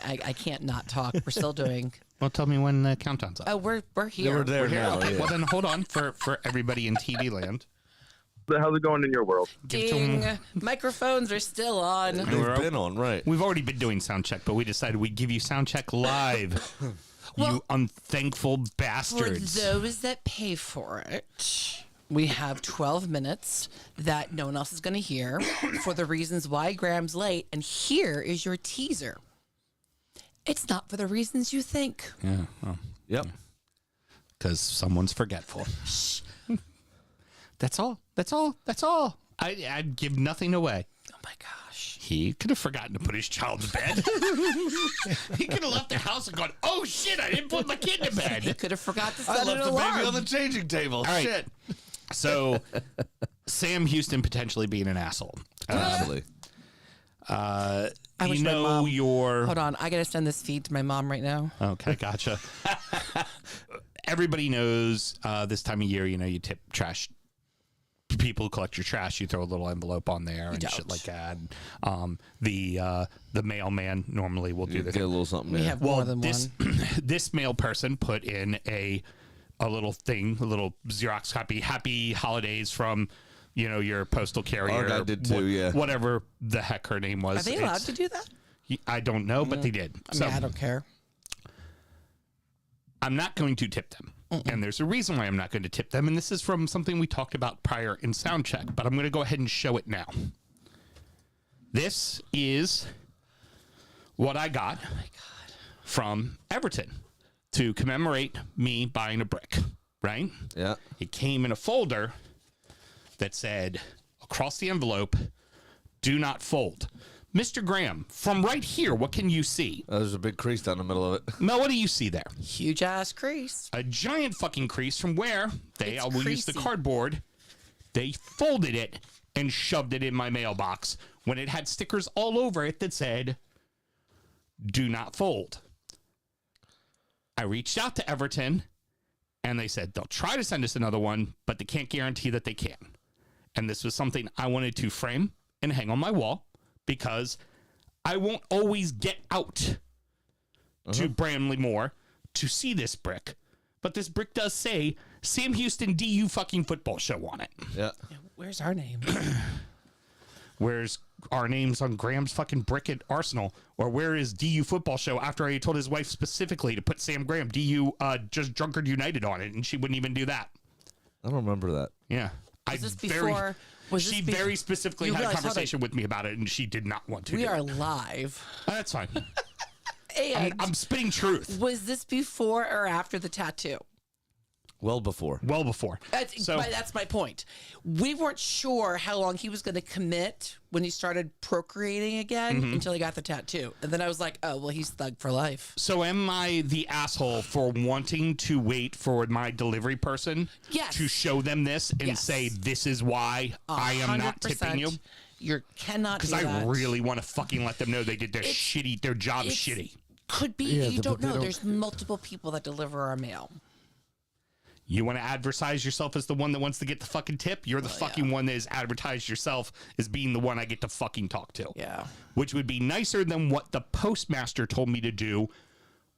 I can't not talk. We're still doing. Well, tell me when the countdown's up. Oh, we're here. Yeah, we're there now. Okay, Yeah. well then hold on for everybody in TV land. How's it going in your world? Ding. Microphones are still on. We've been on, right? We've already been doing sound check, but we decided we'd give you sound check live. You unthankful For bastards. those that pay for it, we have 12 minutes that no one else is going to hear for the reasons why Graham's late. And here is your teaser. It's not for the reasons you think. Yeah. Well, Yep. because someone's forgetful. That's all. That's all. That's all. I'd give nothing away. Oh my gosh. He could have forgotten to put his child to bed. He could have left the house and gone, oh shit, I didn't put my kid to He bed. could have forgot to I set an left the alarm. baby on the changing table. right. Shit. So, Sam Huston potentially being an asshole. Absolutely. I You wish my know mom- your... Hold on. I got to send this feed to my mom right now. Okay, gotcha. Everybody knows this time of year, you tip trash. People collect your trash. You throw a little envelope on there and shit don't. like that. The mailman normally will do Get the a little something. We Yeah. have more than this one. this mail person put in a little thing, a little Xerox copy. Happy holidays from your postal carrier. Our guy did too, yeah. Whatever the heck her name was. Are they allowed to do that? I don't know, but they did. I mean, I don't care. I'm not going to tip them. And there's a reason why I'm not going to tip them. And this is from something we talked about prior in Soundcheck, but I'm going to go ahead and show it now. This is what I got from Everton to commemorate me buying a brick, right? Yeah. It came in a folder that said across the envelope, do not fold. Mr. Graham, from right here, what can you see? There's a big crease down the middle of it. Mel, what do you see there? Huge ass crease. A giant fucking crease from where they It's will use the creasy. cardboard. They folded it and shoved it in my mailbox when it had stickers all over it that said, do not fold. I reached out to Everton and they said they'll try to send us another one, but they can't guarantee that they can. And this was something I wanted to frame and hang on my wall because I won't always get out to Bramley Moore to see this brick. But this brick does say Sam Huston DU fucking football show on it. Yeah. Where's our name? Where's our names on Graham's fucking brick at Arsenal? Or where is DU football show after I told his wife specifically to put Sam Graham DU just Drunkard United on it and she wouldn't even do that. I don't remember that. Yeah. Was this before? She very specifically You had a realize how conversation with me about it and she did not want to. We do are it. live. That's fine. And I'm spitting truth. was this before or after the tattoo? Well before. Well before. That's my point. We weren't sure how long he was going to commit when he started procreating again until he got the tattoo. And then I was like, oh, well, he's thug for life. So am I the asshole for wanting to wait for my delivery person Yes. to show them this and Yes. say, this is why I am not tipping you? You cannot do Because that. I really want to fucking let them know they did their job it's- shitty. Could be. Yeah, You don't but they know. don't- There's multiple people that deliver our mail. You want to advertise yourself as the one that wants to get the fucking tip? You're the fucking one that is advertised yourself as being the one I get to fucking talk to. Yeah. Which would be nicer than what the postmaster told me to do,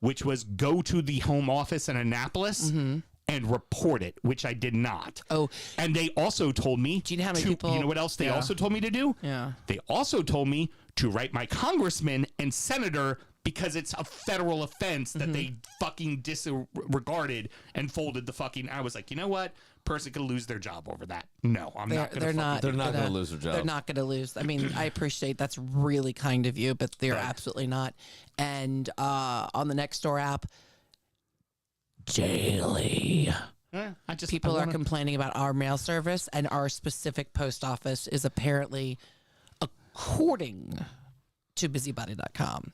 which was go to the home office in Annapolis and report it, which I did not. Oh. And they also told me Do you know how many to, people- you know what else they Yeah. also told me to do? Yeah. They also told me to write my congressman and senator because it's a federal offense that they fucking disregarded and folded the fucking. I was like, you know what? Person could lose their job over that. No, I'm not going to. They're not going to lose their job. They're not going to lose. I mean, I appreciate that's really kind of you, but they're absolutely not. And on the Nextdoor app, daily. People are complaining about our mail service, and our specific post office is apparently, according to busybody.com,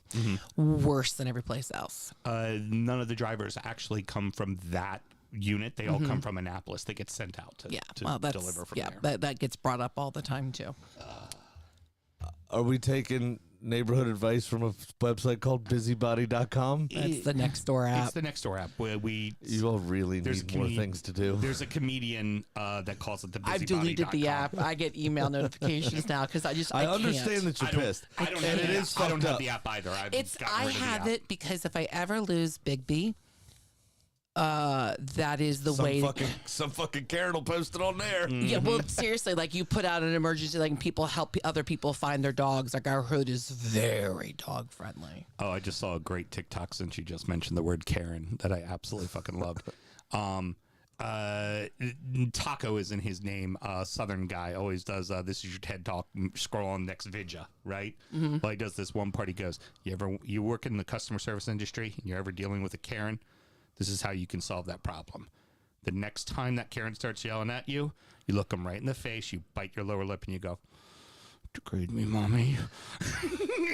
worse than every place else. None of the drivers actually come from that unit. They all come from Annapolis. They get sent out to That's deliver from there. that gets brought up all the time too. Are we taking neighborhood advice from a website called busybody.com. That's the Nextdoor app. It's the Nextdoor app where You all really need more things to do. There's a comedian that calls it the I've busybody.com. deleted the app. I get email notifications now because I understand can't. that you're pissed. I don't And have it the is app. I don't fucked have up. the app either. I have it because if I ever lose Bigby, that is the way. Some fucking Karen will post it on there. Yeah, well, seriously, like you put out an emergency, like people help other people find their dogs. Like our hood is very dog friendly. Oh, I just saw a great TikTok since you just mentioned the word Karen that I absolutely fucking loved. Taco is in his name. Southern guy always does. This is your TED Talk. Scroll on next vidya, right? Well, he does this one part. He goes, you work in the customer service industry and you're ever dealing with a Karen? This is how you can solve that problem. The next time that Karen starts yelling at you, you look them right in the face, you bite your lower lip, and you go, "Degrade me, mommy."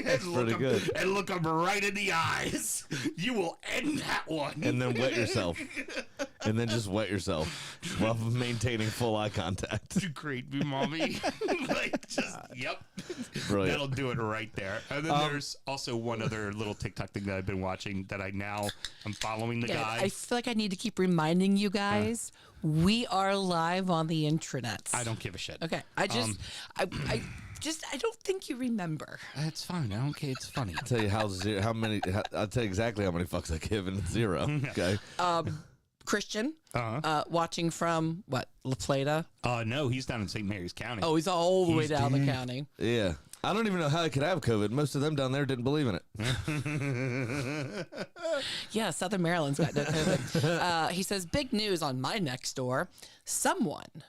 That's pretty good. And look them right in the eyes. You will end that one. And then wet yourself. And then just wet yourself while maintaining full eye contact. Degrade me, mommy. Yep. Brilliant. That'll do it right there. And then there's also one other little TikTok thing that I've been watching that I'm following the guy. I feel like I need to keep reminding you guys we are live on the intranet. I don't give a shit. Okay, I don't think you remember. It's fine. I don't care. It's funny. I'll tell you I'll tell you exactly how many fucks I give, and it's 0. Okay. Christian, watching from what, La Plata? No, he's down in St. Mary's County. Oh, he's all the way down the county. Yeah. I don't even know how I could have COVID. Most of them down there didn't believe in it. Yeah, Southern Maryland's got no COVID. He says, big news on my next door. Someone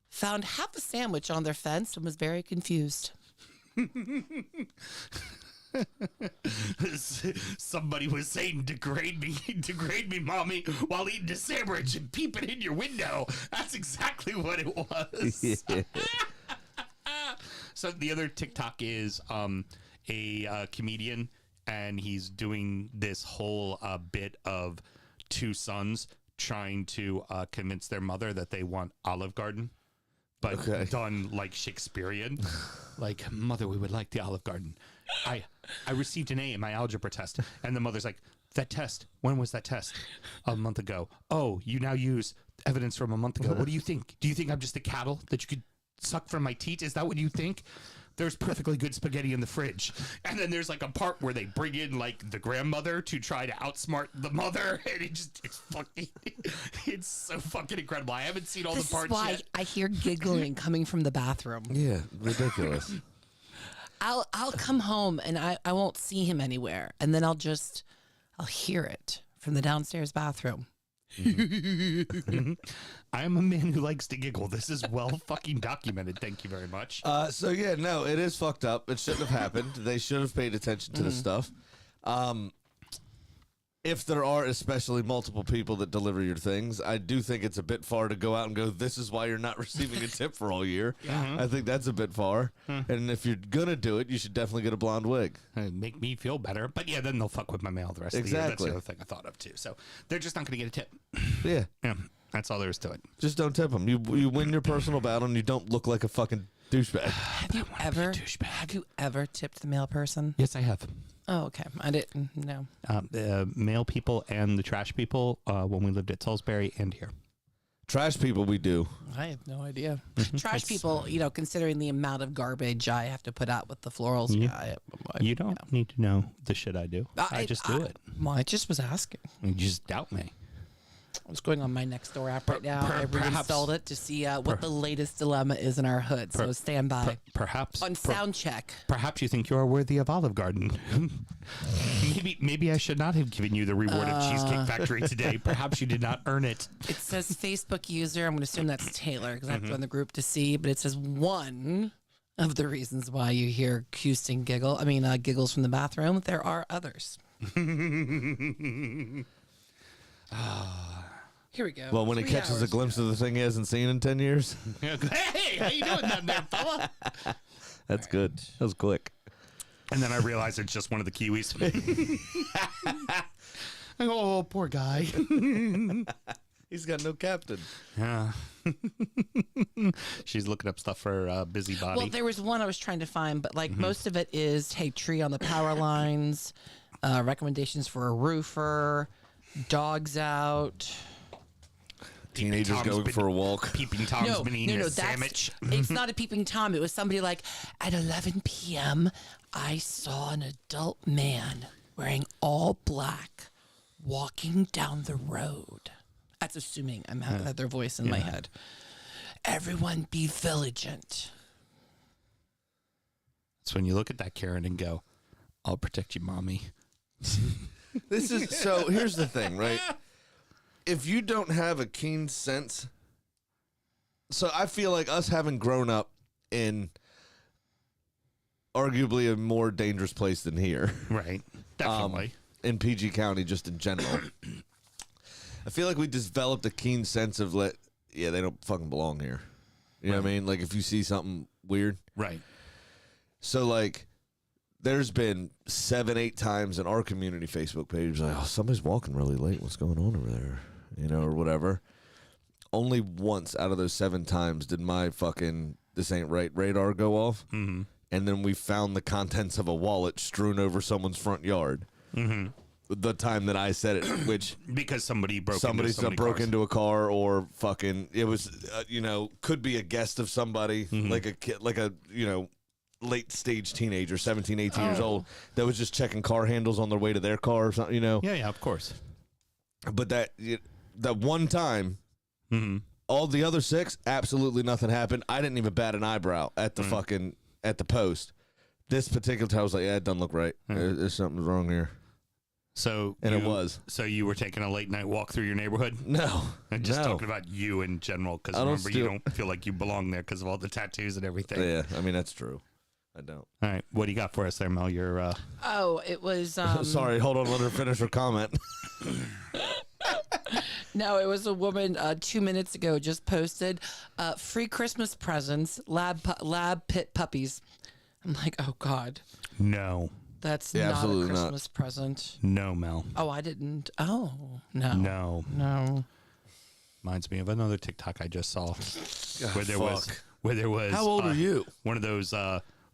found half a sandwich on their fence and was very confused. Somebody was saying, degrade me, mommy, while eating a sandwich and peeping in your window. That's exactly what it was. Yeah. So the other TikTok is a comedian, and he's doing this whole bit of two sons trying to convince their mother that they want Olive Garden, but done like Shakespearean. Like, mother, we would like the Olive Garden. I received an A in my algebra test. And the mother's like, that test, when was that test? A month ago. Oh, you now use evidence from a month ago. What do you think? Do you think I'm just a cattle that you could suck from my teat? Is that what you think? There's perfectly good spaghetti in the fridge. And then there's like a part where they bring in like the grandmother to try to outsmart the mother. And it's so fucking incredible. I haven't seen all the parts why yet. I hear giggling coming from the bathroom. Yeah, ridiculous. I'll come home and I won't see him anywhere. And then I'll hear it from the downstairs bathroom. I am a man who likes to giggle. This is well fucking documented. Thank you very much. So yeah, no, it is fucked up. It shouldn't have happened. They should have paid attention to this stuff. If there are especially multiple people that deliver your things, I do think it's a bit far to go out and go, this is why you're not receiving a tip for all year. I think that's a bit far. And if you're going to do it, you should definitely get a blonde wig. Make me feel better. But yeah, then they'll fuck with my mail the rest of the year. That's the other thing I thought of too. So they're just not going to get a tip. Yeah. Yeah, that's all there is to it. Just don't tip them. You win your personal battle and you don't look like a fucking douchebag. Have you ever tipped the mail person? Yes, I have. Oh, okay. I didn't know. The mail people and the trash people when we lived at Salisbury and here. Trash people, we do. I have no idea. Trash people, considering the amount of garbage I have to put out with the florals. You don't need to know the shit I do. I just do it. Well, I just was asking. You just doubt me. I was going on my Nextdoor app right now. I reinstalled it to see what the latest dilemma is in our hood. So stand by. Perhaps on sound check. Perhaps you think you are worthy of Olive Garden. maybe I should not have given you the reward of Cheesecake Factory today. Perhaps you did not earn it. It says Facebook user. I'm going to assume that's Taylor because I have to go in the group to see. But it says one of the reasons why you hear Huston giggles from the bathroom. There are others. Here we go. Well, when he catches a glimpse of the thing he hasn't seen in 10 years. Hey, how you doing down there, fella? That's good. That was quick. And then I realized it's just one of the Kiwis. I go, oh, poor guy. He's got no captain. Yeah. She's looking up stuff for busybody. Well, there was one I was trying to find, but like most of it is, hey, tree on the power lines, recommendations for a roofer, dogs out. Teenagers Tom's going been- for a walk. Peeping Tom's been eating a sandwich. It's not a peeping Tom. It was somebody like, at 11 p.m., I saw an adult man wearing all black walking down the road. That's assuming I'm having their voice in my head. Everyone be vigilant. That's when you look at that Karen and go, I'll protect you, mommy. This is so. Here's the thing, right? If you don't have a keen sense, so I feel like us having grown up in arguably a more dangerous place than here, Right. Definitely. in PG County, just in general. I feel like we developed a keen sense of they don't fucking belong here. You know what I mean? Like if you see something weird. Right. So like there's been 7-8 times in our community Facebook page like, oh, somebody's walking really late. What's going on over there? You know, or whatever. Only once out of those 7 times did my fucking this ain't right radar go off. Mm-hmm. And then we found the contents of a wallet strewn over someone's front yard. Mm-hmm. The time that I said it, which Because somebody broke into a car, or fucking it was could be a guest of somebody, like a kid, like a late stage teenager, 17, 18 years old, that was just checking car handles on their way to their car or something, Yeah, of course. But that one time, all the other 6, absolutely nothing happened. I didn't even bat an eyebrow at the fucking at the post. This particular time I was like, yeah, it doesn't look right. There's something wrong here. So it was. So you were taking a late night walk through your neighborhood? No. And just no. talking about you in general, because you don't feel like you belong there because of all the tattoos and everything. Yeah, I mean, that's true. I don't. All right, what do you got for us there, Mel? You're It was Sorry, hold on, let her finish her comment. no, it was a woman 2 minutes ago just posted free Christmas presents, lab pit puppies. I'm like, oh God, no, that's Yeah, not a absolutely not. Christmas present. no, Mel, Oh, I didn't. Oh, no. no. Reminds me of another TikTok I just saw where there was. How old are you? One of those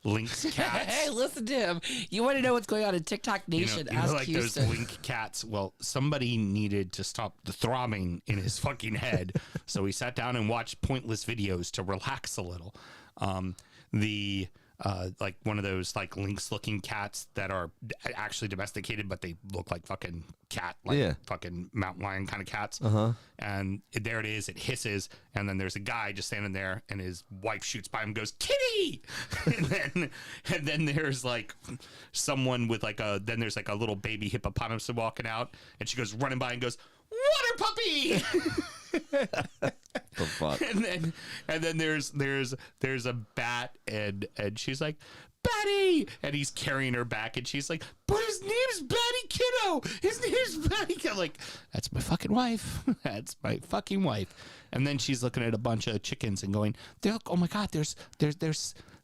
lynx cats. Hey, listen to him. You want to know what's going on in TikTok Nation? You know, Ask like Huston. those link cats. Well, somebody needed to stop the throbbing in his fucking head, so he sat down and watched pointless videos to relax a little. Like one of those like lynx-looking cats that are actually domesticated, but they look like fucking cat, like fucking mountain lion kind of cats. And there it is. It hisses, and then there's a guy just standing there, and his wife shoots by him, and goes kitty, and then there's like someone with like then there's like a little baby hippopotamus walking out, and she goes running by and goes, water puppy. The fuck? And then there's a bat, and she's like, Betty, and he's carrying her back, and she's like, but his name's Betty Kiddo. His name's Betty Kiddo. Like, that's my fucking wife. That's my fucking wife. And then she's looking at a bunch of chickens and going, oh my God, there's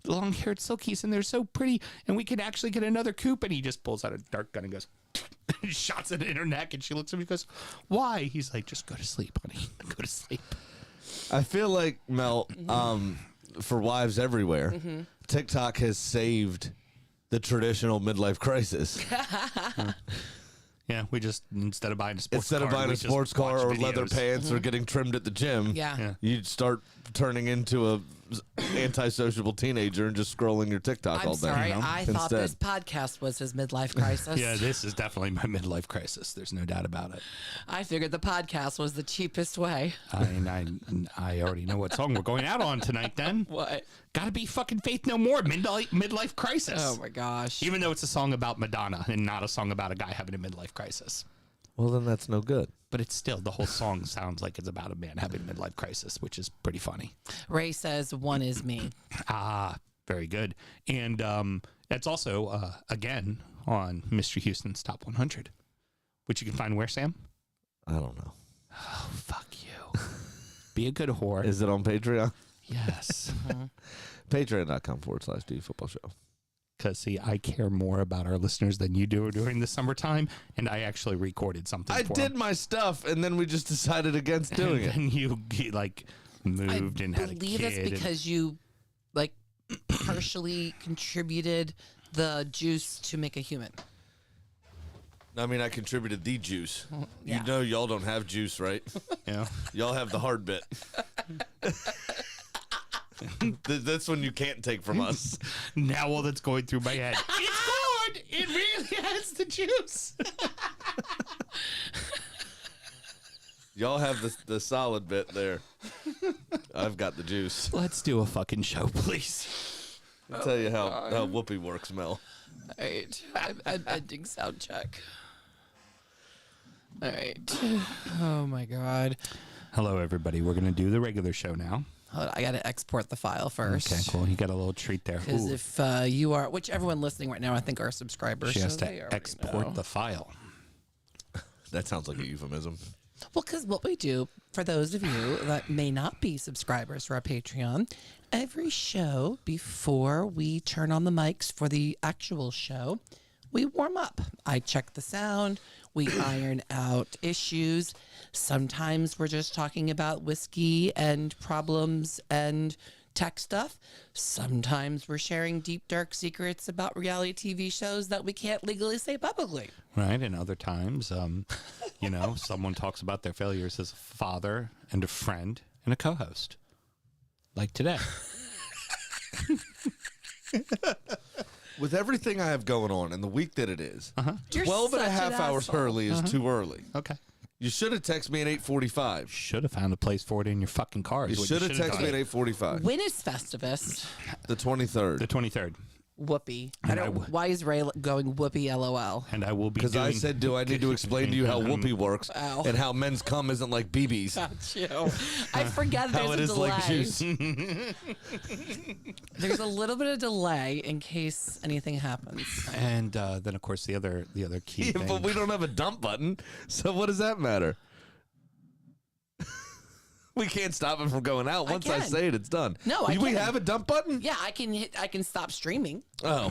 long-haired silkies, and they're so pretty, and we can actually get another coop. And he just pulls out a dart gun and goes, shots it in her neck, and she looks at him and goes, why? He's like, just go to sleep, honey. Go to sleep. I feel like, Mel, for wives everywhere, TikTok has saved the traditional midlife crisis. Yeah, we just, instead of buying a sports Instead car, of buying we a just sports car watch or videos. leather pants or getting trimmed at the gym, Yeah. you'd start turning into a antisociable teenager and just scrolling your TikTok I'm all day. sorry. You know? I thought this podcast was his midlife crisis. Yeah, this is definitely my midlife crisis. There's no doubt about it. I figured the podcast was the cheapest way. I already know what song we're going out on tonight then. What? Gotta be fucking Faith No More, midlife crisis. Oh my gosh. Even though it's a song about Madonna and not a song about a guy having a midlife crisis. Well, then that's no good. But it's still, the whole song sounds like it's about a man having a midlife crisis, which is pretty funny. Ray says one is me. Ah, very good. And that's also, again, on Mr. Houston's Top 100, which you can find where, Sam? I don't know. Oh, fuck you. Be a good whore. Is it on Patreon? Yes. Patreon.com/DFootball show. Because, see, I care more about our listeners than you do during the summertime, and I actually recorded something I for did them. my stuff, and then we just decided against doing it. And you, like, moved and had a kid. I believe that's because you, like, partially contributed the juice to make a human. I mean, I contributed the juice. Yeah. You know y'all don't have juice, right? Yeah. Y'all have the hard bit. That's when you can't take from us. Now all that's going through my head. It's good. It really has the juice. Y'all have the solid bit there. I've got the juice. Let's do a fucking show, please. I'll tell you how Whoopi works, Mel. All right. I'm ending sound check. All right. Oh, my God. Hello, everybody. We're going to do the regular show now. Hold on, I got to export the file first. Okay, cool. You got a little treat there. Because Ooh, if you are, which everyone listening right now, I think are subscribers. she has so they to already export know. the file. That sounds like a euphemism. Well, because what we do, for those of you that may not be subscribers to our Patreon, every show before we turn on the mics for the actual show, we warm up. I check the sound. We iron out issues. Sometimes we're just talking about whiskey and problems and tech stuff. Sometimes we're sharing deep, dark secrets about reality TV shows that we can't legally say publicly. Right, and other times, you know, someone talks about their failures as a father and a friend and a co-host. Like today. With everything I have going on and the week that it is, You're 12 and a such half an hours asshole. early is too early. Okay. You should have texted me at 8:45. Should have found a place for it in your fucking car. You is what should have should've texted me done. at 8:45. When is Festivus? The 23rd. The 23rd. Whoopee. And Why is Ray going whoopee LOL? And I will be Because doing... I said, do I need to explain to you how whoopee works Ow. and how men's cum isn't like BBs? Got you. I forget How there's it a is delay. like juice. There's a little bit of delay in case anything happens. And then, of course, the other key Yeah, thing... but we don't have a dump button, so what does that matter? We can't stop it from going out. Once I can. say it, it's done. No, I Do we can. have a dump button? Yeah, I can stop streaming, Oh,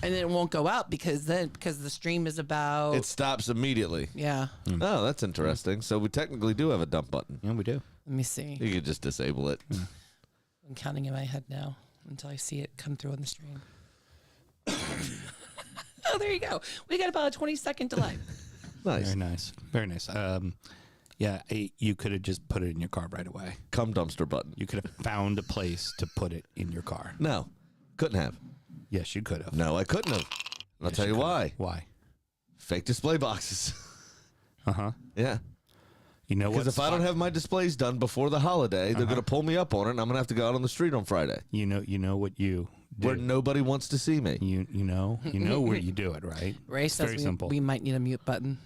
and then it won't go out because the stream is about it stops immediately. yeah. Oh, that's interesting. So we technically do have a dump button. Yeah, we do. Let me see. You could just disable it. I'm counting in my head now until I see it come through on the stream. Oh, there you go. We got about a 20-second delay. Nice. Very nice. Very nice. Yeah, you could have just put it in your car right away. Cum dumpster button. You could have found a place to put it in your car. No, couldn't have. Yes, you could have. No, I couldn't have. And I'll tell you why. Why? Fake display boxes. Uh-huh. Yeah. You know what? Because if I don't have my displays done before the holiday, they're going to pull me up on it, and I'm going to have to go out on the street on Friday. You know what you do. Where nobody wants to see me. You know where you do it, right? Ray It's says very simple. we might need a mute button.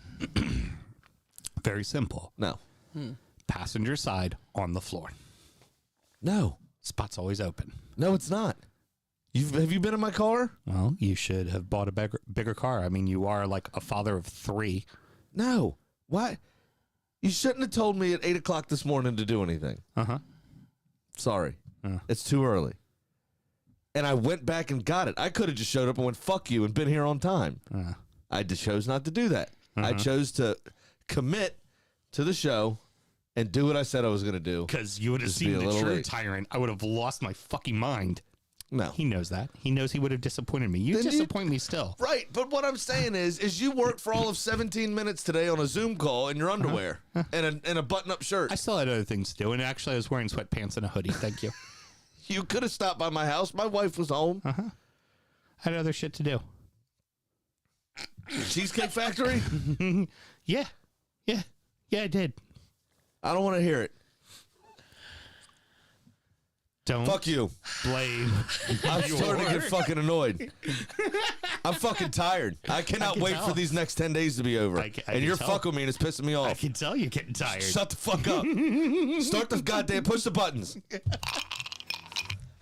Very simple. No. Passenger side on the floor. No. Spot's always open. No, it's not. Have you been in my car? Well, you should have bought a bigger car. I mean, you are like a father of 3. No. Why? You shouldn't have told me at 8 o'clock this morning to do anything. Uh-huh. Sorry. It's too early. And I went back and got it. I could have just showed up and went, fuck you, and been here on time. I just chose not to do that. I chose to commit to the show and do what I said I was going to do. Because you would have Just be seen a the little true late. tyrant. I would have lost my fucking mind. No. He knows that. He knows he would have disappointed me. You Then you- disappoint me still. Right, but what I'm saying is you worked for all of 17 minutes today on a Zoom call in your underwear and a button-up shirt. I still had other things to do, and actually I was wearing sweatpants and a hoodie. Thank you. You could have stopped by my house. My wife was home. I had other shit to do. Cheesecake Factory? Yeah, I did. I don't want to hear it. Don't Fuck you. blame. I'm starting to get fucking annoyed. I'm fucking tired. I cannot can wait tell. for these next 10 days to be over. I And you're tell. fucking with me and it's pissing me I off. can tell you're getting tired. Shut the fuck up. Start the goddamn, push the buttons.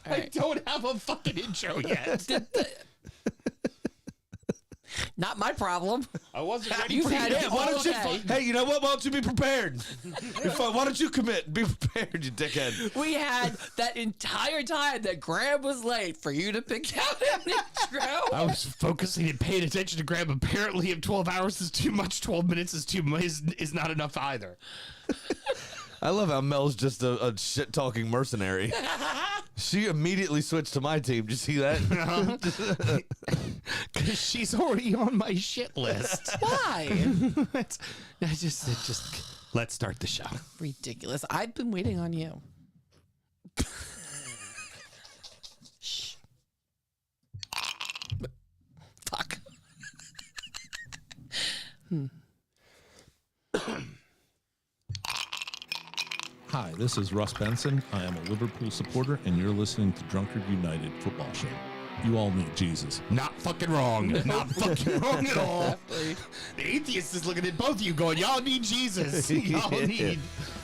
I don't have a fucking intro yet. Not my problem. I wasn't ready You've for had you. it. Why don't you? Okay. Hey, you know what? Why don't you be prepared? You're fine. Why don't you commit? Be prepared, you dickhead. We had that entire time that Graham was late for you to pick out an intro. I was focusing and paying attention to Graham. Apparently, if 12 hours is too much, 12 minutes is too much, is not enough either. I love how Mel's just a shit-talking mercenary. She immediately switched to my team. Did you see that? Because she's already on my shit list. Why? Just let's start the show. Ridiculous. I've been waiting on you. Shh. Fuck. Hi, this is Russ Benson. I am a Liverpool supporter, and you're listening to Drunkard United Football Show. You all need Jesus. Not fucking wrong. Not fucking wrong at all. Definitely. The atheist is looking at both of you going, y'all need Jesus. Y'all need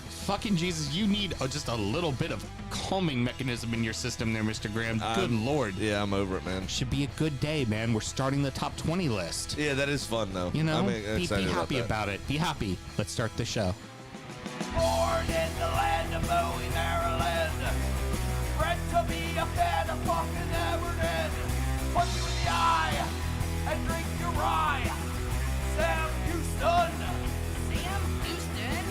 fucking Jesus. You need just a little bit of calming mechanism in your system there, Mr. Graham. Good Lord. Yeah, I'm over it, man. Should be a good day, man. We're starting the top 20 list. Yeah, that is fun, though. You know, I'm be excited happy that. about it. Be happy. Let's start the show. Born in the land of Bowie, Maryland. Bred to be a fan of fucking Everton. Punch you in the eye and drink your rye. Sam Houston. Sam Houston?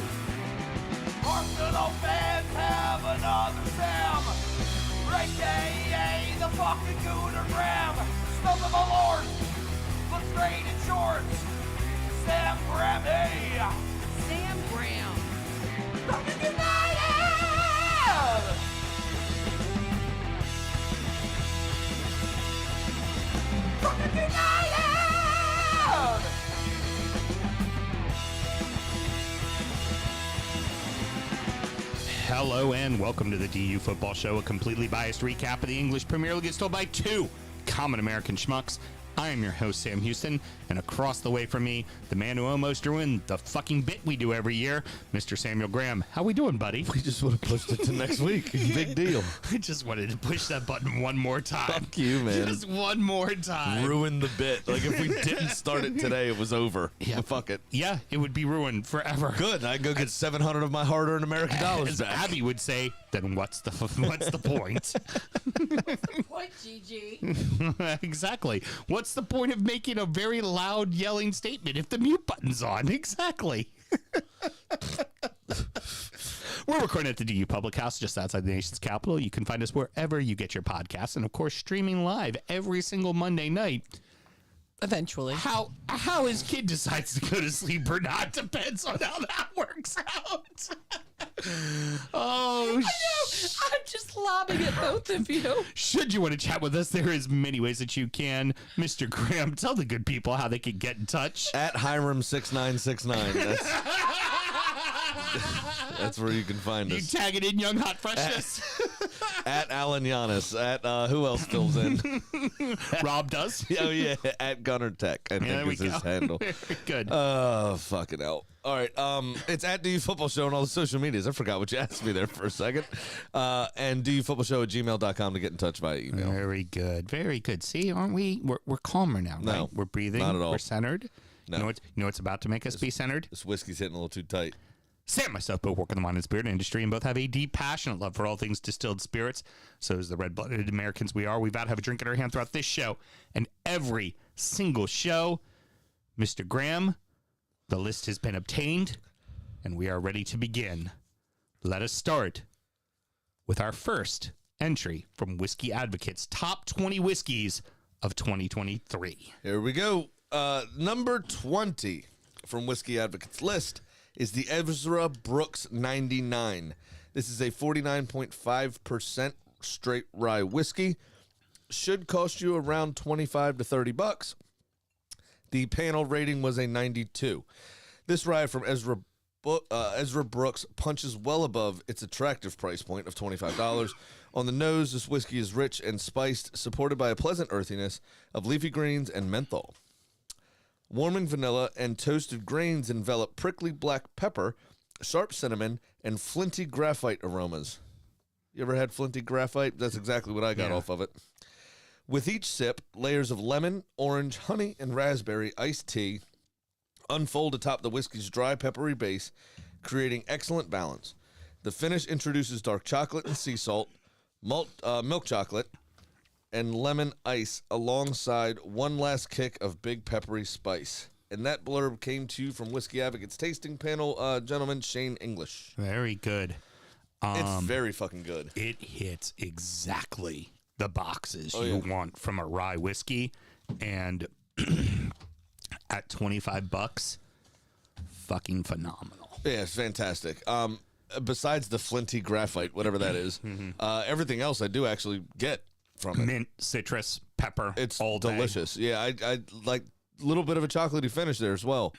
Arsenal fans have another Sam. Right day, the fucking Gooner Graham. Stump of a lord. Look straight in shorts. Sam Graham, hey. Sam Graham. Fucking United! Fucking United! Hello and welcome to the DU Football Show, a completely biased recap of the English Premier League. It's told by two common American schmucks. I am your host, Sam Houston, and across the way from me, the man who almost ruined the fucking bit we do every year, Mr. Samuel Graham. How we doing, buddy? We just would have pushed it to next week. Big deal. I just wanted to push that button one more time. Fuck you, man. Just one more time. Ruin the bit. Like, if we didn't start it today, it was over. Yeah. Fuck it. Yeah, it would be ruined forever. Good. I go get 700 of my hard-earned American dollars As back. Abby would say, then what's the point? What, Gigi? Exactly. What's the point of making a very loud yelling statement if the mute button's on? Exactly. We're recording at the DU Public House just outside the nation's capital. You can find us wherever you get your podcasts, and of course streaming live every single Monday night. Eventually. How his kid decides to go to sleep or not depends on how that works out. Oh, I'm just lobbing at both of you. should you want to chat with us, there is many ways that you can. Mr. Graham, tell the good people how they can get in touch. At Hiram6969. That's where you can find You us. tag it in Young Hot Freshness. At Alan Giannis. At who else fills in? Rob does. Oh yeah, at Gunner Tech. I There think we is his go. handle. Very good. Oh, fucking hell. All right. It's at DU Football Show on all the social medias. I forgot what you asked me there for a second. And dufootballshow@gmail.com to get in touch via email. Very good. Very good. See, aren't we? We're calmer now, No, right? We're breathing. not at all. We're centered. No. You know what's about to make us be centered? This whiskey's hitting a little too tight. Sam and myself both work in the wine and spirit industry and both have a deep, passionate love for all things distilled spirits. So as the red-blooded Americans we are, we vow to have a drink in our hand throughout this show and every single show. Mr. Graham, the list has been obtained, and we are ready to begin. Let us start with our first entry from Whiskey Advocate's Top 20 Whiskeys of 2023. Here we go. Number 20 from Whiskey Advocate's list is the Ezra Brooks 99. This is a 49.5% straight rye whiskey. Should cost you around $25 to $30. The panel rating was a 92. This rye from Ezra Brooks punches well above its attractive price point of $25. On the nose, this whiskey is rich and spiced, supported by a pleasant earthiness of leafy greens and menthol. Warming vanilla and toasted grains envelop prickly black pepper, sharp cinnamon, and flinty graphite aromas. You ever had flinty graphite? That's exactly what I got Yeah. off of it. With each sip, layers of lemon, orange, honey, and raspberry iced tea unfold atop the whiskey's dry, peppery base, creating excellent balance. The finish introduces dark chocolate and sea salt, milk chocolate, and lemon ice alongside one last kick of big peppery spice. And that blurb came to you from Whiskey Advocates tasting panel gentleman Shane English. Very good. It's very fucking good. It hits exactly the boxes you want from a rye whiskey, and at $25, fucking phenomenal. Yeah, it's fantastic. Besides the flinty graphite, whatever that is, everything else I do actually get from it. Mint, citrus, pepper. It's all day. delicious. Yeah, I like a little bit of a chocolatey finish there as well.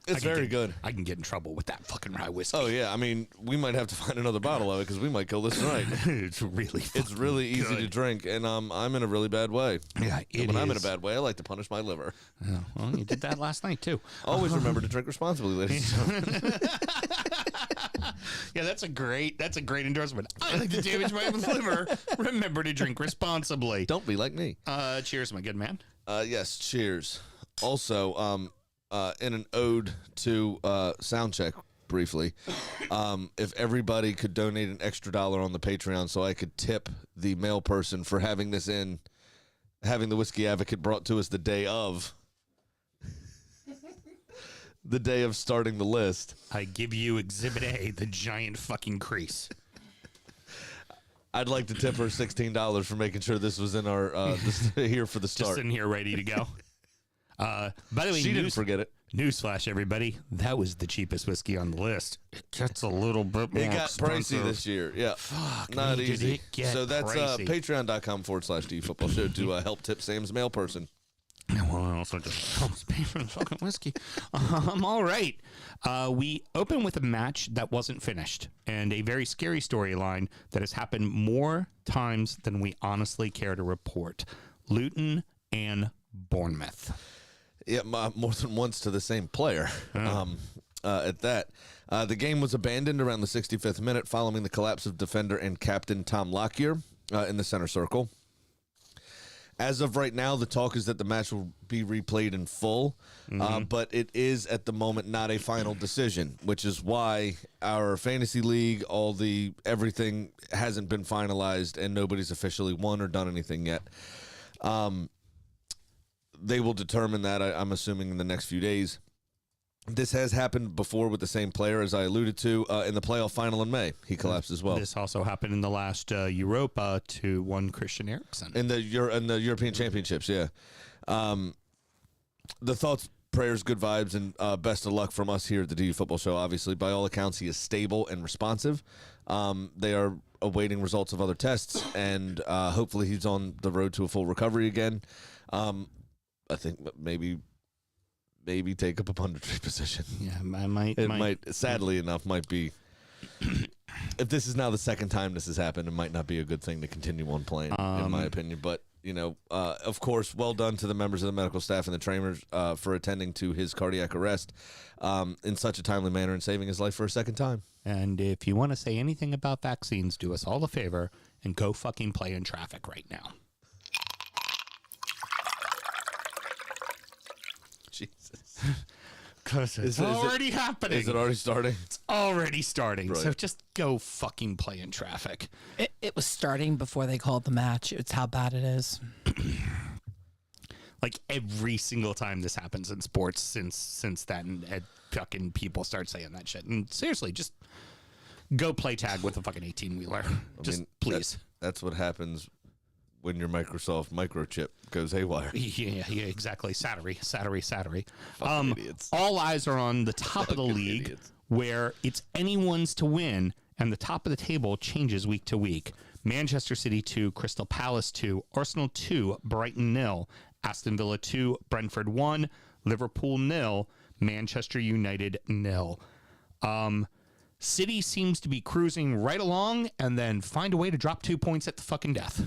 It's very good. I can get in trouble with that fucking rye whiskey. Oh yeah, I mean, we might have to find another bottle of it because we might kill this tonight. It's really easy to drink, and I'm in a really bad way. Yeah, and when I'm in a bad way, I like to punish my liver. Yeah, well, you did that last night too. Always remember to drink responsibly, ladies and gentlemen. Yeah, that's a great endorsement. I like to damage my liver. Remember to drink responsibly. Don't be like me. Cheers, my good man. Yes, cheers. Also, in an ode to Soundcheck, briefly, if everybody could donate an extra $1 on the Patreon so I could tip the mail person for having the Whiskey Advocate brought to us the day of starting the list. I give you Exhibit A, the giant fucking crease. I'd like to tip her $16 for making sure this was in our here for the start. Just in here ready to go. By the way, she didn't forget it. Newsflash, everybody. That was the cheapest whiskey on the list. It gets a little bit more It got expensive. pricey this year. Yeah. Fuck, Not did easy. it get So that's pricey. patreon.com/DFootball show to help tip Sam's mail person. Yeah, well, I also just helps pay for the fucking whiskey. All right. We open with a match that wasn't finished and a very scary storyline that has happened more times than we honestly care to report. Luton and Bournemouth. Yeah, more than once to the same player. At that, the game was abandoned around the 65th minute following the collapse of defender and captain Tom Lockyer in the center circle. As of right now, the talk is that the match will be replayed in full, but it is at the moment not a final decision, which is why our fantasy league, everything hasn't been finalized and nobody's officially won or done anything yet. They will determine that, I'm assuming, in the next few days. This has happened before with the same player, as I alluded to, in the playoff final in May. He collapsed as well. This also happened in the last Europa to one Christian Eriksen. In the European Championships, yeah. The thoughts, prayers, good vibes, and best of luck from us here at the DU Football Show. Obviously, by all accounts, he is stable and responsive. They are awaiting results of other tests, and hopefully he's on the road to a full recovery again. I think maybe take up a punditry position. Yeah, I might. It might, sadly enough, might be. If this is now the second time this has happened, it might not be a good thing to continue on playing, in my opinion. But, of course, well done to the members of the medical staff and the trainers for attending to his cardiac arrest in such a timely manner and saving his life for a second time. And if you want to say anything about vaccines, do us all a favor and go fucking play in traffic right now. Jesus. Because it's already happening. Is it already starting? It's already starting. Right. So just go fucking play in traffic. It was starting before they called the match. It's how bad it is. Like every single time this happens in sports since then, fucking people start saying that shit. And seriously, just go play tag with a fucking 18-wheeler. Just please. That's what happens when your Microsoft microchip goes haywire. Yeah, exactly. Sattery. Fucking idiots. All eyes are on the top of the Fucking league, idiots. where it's anyone's to win, and the top of the table changes week to week. Manchester City 2, Crystal Palace 2, Arsenal 2, Brighton 0, Aston Villa 2, Brentford 1, Liverpool 0, Manchester United 0. City seems to be cruising right along and then find a way to drop 2 points at the fucking death.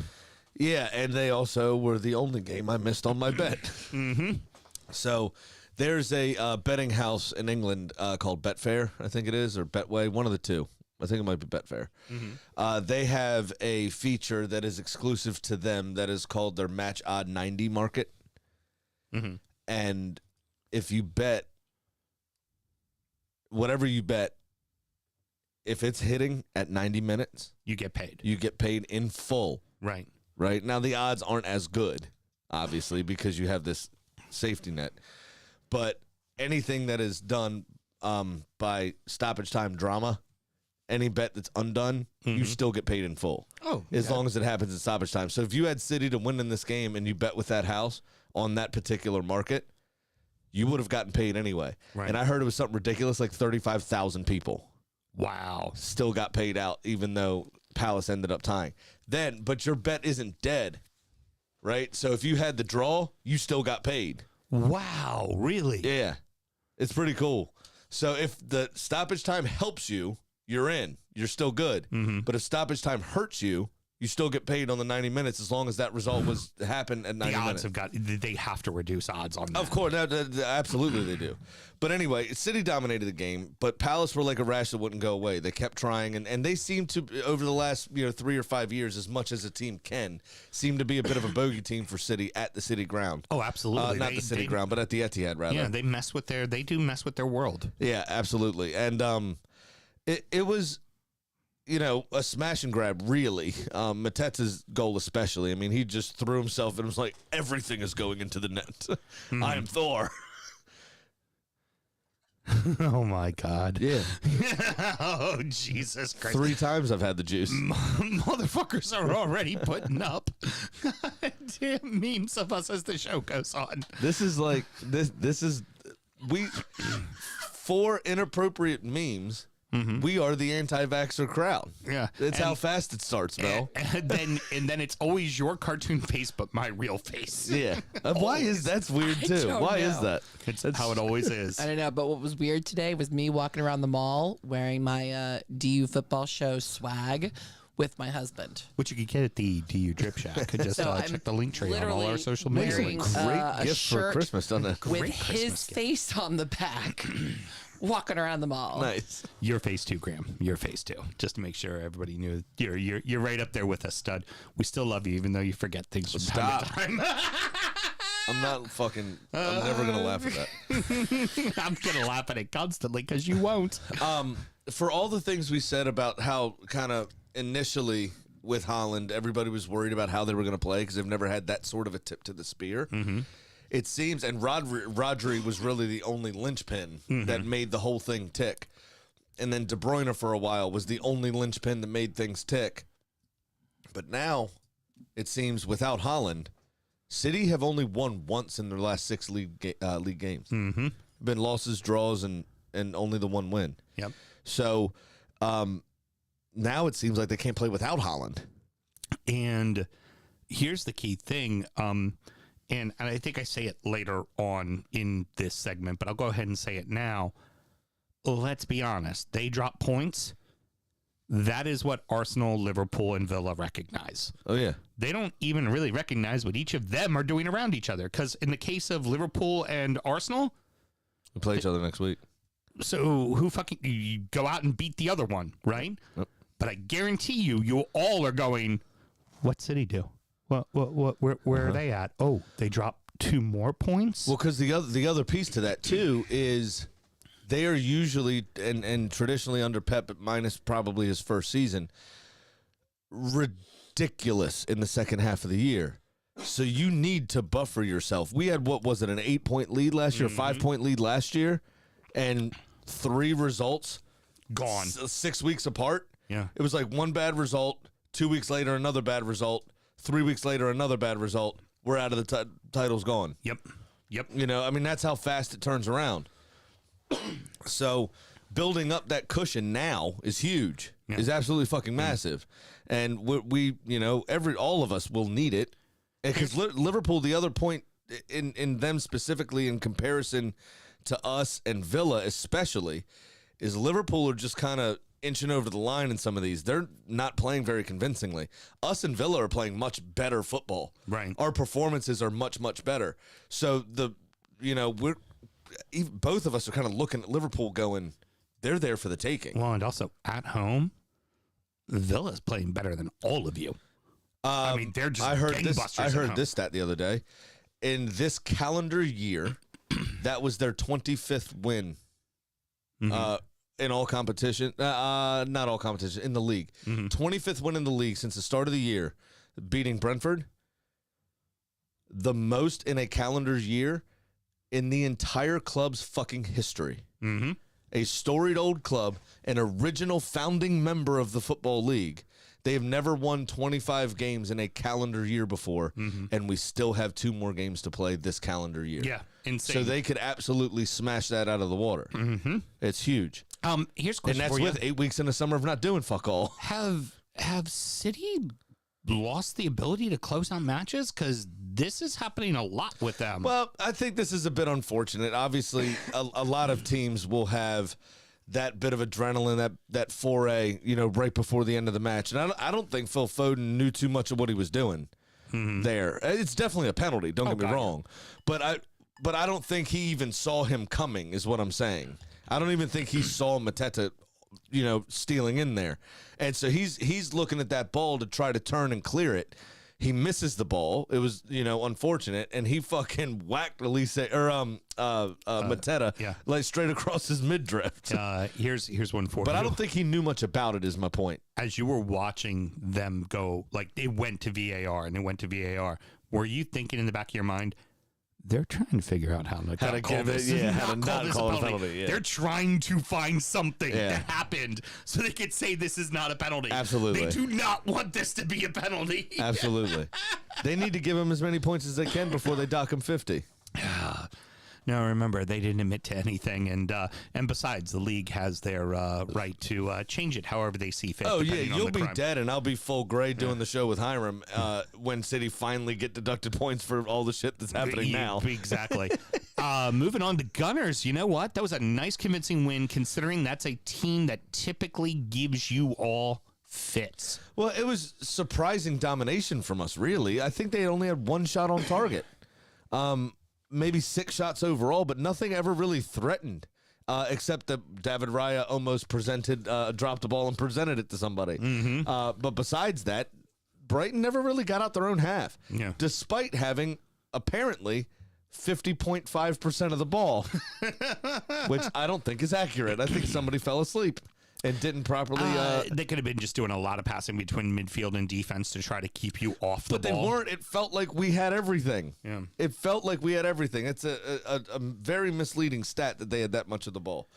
Yeah, and they also were the only game I missed on my bet. So there's a betting house in England called Betfair, I think it is, or Betway, one of the two. I think it might be Betfair. They have a feature that is exclusive to them that is called their Match Odd 90 market. And if you bet, whatever you bet, if it's hitting at 90 minutes, You get paid. you get paid in full. Right. Right? Now, the odds aren't as good, obviously, because you have this safety net. But anything that is done by stoppage time drama, any bet that's undone, you still get paid in full. Oh, as long as it happens in stoppage time. So if you had City to win in this game and you bet with that house on that particular market, you would have gotten paid anyway. Right. And I heard it was something ridiculous, like 35,000 people Wow. still got paid out, even though Palace ended up tying. But your bet isn't dead, right? So if you had the draw, you still got paid. Wow. Really? Yeah, it's pretty cool. So if the stoppage time helps you, you're in. You're still good. But if stoppage time hurts you, you still get paid on the 90 minutes as long as that result was happened at 90 The minutes. odds they have to reduce odds on that. Of course, absolutely they do. But anyway, City dominated the game, but Palace were like a rash that wouldn't go away. They kept trying, and they seemed to, over the last 3 or 5 years, as much as a team can, seem to be a bit of a bogey team for City at the City ground. Oh, absolutely. Not the City ground, but at the Etihad, rather. Yeah, they do mess with their world. Yeah, absolutely. And it was, a smash and grab, really. Mateta's goal especially. I mean, he just threw himself and was like, everything is going into the net. I am Thor. Oh, my God. Yeah. Oh, Jesus Christ. 3 times I've had the juice. Motherfuckers are already putting up damn memes of us as the show goes on. This is like, for inappropriate memes, we are the anti-vaxxer crowd. Yeah. That's how fast it starts, Mel. And then it's always your cartoon face, but my real face. Yeah. Why is that's weird too? don't Why is know. that? It's how it always is. I don't know, but what was weird today was me walking around the mall wearing my DU football show swag with my husband. Which you can get at the DU Drip Shack. Just So I'm check the link tree on all our literally social media. wearing, links. Great a gift for shirt Christmas, doesn't it? with Great his Christmas gift. face on the back, walking around the mall. Nice. Your face too, Graham. Your face too. Just to make sure everybody knew you're right up there with us, stud. We still love you, even though you forget things from time to time. I'm not fucking. I'm never gonna laugh at that. I'm gonna laugh at it constantly because you won't. For all the things we said about how kind of initially with Holland, everybody was worried about how they were going to play because they've never had that sort of a tip to the spear. It seems, and Rodri was really the only linchpin that made the whole thing tick. And then De Bruyne for a while was the only linchpin that made things tick. But now, it seems without Holland, City have only won once in their last 6 league games. Been losses, draws, and only the one win. Yep. So now it seems like they can't play without Holland. And here's the key thing. And I think I say it later on in this segment, but I'll go ahead and say it now. Let's be honest. They drop points. That is what Arsenal, Liverpool, and Villa recognize. Oh, yeah. They don't even really recognize what each of them are doing around each other. Because in the case of Liverpool and Arsenal, We play each other next week. so who fucking you go out and beat the other one, right? Yep. But I guarantee you all are going, what City do? Where are they at? Oh, they dropped 2 more points? Well, because the other piece to that, too, is they are usually, and traditionally under Pep, minus probably his first season, ridiculous in the second half of the year. So you need to buffer yourself. We had, what was it, an 8-point lead last year, 5-point lead last year, and 3 results Gone. 6 weeks apart. Yeah. It was like 1 bad result, 2 weeks later, another bad result, 3 weeks later, another bad result. We're out of the title's gone. Yep. I mean, that's how fast it turns around. So building up that cushion now is huge, is absolutely fucking massive. And we all of us will need it. Because Liverpool, the other point in them specifically in comparison to us and Villa especially, is Liverpool are just kind of inching over the line in some of these. They're not playing very convincingly. Us and Villa are playing much better football. Right. Our performances are much, much better. So both of us are kind of looking at Liverpool going, they're there for the taking. Well, and also at home, Villa's playing better than all of you. I mean, they're just gangbusters. I at heard home. this stat the other day. In this calendar year, that was their 25th win in all competition. Not all competition, in the league. 25th win in the league since the start of the year, beating Brentford. The most in a calendar year in the entire club's fucking history. A storied old club, an original founding member of the Football League. They have never won 25 games in a calendar year before, and we still have 2 more games to play this calendar year. Yeah, insane. So they could absolutely smash that out of the water. It's huge. Here's a And question that's for you. with 8 weeks in the summer of not doing fuck all. Have City lost the ability to close out matches? Because this is happening a lot with them. Well, I think this is a bit unfortunate. Obviously, a lot of teams will have that bit of adrenaline, that foray, right before the end of the match. And I don't think Phil Foden knew too much of what he was doing there. It's definitely a penalty, don't get me wrong. But I don't think he even saw him coming, is what I'm saying. I don't even think he saw Mateta, stealing in there. And so he's looking at that ball to try to turn and clear it. He misses the ball. It was, unfortunate, and he fucking whacked Elise or Mateta like straight across his midriff. Here's one for you. But I don't think he knew much about it, is my point. As you were watching them go, like they went to VAR and it went to VAR, were you thinking in the back of your mind, they're trying to figure out how to call give this, it, how to not this call a it a penalty, yeah. They're trying to find something Yeah. that happened so they could say this is not a penalty. Absolutely. They do not want this to be a penalty. Absolutely. They need to give him as many points as they can before they dock him 50. No, remember, they didn't admit to anything. And besides, the league has their right to change it however they see fit. Oh, yeah, depending on you'll the be crime. dead, and I'll be full gray doing the show with Hiram when City finally get deducted points for all the shit that's happening now. Exactly. Moving on to Gunners, you know what? That was a nice, convincing win, considering that's a team that typically gives you all fits. Well, it was surprising domination from us, really. I think they only had 1 shot on target. Maybe 6 shots overall, but nothing ever really threatened, except that David Raya almost dropped the ball and presented it to somebody. But besides that, Brighton never really got out their own half, despite having, apparently, 50.5% of the ball, which I don't think is accurate. I think somebody fell asleep and didn't properly. They could have been just doing a lot of passing between midfield and defense to try to keep you off the ball. But they weren't. It felt like we had everything. Yeah. It felt like we had everything. It's a very misleading stat that they had that much of the ball.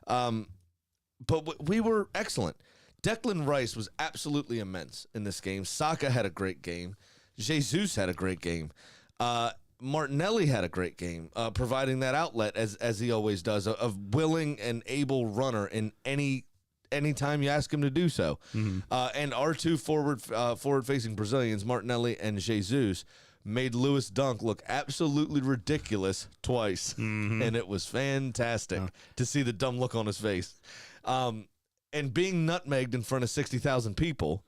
But we were excellent. Declan Rice was absolutely immense in this game. Saka had a great game. Jesus had a great game. Martinelli had a great game, providing that outlet as he always does, a willing and able runner in anytime you ask him to do so. And our 2 forward-facing Brazilians, Martinelli and Jesus, made Lewis Dunk look absolutely ridiculous twice, and it was fantastic to see the dumb look on his face. And being nutmegged in front of 60,000 people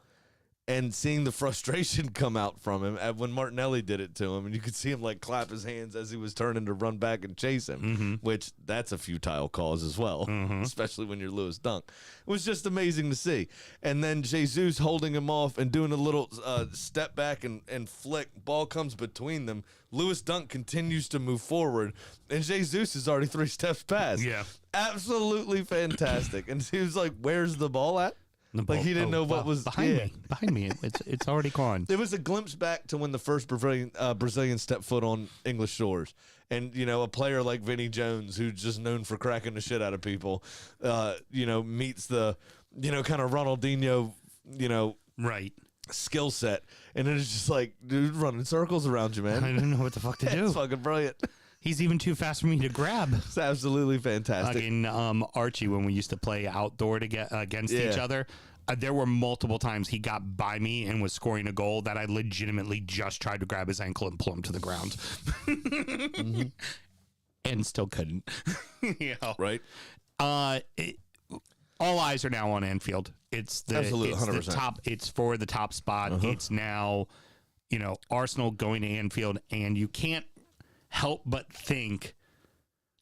and seeing the frustration come out from him when Martinelli did it to him, and you could see him like clap his hands as he was turning to run back and chase him, which that's a futile cause as well, especially when you're Lewis Dunk. It was just amazing to see. And then Jesus holding him off and doing a little step back and flick. Ball comes between them. Lewis Dunk continues to move forward, and Jesus is already 3 steps past. Yeah. Absolutely fantastic. And he was like, "Where's the ball at?" Like he didn't know what was behind me. Behind me, it's already gone. It was a glimpse back to when the first Brazilian stepped foot on English shores, and a player like Vinnie Jones, who's just known for cracking the shit out of people, meets the kind of Ronaldinho, right skill set, and it is just like, dude, running circles around you, man. I don't know what the fuck to do. It's fucking brilliant. He's even too fast for me to grab. It's absolutely fantastic. Archie, when we used to play outdoor against each other, there were multiple times he got by me and was scoring a goal that I legitimately just tried to grab his ankle and pull him to the ground. And still couldn't. Right? All eyes are now on Anfield. Absolutely, 100%. The top. It's for the top spot. It's now, Arsenal going to Anfield, and you can't help but think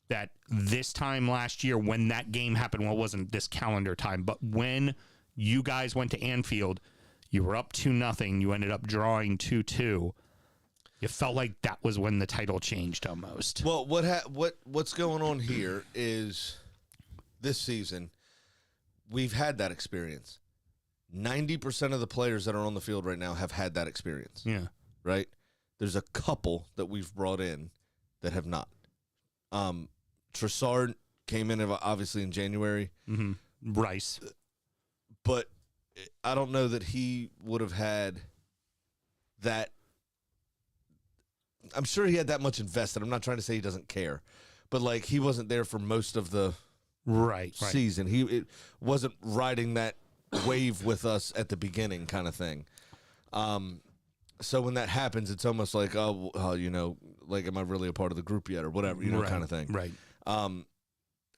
that this time last year when that game happened, well, it wasn't this calendar time, but when You guys went to Anfield. You were up 2-0. You ended up drawing 2-2. You felt like that was when the title changed almost. Well, what's going on here is this season we've had that experience. 90% of the players that are on the field right now have had that experience. Yeah. Right? There's a couple that we've brought in that have not. Trossard came in obviously in January. Mm-hmm. Rice. But I don't know that he would have had that. I'm sure he had that much invested. I'm not trying to say he doesn't care. But, like, he wasn't there for most of the season. It wasn't riding that wave with us at the beginning kind of thing. So when that happens, it's almost like, like, am I really a part of the group yet or whatever, kind of thing. Right.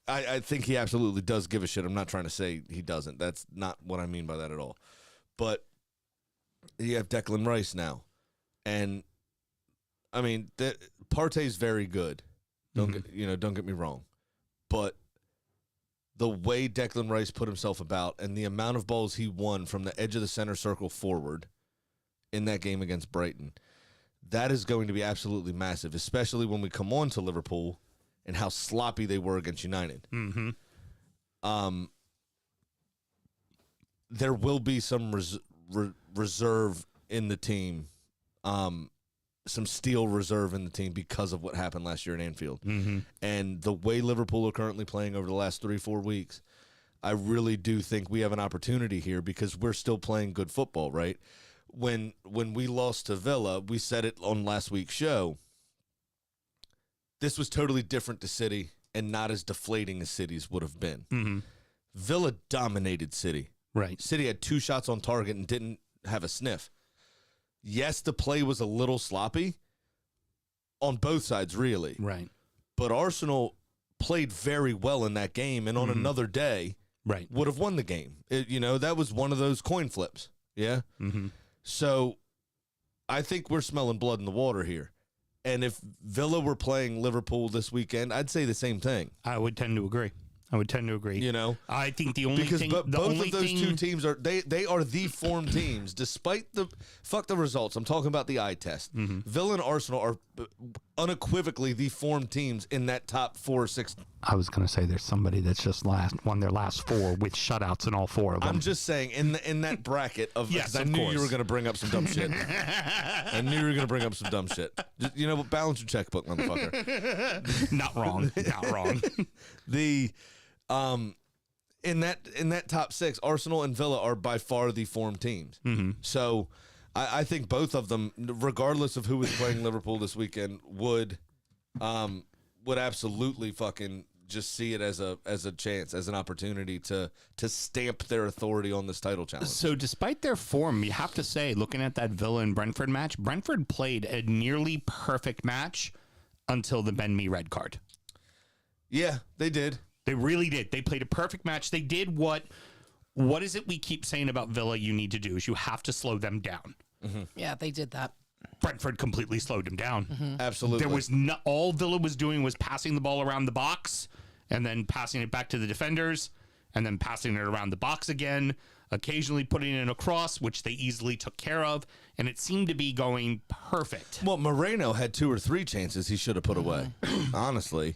I think he absolutely does give a shit. I'm not trying to say he doesn't. That's not what I mean by that at all. But you have Declan Rice now. And, I mean, Partey's very good. Don't get me wrong. But the way Declan Rice put himself about and the amount of balls he won from the edge of the center circle forward in that game against Brighton, that is going to be absolutely massive, especially when we come on to Liverpool and how sloppy they were against United. Mm-hmm. There will be some reserve in the team, some steel reserve in the team because of what happened last year in Anfield. Mm-hmm. And the way Liverpool are currently playing over the last 3-4 weeks, I really do think we have an opportunity here because we're still playing good football, right? When we lost to Villa, we said it on last week's show, this was totally different to City and not as deflating as City's would have been. Mm-hmm. Villa dominated City. Right. City had 2 shots on target and didn't have a sniff. Yes, the play was a little sloppy on both sides, really. Right. But Arsenal played very well in that game, and on another day, would have won the game. That was one of those coin flips. Yeah? Mm-hmm. So I think we're smelling blood in the water here. And if Villa were playing Liverpool this weekend, I'd say the same thing. I would tend to agree. I think the only thing both of those two teams are they are the form teams, despite fuck the results. I'm talking about the eye test. Mm-hmm. Villa and Arsenal are unequivocally the form teams in that top 4 or 6. I was going to say there's somebody that's just won their last 4 with shutouts in all 4 of them. I'm just saying in that bracket of yes, I knew you were going to bring up some dumb shit. I knew you were going to bring up some dumb shit. Just, balance your checkbook, motherfucker. Not wrong. Not wrong. In that top 6, Arsenal and Villa are by far the form teams. Mm-hmm. So I think both of them, regardless of who was playing Liverpool this weekend, would absolutely fucking just see it as a chance, as an opportunity to stamp their authority on this title challenge. So despite their form, you have to say, looking at that Villa and Brentford match, Brentford played a nearly perfect match until the Ben Mee red card. Yeah, they did. They really did. They played a perfect match. They did what is it we keep saying about Villa you need to do is you have to slow them down. Mm-hmm. Yeah, they did that. Brentford completely slowed them down. Mm-hmm. Absolutely. There was all Villa was doing was passing the ball around the box and then passing it back to the defenders and then passing it around the box again, occasionally putting it across, which they easily took care of, and it seemed to be going perfect. Well, Moreno had 2 or 3 chances he should have put away, honestly.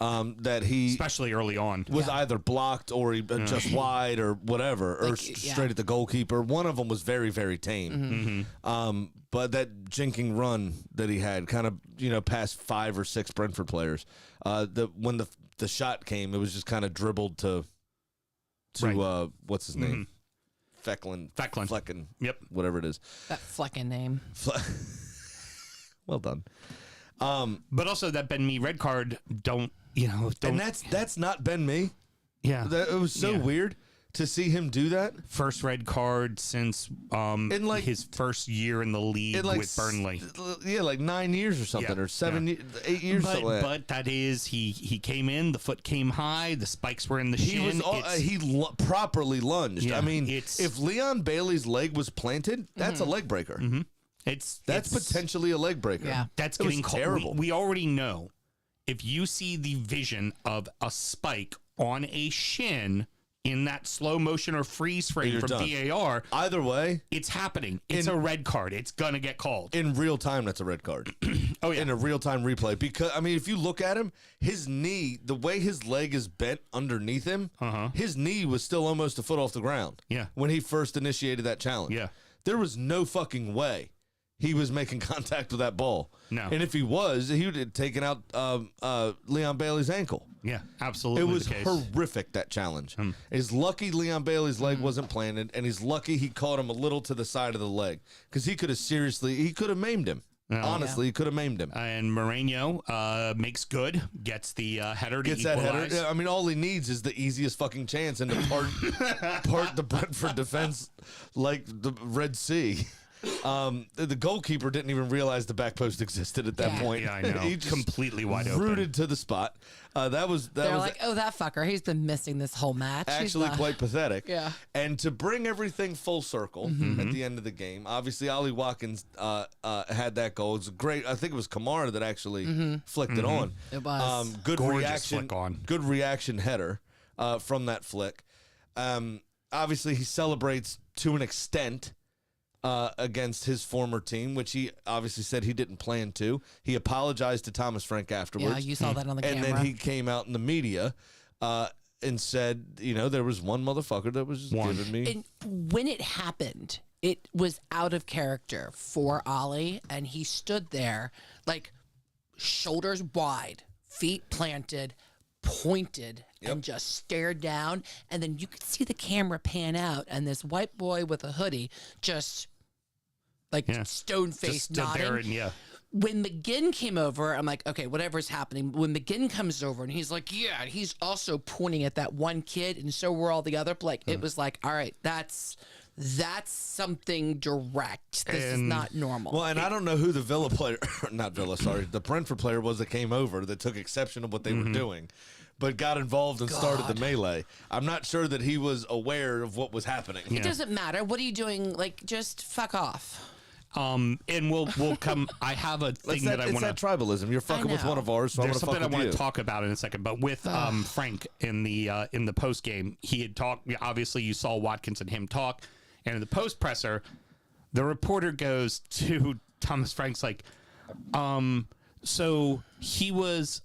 That he especially early on was either blocked or he just wide or whatever, or straight at the goalkeeper. One of them was very, very tame. Mm-hmm. But that jinking run that he had, kind of past 5 or 6 Brentford players. When the shot came, it was just kind of dribbled to what's his name, Flecken. Yep, whatever it is. That Flecken name. Well done. But also that Ben Mee red card, and that's not Ben Mee. Yeah, it was so weird to see him do that. First red card since his first year in the league with Burnley. Yeah, like 9 years or something, or 8 years. But that is he came in, the foot came high, the spikes were in the shin. He properly lunged. Yeah, I mean, if Leon Bailey's leg was planted, that's a leg breaker. Mm-hmm. That's potentially a leg breaker. Yeah, that's getting terrible. We already know if you see the vision of a spike on a shin, in that slow motion or freeze frame You're from done. VAR, Either way, it's happening. It's a red card. It's gonna get called. in real time, that's a red card. Oh yeah. In a real time replay. Because, I mean, if you look at him, his knee, the way his leg is bent underneath him, his knee was still almost a foot off the ground. Yeah. When he first initiated that challenge. Yeah. There was no fucking way he was making contact with that ball. No. And if he was, he would have taken out Leon Bailey's ankle. Yeah, absolutely. It was the case. horrific, that challenge. He's lucky Leon Bailey's leg wasn't planted, and he's lucky he caught him a little to the side of the leg, because he could have maimed him. Honestly, he could have maimed him. And Moreno makes good, gets the header to Gets that equalize. header. I mean, all he needs is the easiest fucking chance and to part the Brentford defense like the Red Sea. The goalkeeper didn't even realize the back post existed at that point. Yeah, I know. He just Completely wide open. rooted to the spot. That was like, oh, that fucker. He's been missing this whole match. He's actually the- quite pathetic. Yeah. And to bring everything full circle at the end of the game, obviously Ollie Watkins had that goal. It's great. I think it was Kamara that actually flicked it on. It was. Good Gorgeous reaction. flick on. Good reaction header from that flick. Obviously, he celebrates to an extent against his former team, which he obviously said he didn't plan to. He apologized to Thomas Frank afterwards. Yeah, you saw that on the and camera. then he came out in the media and said, there was one motherfucker that was just giving me. And when it happened, it was out of character for Ollie, and he stood there like shoulders wide, feet planted, pointed, and just stared down. And then you could see the camera pan out, and this white boy with a hoodie just like stone Just faced stood nodding. there and When McGinn came over, I'm like, okay, whatever's happening. When McGinn comes over and he's like, yeah, and he's also pointing at that one kid, and so were all the other. Like, it was like, all right, that's something direct. This is not normal. Well, and I don't know who the Villa player, the Brentford player was that came over that took exception of what they were doing, but got involved and started the melee. I'm not sure that he was aware of what was happening. It doesn't matter. What are you doing? Like, just fuck off. And we'll come. I have a thing that I It's want that to. tribalism. You're fucking with know. one of ours, so I'm There's gonna something I fuck want with to you. talk about in a second, but with Frank in the post game, he had talked. Obviously, you saw Watkins and him talk, and in the post presser, the reporter goes to Thomas Frank's like, so he was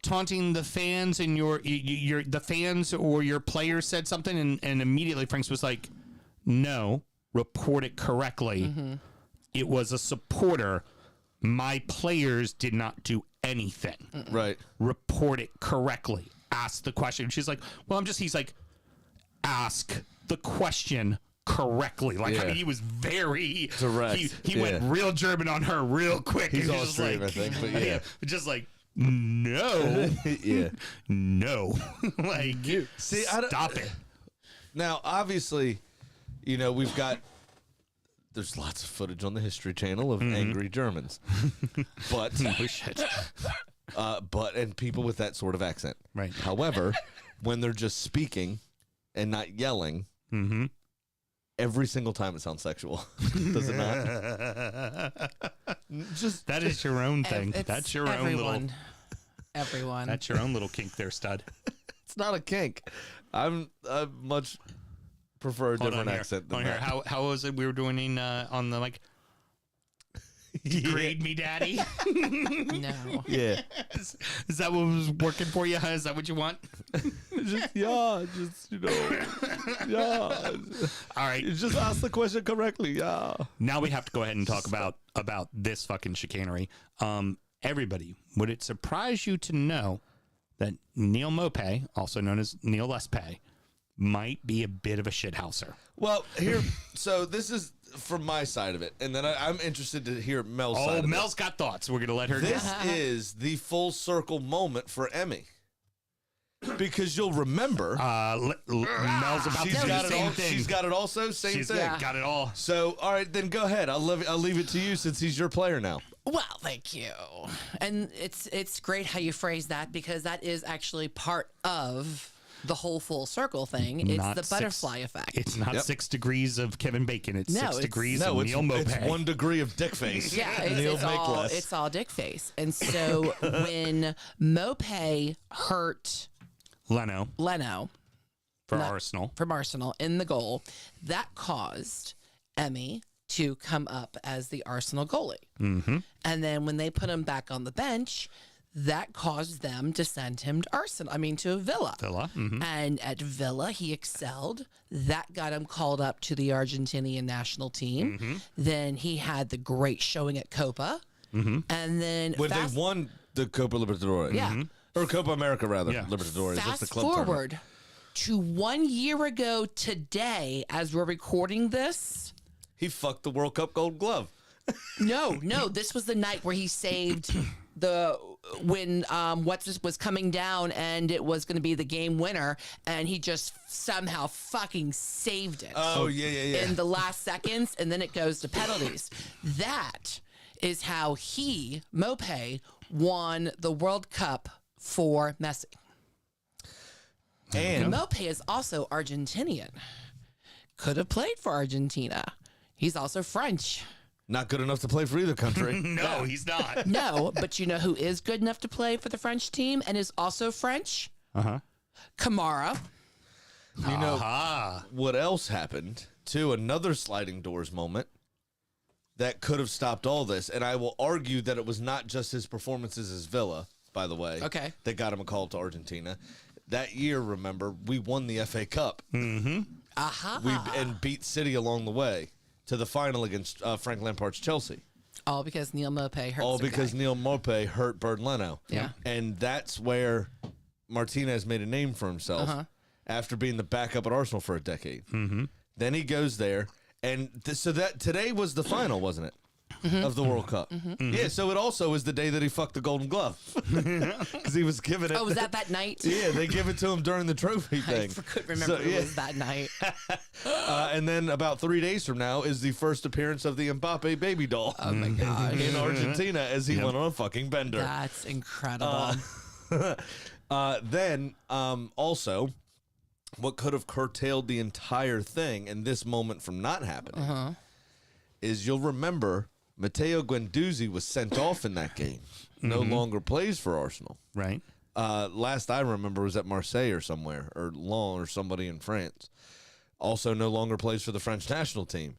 taunting the fans, and the fans or your players said something, and immediately Frank's was like, no, report it correctly. It was a supporter. My players did not do anything. Right. Report it correctly. Ask the question. She's like, well, he's like, ask the question correctly. Like, I mean, he was very direct. He went real German on her real quick. He's He was just Austrian, like, I think, but yeah. just like, no, Yeah. no, like, See, stop it. Now, obviously, we've got. There's lots of footage on the History Channel of angry Germans, but and people with that sort of accent. Right. However, when they're just speaking and not yelling, every single time it sounds sexual. Does it not? Just That is your own thing. It's That's your everyone. Everyone. That's your own little kink there, stud. it's not a kink. I much prefer a different accent than that. How was it we were doing on the like? Degrade me, daddy. No. Yeah. Is that what was working for you? Huh? Is that what you want? Yeah. All right. Just ask the question correctly. Yeah. Now we have to go ahead and talk about this fucking chicanery. Everybody, would it surprise you to know that Neil Mopay, also known as Neil Lespay, might be a bit of a shithouser? Well, so this is from my side of it, and then I'm interested to hear Mel's side of Mel's got thoughts. We're going to let her This is the full circle moment for Emmy. Because you'll remember, Mel's about to do the same thing. She's got it also, same thing. Got it all. So, all right, then go ahead. I'll leave it to you since he's your player now. Well, thank you. And it's great how you phrase that, because that is actually part of the whole full circle thing. It's Not the butterfly effect. It's not 6 degrees of Kevin Bacon. It's No, 6 it's- degrees No, of it's, Neil Mopay. it's 1 degree of dick face. Yeah, Neil Makeless. it's all dick face. And so when Mopay hurt Leno. Arsenal. From Arsenal in the goal. That caused Emmy to come up as the Arsenal goalie. Mm-hmm. And then when they put him back on the bench, that caused them to send him to Villa. Mm-hmm. And at Villa, he excelled. That got him called up to the Argentinian national team. Mm-hmm. Then he had the great showing at Copa. Mm-hmm. And then When they won the Copa Libertadores. Yeah. Mm-hmm. Or Copa America, rather. Yeah. Libertadores. That's fast the club tournament. forward to 1 year ago today, as we're recording this. He fucked the World Cup Gold Glove. No, this was the night where he saved when was coming down and it was going to be the game winner, and he just somehow fucking saved it. Oh, yeah. In the last seconds, and then it goes to penalties. That is how Mopé, won the World Cup for Messi. And Mopé is also Argentinian. Could have played for Argentina. He's also French. not good enough to play for either country. No, he's not. No, but you know who is good enough to play for the French team and is also French? Kamara. You know, what else happened to another sliding doors moment that could have stopped all this? And I will argue that it was not just his performances as Villa, by the way, Okay. that got him a call to Argentina. That year, remember, we won the FA Cup. Mm-hmm. And beat City along the way to the final against Frank Lampard's Chelsea. All because Neil Mopé hurt All some because guy. Neil Mopé hurt Bernd Leno. Yeah. And that's where Martinez made a name for himself after being the backup at Arsenal for a decade. Mm-hmm. Then he goes there. And so that today was the final, wasn't it? Of the World Cup. Yeah, so it also was the day that he fucked the Golden Glove. Because he was given it. Oh, was that night? Yeah, they give it to him during the trophy I thing. couldn't remember So, it was that night. And then about 3 days from now is the first appearance of the Mbappe baby doll Oh my gosh. in Argentina as he went on a fucking bender. That's incredible. Then also, what could have curtailed the entire thing and this moment from not happening is you'll remember Matteo Guendouzi was sent off in that game. No longer plays for Arsenal. Right. Last I remember was at Marseille or somewhere, or Lyon or somebody in France. Also no longer plays for the French national team.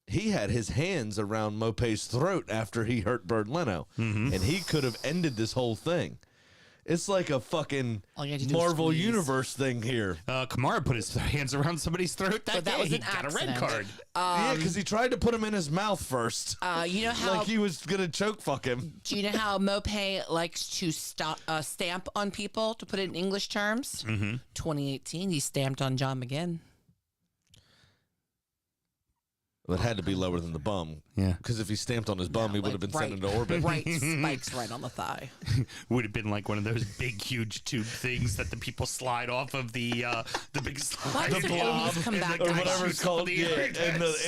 He had his hands around Mopé's throat after he hurt Bernd Leno, and he could have ended this whole thing. It's like a fucking All you had to do was Marvel squeeze. Universe thing here. Kamara put his hands around somebody's throat that But that day. was He an got a red accident. card. Yeah, because he tried to put him in his mouth first. You know how Like he was going to choke fuck him. do you know how Mopé likes to stamp on people, to put it in English terms? 2018, he stamped on John McGinn. It had to be lower than the bum. Yeah. Because if he stamped on his bum, he would have been sent into orbit. Right, spikes right on the thigh. Would have been like one of those big, huge tube things that the people slide off of the big slide. Why does it always come back Or to whatever that? it's called, yeah,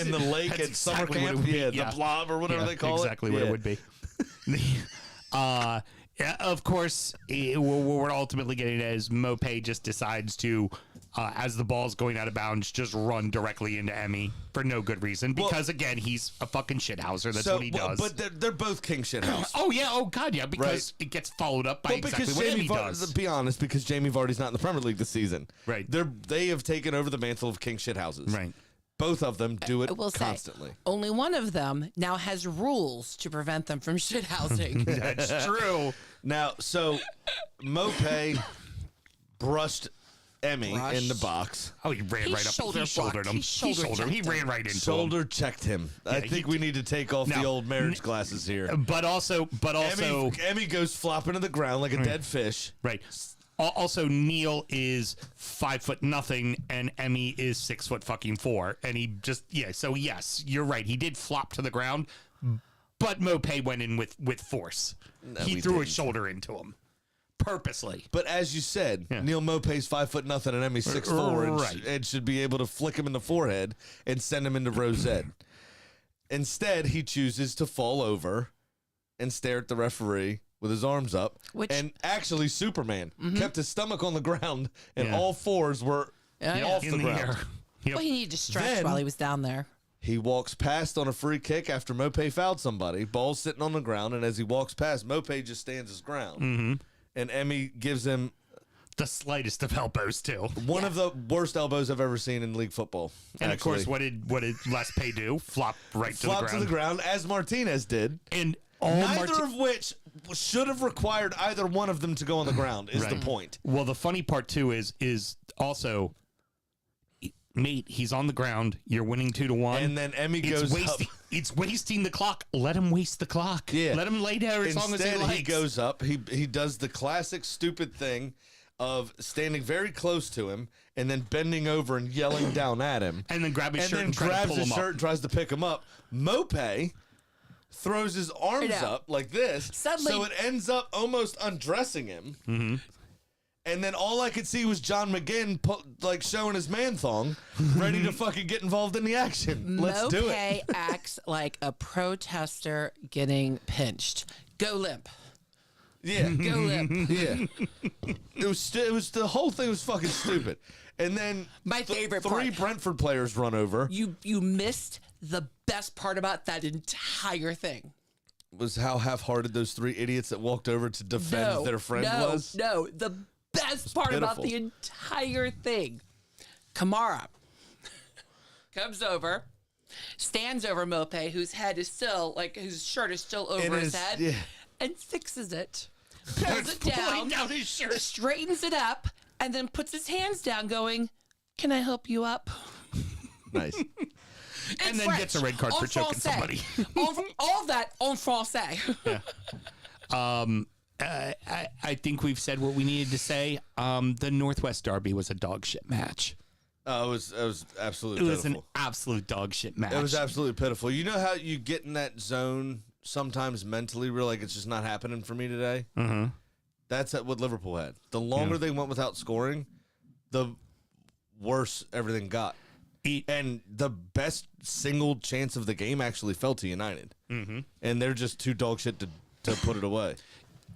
in the lake That's at summer exactly what camp, it would be, yeah, yeah. the blob or whatever they call exactly it. what Yeah. it would be. Yeah, of course, what we're ultimately getting at is Mopé just decides to, as the ball's going out of bounds, just run directly into Emmy for no good reason. Because, again, he's a fucking shithouser. That's what he does. But they're both king shithouse. Oh, yeah. Oh, God, yeah. Because it gets followed up by Well, exactly because what Jamie Emmy does. be honest, because Jamie Vardy's not in the Premier League this season. Right. They have taken over the mantle of king shithouses. Right. Both of them do it I will constantly. say, only one of them now has rules to prevent them from shithousing. That's true. Now, so Mopé brushed Emmy in the box. Oh, he ran right up. He shouldered him. He ran right into him. Shoulder checked him. I think we need to take off the old marriage glasses here. But also, Emmy goes flopping to the ground like a dead fish. right. Also, Neil is 5'0", and Emmy is 6'4", and he just So yes, you're right. He did flop to the ground, but Mopé went in with force. He we threw his didn't. shoulder into him purposely. But as you said, Neil Mopé's 5'0" and Emmy's 6'4", Right. and should be able to flick him in the forehead and send him into Rosette. Instead, he chooses to fall over and stare at the referee with his arms up. And actually, Superman kept his stomach on the ground, and all fours were off the ground. air. Yep. Well, he needed to stretch Then- while he was down there. He walks past on a free kick after Mopé fouled somebody. Ball's sitting on the ground, and as he walks past, Mopé just stands his ground. And Emmy gives him The slightest of elbows, too. One of the worst elbows I've ever seen in league football. And, actually. of course, what did Les Pay do? Flop to the ground, as Martinez did. And neither of which should have required either one of them to go on the ground, is the point. Well, the funny part, too, is also, mate, he's on the ground. You're winning 2-1. And then Emmy goes up. It's wasting the clock. Let him waste the clock. Yeah. Let him lay there as long as he Instead, likes. he goes up. He does the classic stupid thing of standing very close to him and then bending over and yelling down at him. And then grab his shirt and then try to grabs pull his him shirt up. and tries to pick him up. Mope throws his arms know. up like this, Suddenly- so it ends up almost undressing him. Mm-hmm. And then all I could see was John McGinn showing his man thong, ready to fucking get involved in the action. Let's do it. acts like a protester getting pinched. Go limp. Yeah. Go limp. Yeah. It was the whole thing was fucking stupid. And then My favorite three part. Brentford players run over. You missed the best part about that entire thing. Was how half-hearted those three idiots that walked over to defend their friend was. No, the best part about the pitiful. entire thing. Kamara comes over, stands over Mope, whose head is still, whose shirt is still over And his it's- head, yeah. and fixes it. Pulls it down, his shirt. straightens it up, and then puts his hands down going, "Can I help you up?" Nice. And then gets a red card for choking somebody. All of that en français. I think we've said what we needed to say. The Northwest Derby was a dog shit match. It was absolutely It was pitiful. an absolute dog shit match. It was absolutely pitiful. You know how you get in that zone sometimes mentally, where like it's just not happening for me today? Mm-hmm. That's what Liverpool had. The longer they went without scoring, the worse everything got. And the best single chance of the game actually fell to United. Mm-hmm. And they're just too dog shit to put it away.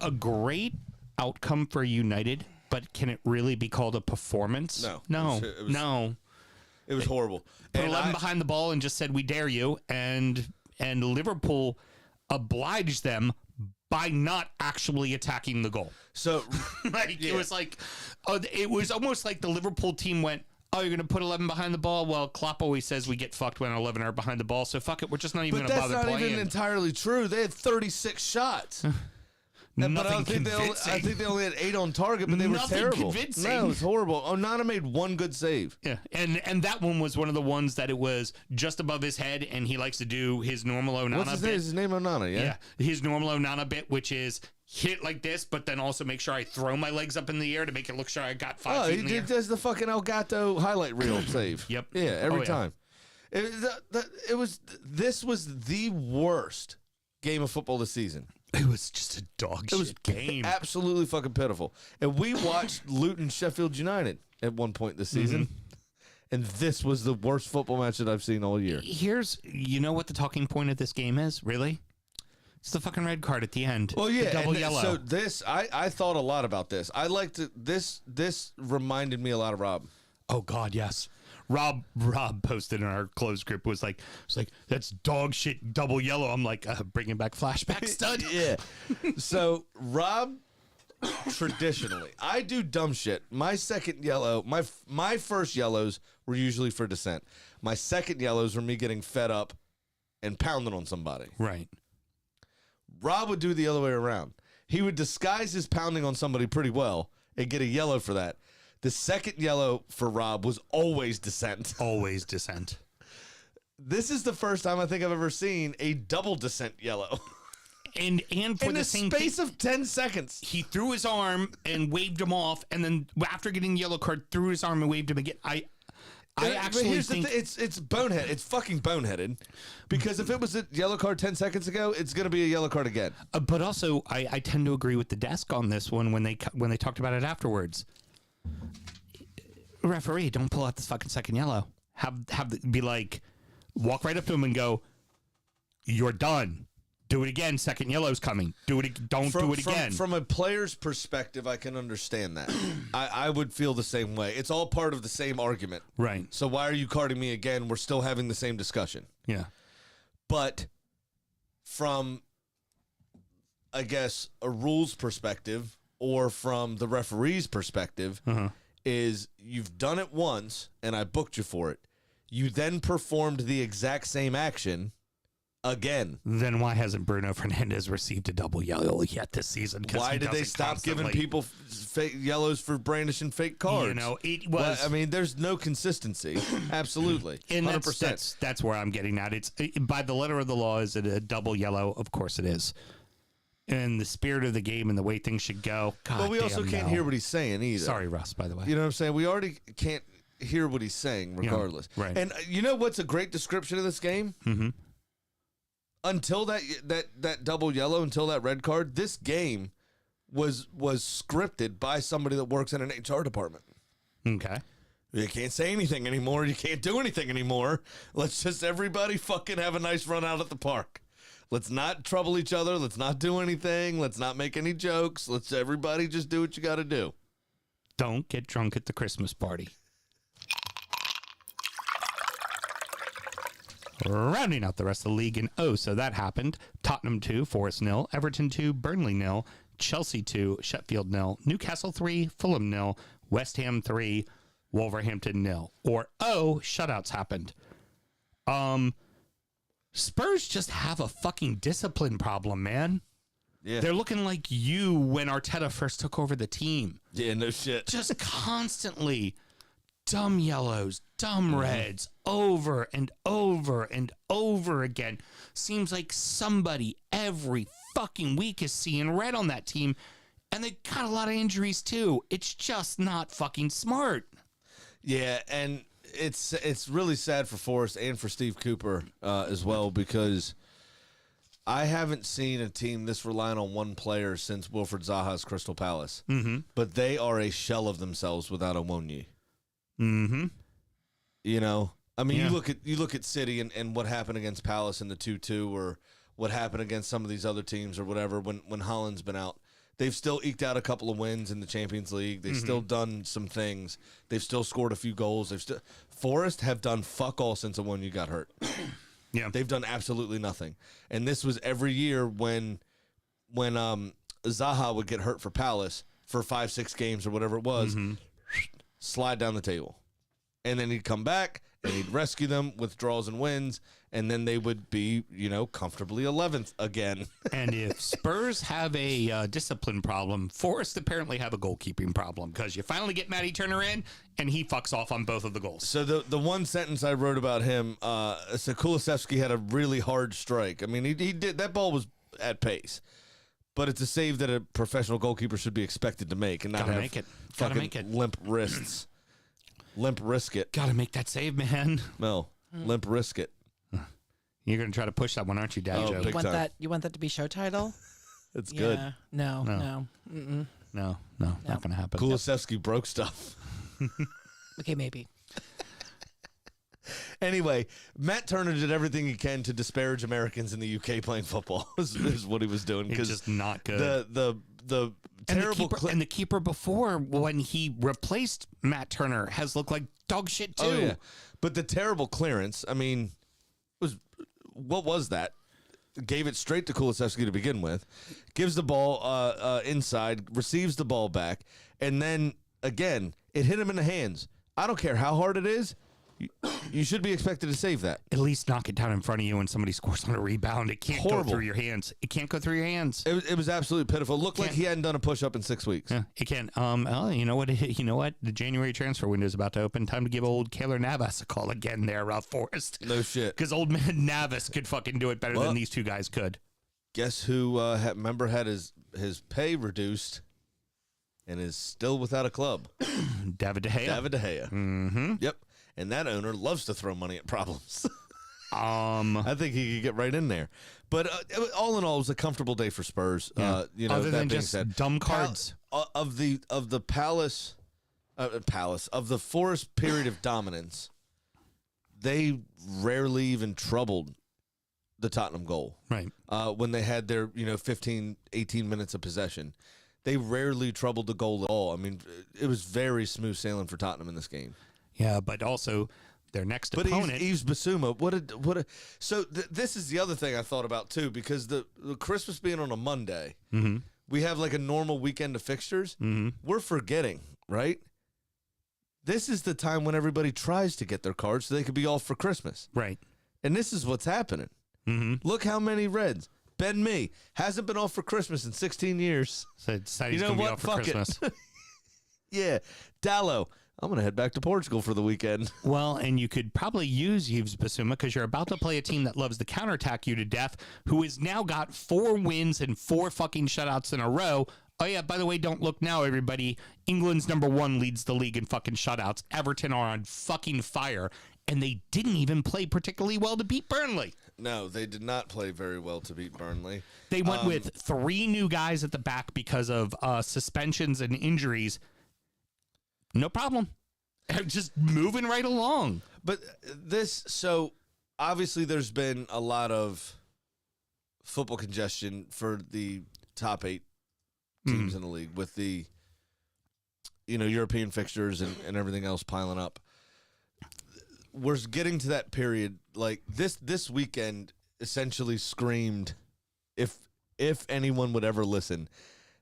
A great outcome for United, but can it really be called a performance? No. No. It was- No. It was horrible. Put And 11 I- behind the ball and just said, we dare you. And Liverpool obliged them by not actually attacking the goal. So It was like, it was almost like the Liverpool team went, oh, you're going to put 11 behind the ball? Well, Klopp always says we get fucked when 11 are behind the ball, so fuck it. We're just not even But going to that's bother not playing. even entirely true. They had 36 shots. But I Nothing don't think convincing. I think they only had 8 on target, but they were Nothing terrible. convincing. No, it was horrible. Onana made one good save. Yeah, and that one was one of the ones that it was just above his head, and he likes to do his normal Onana What's his bit. name? Is his name Onana? Yeah, his normal Onana bit, which is hit like this, but then also make sure I throw my legs up in the air to make it look sure I got 5 Oh, feet he in the air. does the fucking Elgato highlight reel save. Yep. Yeah, every Oh, yeah. time. This was the worst game of football this season. It was just a dog shit game. Absolutely fucking pitiful. And we watched Luton Sheffield United at one point this season. And this was the worst football match that I've seen all year. You know what the talking point of this game is, really? It's the fucking red card at the end. Well, yeah, the double and yellow. so this, I thought a lot about this. I liked it. This reminded me a lot of Rob. Oh God, yes. Rob posted in our closed group was like, that's dog shit double yellow. I'm like, bringing back flashback stud. Yeah. So Rob, traditionally, I do dumb shit. My second yellow, my first yellows were usually for dissent. My second yellows were me getting fed up and pounding on somebody. Right. Rob would do the other way around. He would disguise his pounding on somebody pretty well and get a yellow for that. The second yellow for Rob was always dissent. Always dissent. This is the first time I think I've ever seen a double dissent yellow. And for In the the same space thing, of 10 seconds. he threw his arm and waved him off, and then after getting the yellow card, threw his arm and waved him again. I But actually here's think the thing. It's bonehead. It's fucking boneheaded. Because if it was a yellow card 10 seconds ago, it's going to be a yellow card again. but also I tend to agree with the desk on this one when they talked about it afterwards. Referee, don't pull out this fucking second yellow. Be like, walk right up to him and go, you're done. Do it again. Second yellow's coming. Do it. Don't do it again. From a player's perspective, I can understand that. I would feel the same way. It's all part of the same argument. Right. So why are you carding me again? We're still having the same discussion. Yeah. But from, I guess, a rules perspective, or from the referee's perspective, is you've done it once and I booked you for it. You then performed the exact same action again. Then why hasn't Bruno Fernandes received a double yellow yet this season? Why did they stop giving people fake yellows for brandishing fake cards? You know, it was. Well, I mean, there's no consistency. Absolutely, And 100%. that's where I'm getting at. It's by the letter of the law. Is it a double yellow? Of course it is. In the spirit of the game and the way things should go. God But we also can't hear what he's saying either. Sorry, Russ. By the way, You know what I'm saying? We already can't hear what he's saying, regardless. right. And you know what's a great description of this game? Mm-hmm. Until that double yellow, until that red card, this game was scripted by somebody that works in an HR department. Okay. You can't say anything anymore. You can't do anything anymore. Let's just everybody fucking have a nice run out at the park. Let's not trouble each other. Let's not do anything. Let's not make any jokes. Let's everybody just do what you got to do. Don't get drunk at the Christmas party. Rounding out the rest of the league in so that happened. Tottenham 2, Forest 0, Everton 2, Burnley 0, Chelsea 2, Sheffield 0, Newcastle 3, Fulham 0, West Ham 3, Wolverhampton 0. Or shutouts happened. Spurs just have a fucking discipline problem, man. Yeah. They're looking like you when Arteta first took over the team. Yeah, no shit. Just constantly dumb yellows, dumb reds, over and over and over again. Seems like somebody every fucking week is seeing red on that team, and they got a lot of injuries too. It's just not fucking smart. Yeah, and it's really sad for Forrest and for Steve Cooper as well, because I haven't seen a team this reliant on one player since Wilfred Zaha's Crystal Palace. Mm-hmm. But they are a shell of themselves without Omonye. Mm-hmm. You know, I mean, you look at City and what happened against Palace in the 2-2, or what happened against some of these other teams or whatever when Holland's been out. They've still eked out a couple of wins in the Champions League. They've still done some things. They've still scored a few goals. Forest have done fuck all since Omonye got hurt. Yeah. They've done absolutely nothing. And this was every year when Zaha would get hurt for Palace for 5-6 games or whatever it was, slide down the table. And then he'd come back and he'd rescue them with draws and wins, and then they would be, comfortably 11th again. And if Spurs have a discipline problem, Forest apparently have a goalkeeping problem, because you finally get Matty Turner in, and he fucks off on both of the goals. So the one sentence I wrote about him, so Kulusevski had a really hard strike. I mean, he did, that ball was at pace. But it's a save that a professional goalkeeper should be expected to make, and not Gotta have make it. fucking Gotta make it. limp wrists. Limp risk it. Gotta make that save, man. No, limp risk it. You're gonna try to push that one, aren't you, Dad Oh, Joe? big time. You want that to be show title? It's good. Yeah. No. No, not gonna happen. Kulusevski broke stuff. Okay, maybe. Anyway, Matt Turner did everything he can to disparage Americans in the UK playing football. is what he was doing. It's just not good. The terrible and the keeper before, when he replaced Matt Turner, has looked like dog shit too. Oh, yeah. But the terrible clearance, I mean, what was that? Gave it straight to Kulusevski to begin with, gives the ball inside, receives the ball back, and then, again, it hit him in the hands. I don't care how hard it is. You should be expected to save that. At least knock it down in front of you when somebody scores on a rebound. It can't Horrible. go through your hands. It can't go through your hands. It was absolutely pitiful. It looked like he hadn't done a push-up in 6 weeks. Yeah, it can. You know what? You know what? The January transfer window is about to open. Time to give old Kaylor Navas a call again there, Forrest. No shit. Because old man Navas could fucking do it better than these two guys could. Guess who, had his pay reduced and is still without a club? David De Gea. David De Gea. Mm-hmm. Yep. And that owner loves to throw money at problems. I think he could get right in there. But all in all, it was a comfortable day for Spurs. Yeah. Other that than being just said, dumb cards. Of the Palace of the Forest period of dominance, they rarely even troubled the Tottenham goal. Right. When they had their 15, 18 minutes of possession, they rarely troubled the goal at all. I mean, it was very smooth sailing for Tottenham in this game. Yeah, but also their next opponent. Yves Bissouma, so this is the other thing I thought about too, because the Christmas being on a Monday, we have like a normal weekend of fixtures, we're forgetting, right? This is the time when everybody tries to get their cards so they could be off for Christmas. Right. And this is what's happening. Look how many Reds. Ben Mee hasn't been off for Christmas in 16 years. So decided he's going to be off for Fuck Christmas. Yeah. Dallo, I'm going to head back to Portugal for the weekend. Well, and you could probably use Yves Bissouma because you're about to play a team that loves to counterattack you to death, who has now got 4 wins and 4 fucking shutouts in a row. Oh, yeah, by the way, don't look now, everybody. England's #1 leads the league in fucking shutouts. Everton are on fucking fire, and they didn't even play particularly well to beat Burnley. No, they did not play very well to beat Burnley. They went with 3 new guys at the back because of suspensions and injuries. No problem. Just moving right along. But so obviously there's been a lot of football congestion for the top 8 teams in the league with the, European fixtures and everything else piling up. We're getting to that period. Like this weekend essentially screamed, if anyone would ever listen,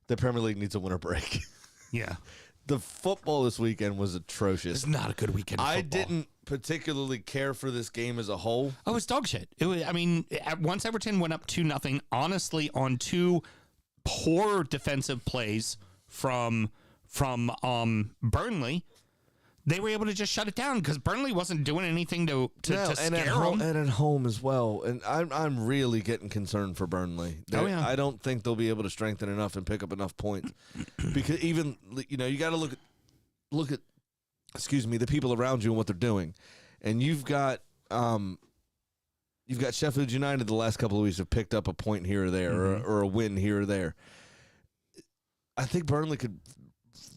the Premier League needs a winter break. Yeah. The football this weekend was atrocious. It's not a good weekend of football. I didn't particularly care for this game as a whole. Oh, it's dog shit. It was, once Everton went up 2-0, honestly, on 2 poor defensive plays from Burnley, they were able to just shut it down because Burnley wasn't doing anything to scare them. And at home as well. And I'm really getting concerned for Burnley. I don't think they'll be able to strengthen enough and pick up enough points. Because even, you got to look at, the people around you and what they're doing. And you've got Sheffield United the last couple of weeks have picked up a point here or there or a win here or there. I think Burnley could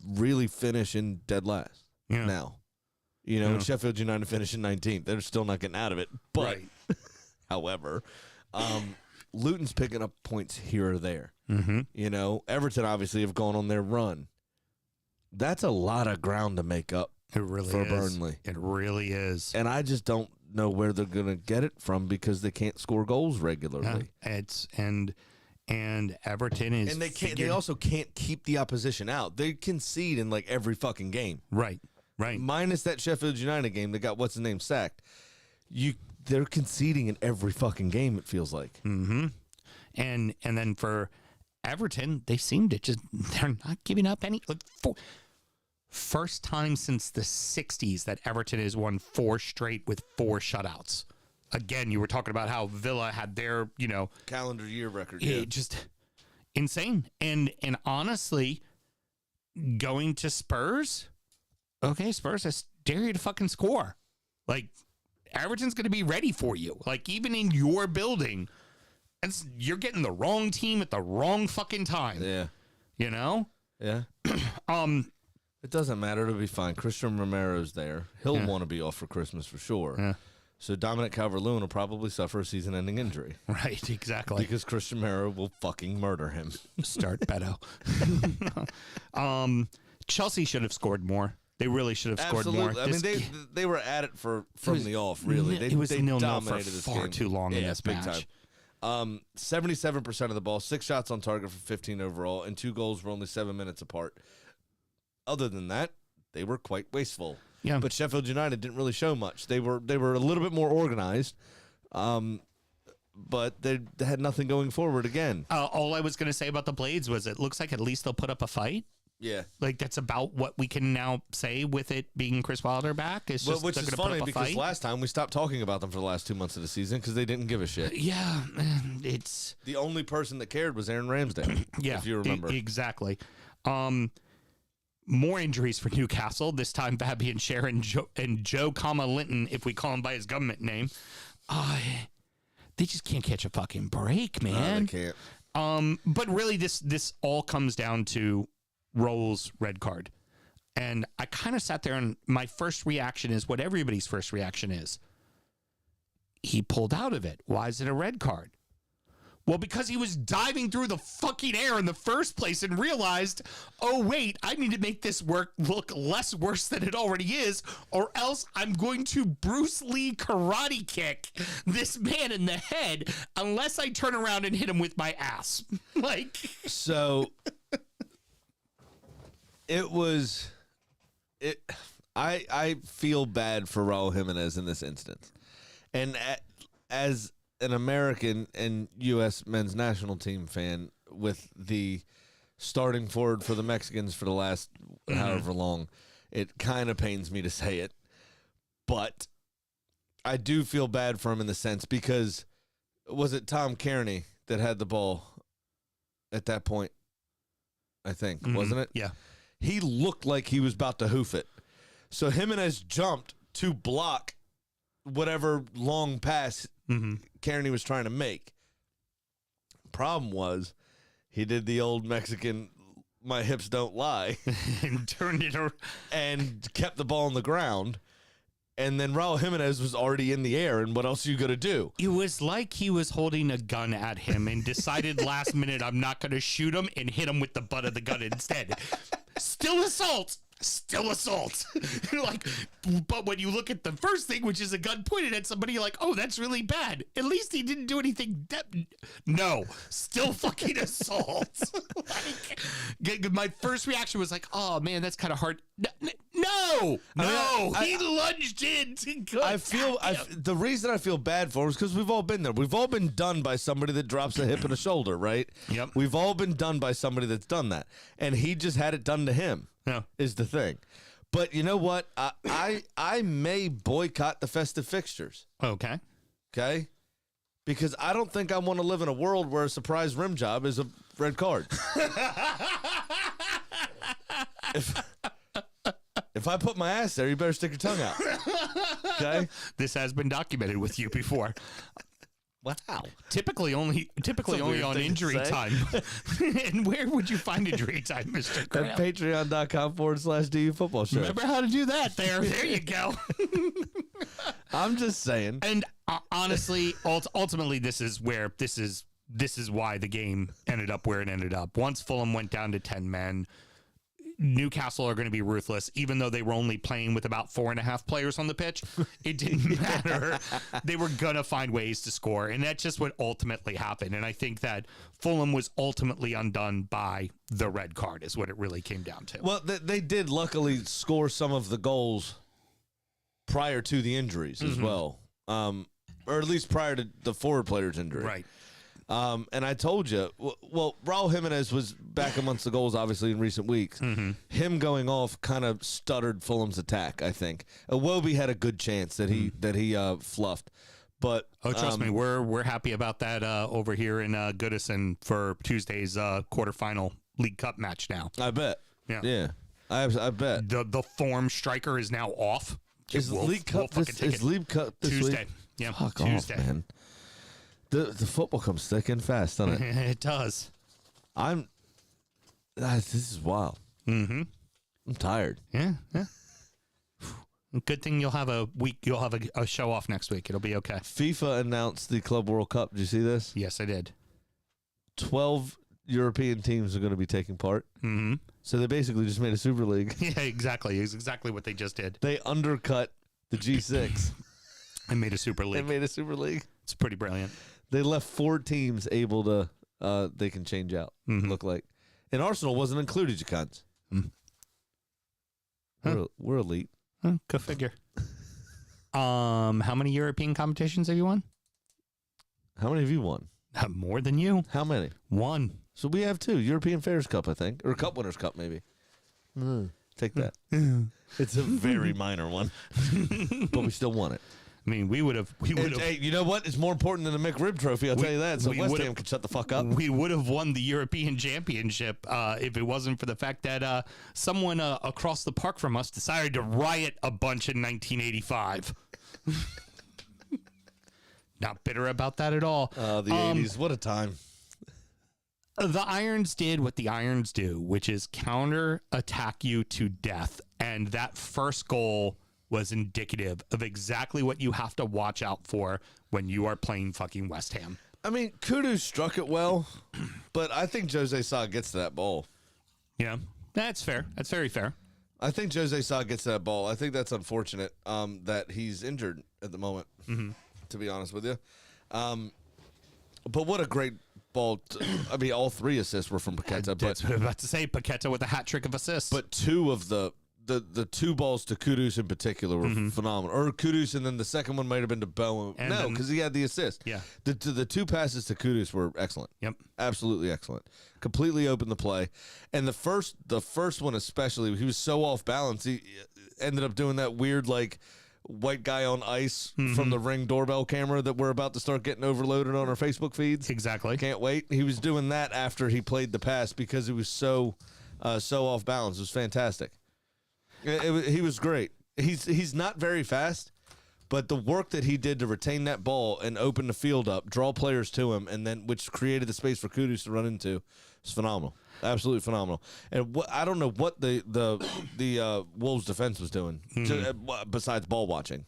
really finish in dead last. Yeah. Now, and Sheffield United finished in 19th. They're still not getting out of it. But, however, Luton's picking up points here or there. Everton obviously have gone on their run. That's a lot of ground to make up for Burnley. It really is. And I just don't know where they're going to get it from because they can't score goals regularly. Yeah, and Everton is, and they also can't keep the opposition out. They concede in like every fucking game. Right. Minus that Sheffield United game that got what's his name sacked. They're conceding in every fucking game. It feels like. Mm-hmm. And then for Everton, they seem to they're not giving up any. First time since the 60s that Everton has won 4 straight with 4 shutouts. Again, you were talking about how Villa had their, calendar year record. Yeah. Just insane. And honestly, going to Spurs, okay, Spurs, I dare you to fucking score. Like, Everton's going to be ready for you. Like, even in your building, you're getting the wrong team at the wrong fucking time. Yeah. Yeah. It doesn't matter. It'll be fine. Christian Romero's there. He'll want to be off for Christmas for sure. Yeah. So Dominic Calvert-Lewin will probably suffer a season-ending injury. Right, exactly. Because Christian Romero will fucking murder him. Start Beto. Chelsea should have scored more. They really should have scored more. I mean, they were at it from the off, really. It was they 0-0 for dominated this far game. too long in this big match. Time. 77% of the ball, 6 shots on target for 15 overall, and 2 goals were only 7 minutes apart. Other than that, they were quite wasteful. Yeah. But Sheffield United didn't really show much. They were a little bit more organized, but they had nothing going forward again. All I was going to say about the Blades was it looks like at least they'll put up a fight. Yeah. Like, that's about what we can now say with it being Chris Wilder back. It's just which is funny because fight. last time we stopped talking about them for the last 2 months of the season because they didn't give a shit. Yeah, it's... The only person that cared was Aaron Ramsdale, yeah, if you remember. Exactly. More injuries for Newcastle, this time Fabian Schär and Joe Linton, if we call him by his government name. They just can't catch a fucking break, man. No, they can't. But really, this all comes down to Rolls' red card. And I kind of sat there and my first reaction is what everybody's first reaction is. He pulled out of it. Why is it a red card? Well, because he was diving through the fucking air in the first place and realized, oh, wait, I need to make this work look less worse than it already is, or else I'm going to Bruce Lee karate kick this man in the head unless I turn around and hit him with my ass. Like, So I feel bad for Raul Jimenez in this instance. And as an American and U.S. men's national team fan with the starting forward for the Mexicans for the last however long, it kind of pains me to say it. But I do feel bad for him in the sense because was it Tom Kearney that had the ball at that point? I think, wasn't it? Yeah. He looked like he was about to hoof it. So Jimenez jumped to block whatever long pass Kearney was trying to make. Problem was, he did the old Mexican, my hips don't lie, And turned it around. and kept the ball on the ground. And then Raul Jimenez was already in the air, and what else are you going to do? It was like he was holding a gun at him and decided last minute, I'm not going to shoot him, and hit him with the butt of the gun instead. Still assault. Still assault. Like, but when you look at the first thing, which is a gun pointed at somebody, you're like, oh, that's really bad. At least he didn't do anything. No, still fucking assault. Like, my first reaction was like, oh man, that's kind of hard. No, he lunged in to go. The reason I feel bad for him is because we've all been there. We've all been done by somebody that drops a hip and a shoulder, right? Yep. We've all been done by somebody that's done that, and he just had it done to him. Yeah. Is the thing. But you know what? I may boycott the festive fixtures. Okay. Okay. Because I don't think I want to live in a world where a surprise rim job is a red card. If I put my ass there, you better stick your tongue out. Okay. This has been documented with you before. Wow. Typically only weird on thing to injury say. time. And where would you find injury time, Mr. Graham? At patreon.com/DU football show. Remember how to do that there. There you go. I'm just saying. And honestly, ultimately, this is why the game ended up where it ended up. Once Fulham went down to 10 men, Newcastle are going to be ruthless, even though they were only playing with about 4.5 players on the pitch. It didn't matter. They were going to find ways to score, and that's just what ultimately happened. And I think that Fulham was ultimately undone by the red card is what it really came down to. Well, they did luckily score some of the goals prior to the injuries as well, or at least prior to the forward player's injury. Right. And I told you, well, Raul Jimenez was back amongst the goals, obviously, in recent weeks. Him going off kind of stuttered Fulham's attack, I think. Iwobi had a good chance that he fluffed. But trust me, we're happy about that over here in Goodison for Tuesday's quarterfinal League Cup match now. I bet. Yeah. I bet. The form striker is now off. Is League Cup this Tuesday? week? Yeah, Fuck Tuesday. off, man. The football comes thick and fast, doesn't it? It does. This is wild. I'm tired. Yeah. Good thing you'll have a week. You'll have a show off next week. It'll be okay. FIFA announced the Club World Cup. Did you see this? Yes, I did. 12 European teams are going to be taking part. So they basically just made a Super League. Yeah, exactly. It's exactly what they just did. They undercut the G6. And made a Super League. They made a Super League. It's pretty brilliant. They left 4 teams able to, they can change out, look like. And Arsenal wasn't included, you cunts. We're elite. Go figure. How many European competitions have you won? How many have you won? More than you. How many? 1. So we have 2. European Fairs Cup, I think. Or Cup Winners' Cup, maybe. Take that. It's a very minor one. But we still won it. I mean, we would have. Hey, you know what? It's more important than the McRib Trophy, I'll tell you that. So West would've- Ham can shut the fuck up. We would have won the European Championship if it wasn't for the fact that someone across the park from us decided to riot a bunch in 1985. Not bitter about that at all. The 80s. What a time. The Irons did what the Irons do, which is counter-attack you to death. And that first goal was indicative of exactly what you have to watch out for when you are playing fucking West Ham. I mean, Kudu struck it well, but I think Jose Sa gets to that ball. Yeah, that's fair. That's very fair. I think Jose Sa gets to that ball. I think that's unfortunate that he's injured at the moment, to be honest with you. But what a great ball. I mean, all 3 assists were from Paqueta. That's what I was about to say. Paqueta with a hat trick of assists. But 2 of the 2 balls to Kudus in particular were phenomenal. Or Kudus, and then the second one might have been to Bowen. No, because he had the assist. Yeah. The 2 passes to Kudus were excellent. Yep. Absolutely excellent. Completely opened the play. And the first one especially, he was so off balance. He ended up doing that weird, like, white guy on ice from the Ring doorbell camera that we're about to start getting overloaded on our Facebook feeds. Exactly. Can't wait. He was doing that after he played the pass because he was so off balance. It was fantastic. He was great. He's not very fast, but the work that he did to retain that ball and open the field up, draw players to him, and then which created the space for Kudus to run into, is phenomenal. Absolutely phenomenal. And I don't know what the Wolves defense was doing besides ball watching.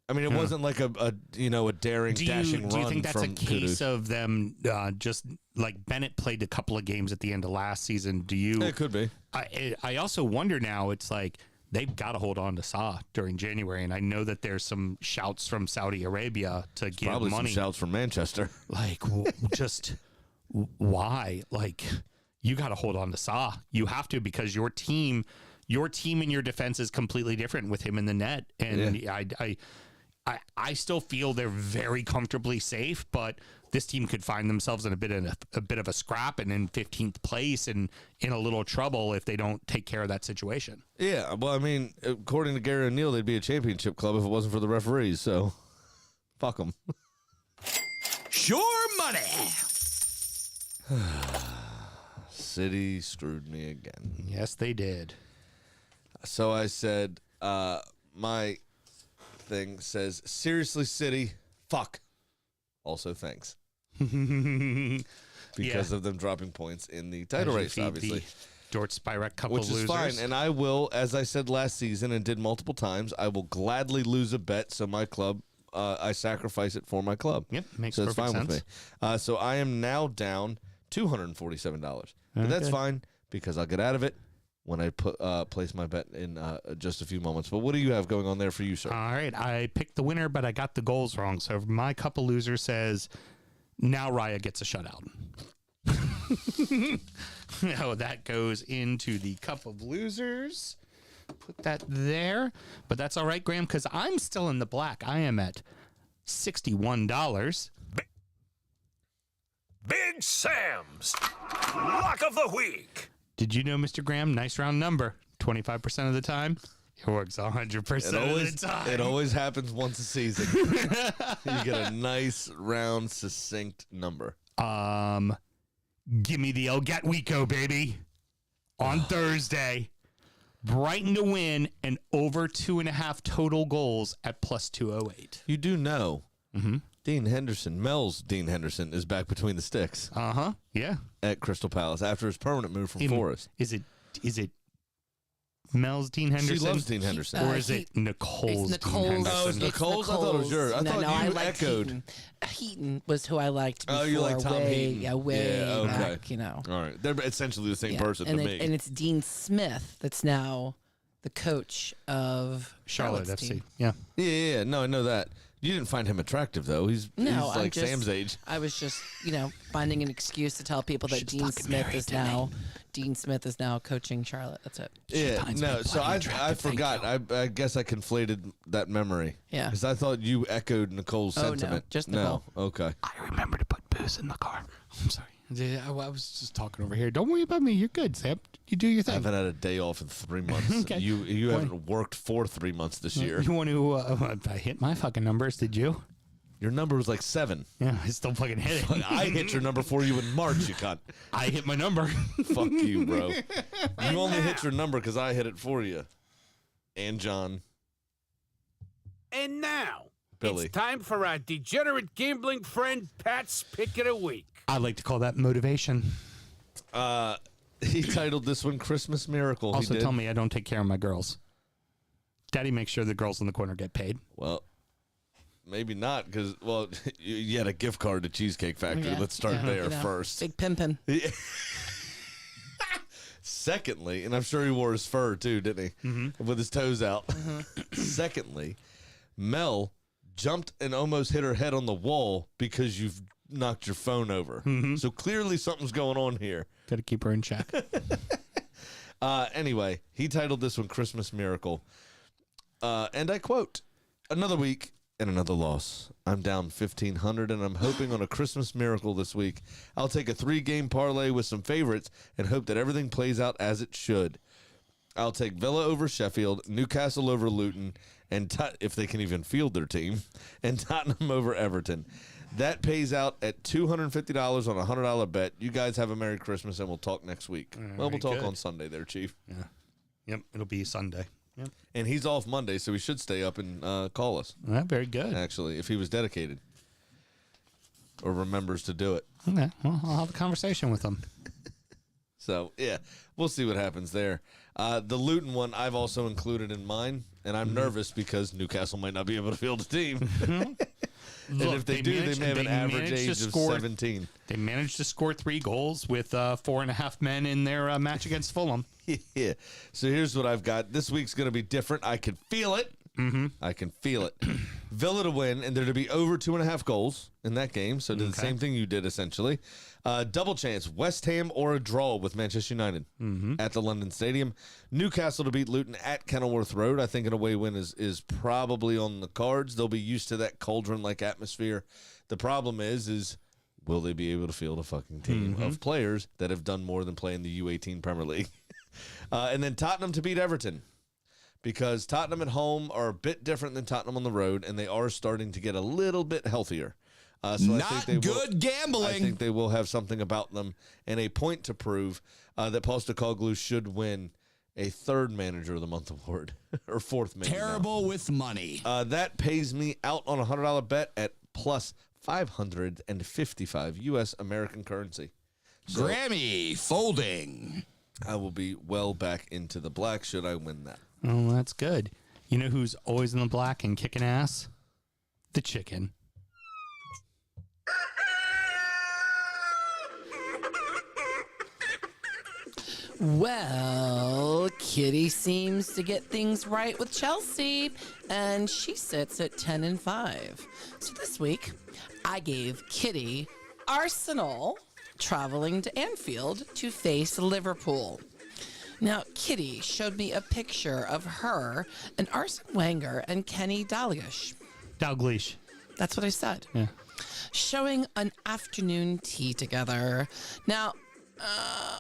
I mean, it wasn't like a daring, dashing run. Do you think that's a from case Kudus. of them just like Bennett played a couple of games at the end of last season? Do you? It could be. I also wonder now. It's like they've got to hold on to Sa during January, and I know that there's some shouts from Saudi Arabia to give Probably money. some shouts from Manchester. Like, just why? Like, you got to hold on to Sa. You have to, because your team and your defense is completely different with him in the net, and I still feel they're very comfortably safe, but this team could find themselves in a bit of a scrap and in 15th place and in a little trouble if they don't take care of that situation. Yeah, well, I mean, according to Gary O'Neill, they'd be a championship club if it wasn't for the referees. So, fuck them. Sure money. City screwed me again. Yes, they did. So I said, my thing says, seriously, City, fuck. Also, thanks. Because of them dropping points in the title race, obviously. Dort Spirek couple Which of is losers. fine. And I will, as I said last season and did multiple times, I will gladly lose a bet so my club, I sacrifice it for my club. Yep, makes so it's perfect fine sense. with me. So I am now down $247. But that's fine because I'll get out of it when I place my bet in just a few moments. But what do you have going on there for you, sir? All right, I picked the winner, but I got the goals wrong. So my couple loser says, now Raya gets a shutout. No, that goes into the cup of losers. Put that there. But that's all right, Graham, because I'm still in the black. I am at $61. Big Sam's Lock of the Week. Did you know, Mr. Graham, nice round number, 25% of the time, it works 100% of the time. It always happens once a season. You get a nice, round, succinct number. Give me the El Gatwico, baby. On Thursday. Brighton to win and over 2.5 total goals at plus 208. You do know Dean Henderson, Mel's Dean Henderson, is back between the sticks Yeah. at Crystal Palace after his permanent move from Forest. Is it Mel's Dean Henderson? She loves Dean Henderson. Or is it Nicole's It's Dean Nicole's. Henderson? Oh, it's Nicole's? I thought it was yours. I thought you I liked echoed. Heaton. Heaton was who I liked before. Oh, you like Tom way, Heaton. Yeah, way Yeah, okay. back, you know. All right. They're essentially the same Yeah. person and to it- me. And it's Dean Smith that's now the coach of Charlotte Charlotte's FC. team. Yeah. Yeah. No, I know that. You didn't find him attractive, though. He's I'm like just- Sam's age. I was just, finding an excuse to tell people that Dean Smith is now coaching Charlotte. That's it. Yeah, finds no. me So plenty I attractive, thank forgot. I guess I conflated that memory. Yeah. Because I thought you echoed Nicole's Oh, no, sentiment. just no. Nicole. Okay. I remember to put booze in the car. I'm sorry. I was just talking over here. Don't worry about me. You're good, Sam. You do your I thing. haven't had a day off in 3 months. Okay. You haven't worked for 3 months this year. You want to? I hit my fucking numbers. Did you? Your number was like 7. Yeah, I still fucking hit it. I hit your number for you in March, you cunt. I hit my number. Fuck you, bro. You only hit your number because I hit it for you. And John. And now, Billy. it's time for our degenerate gambling friend Pat's Pick of the Week. I like to call that motivation. He titled this one Christmas Miracle. He Also, did. tell me I don't take care of my girls. Daddy makes sure the girls in the corner get paid. Well, maybe not, because, well, you had a gift card to Cheesecake Factory. Yeah, Let's start there first. Big pimpin'. Secondly, and I'm sure he wore his fur too, didn't he? With his toes out. Secondly, Mel jumped and almost hit her head on the wall because you've knocked your phone over. So clearly something's going on here. Got to keep her in check. Anyway, he titled this one Christmas Miracle. And I quote, "Another week and another loss. I'm down 1,500 and I'm hoping on a Christmas miracle this week. I'll take a 3-game parlay with some favorites and hope that everything plays out as it should. I'll take Villa over Sheffield, Newcastle over Luton, and if they can even field their team, and Tottenham over Everton. That pays out at $250 on a $100 bet. You guys have a Merry Christmas, and we'll talk next week." Well, we'll talk on Sunday there, Chief. Yeah. Yep, it'll be Sunday. Yep. And he's off Monday, so he should stay up and call us, Very good. actually, if he was dedicated or remembers to do it. Okay, well, I'll have a conversation with him. So, yeah, we'll see what happens there. The Luton one I've also included in mine, and I'm nervous because Newcastle might not be able to field a team. And Look, if they do, they may have an average age of 17. They managed to score 3 goals with 4.5 men in their match against Fulham. Yeah. So here's what I've got. This week's going to be different. I can feel it. I can feel it. Villa to win, and there to be over 2.5 goals in that game. So did the same thing you did, essentially. Double chance, West Ham or a draw with Manchester United at the London Stadium. Newcastle to beat Luton at Kenilworth Road. I think an away win is probably on the cards. They'll be used to that cauldron-like atmosphere. The problem is will they be able to field a fucking team of players that have done more than play in the U18 Premier League? And then Tottenham to beat Everton. Because Tottenham at home are a bit different than Tottenham on the road, and they are starting to get a little bit healthier. So I think gambling. I think they will have something about them and a point to prove that Postecoglou should win a 3rd Manager of the Month award, or 4th maybe. Terrible with money. That pays me out on a $100 bet at plus 555 U.S. American currency. So Grammy folding. I will be well back into the black should I win that. Oh, that's good. You know who's always in the black and kicking ass? The chicken. Well, Kitty seems to get things right with Chelsea, and she sits at 10-5. So this week, I gave Kitty Arsenal traveling to Anfield to face Liverpool. Now, Kitty showed me a picture of her and Arsene Wenger and Kenny Dalglish. Dalglish. That's what I said. Yeah. Showing an afternoon tea together. Now,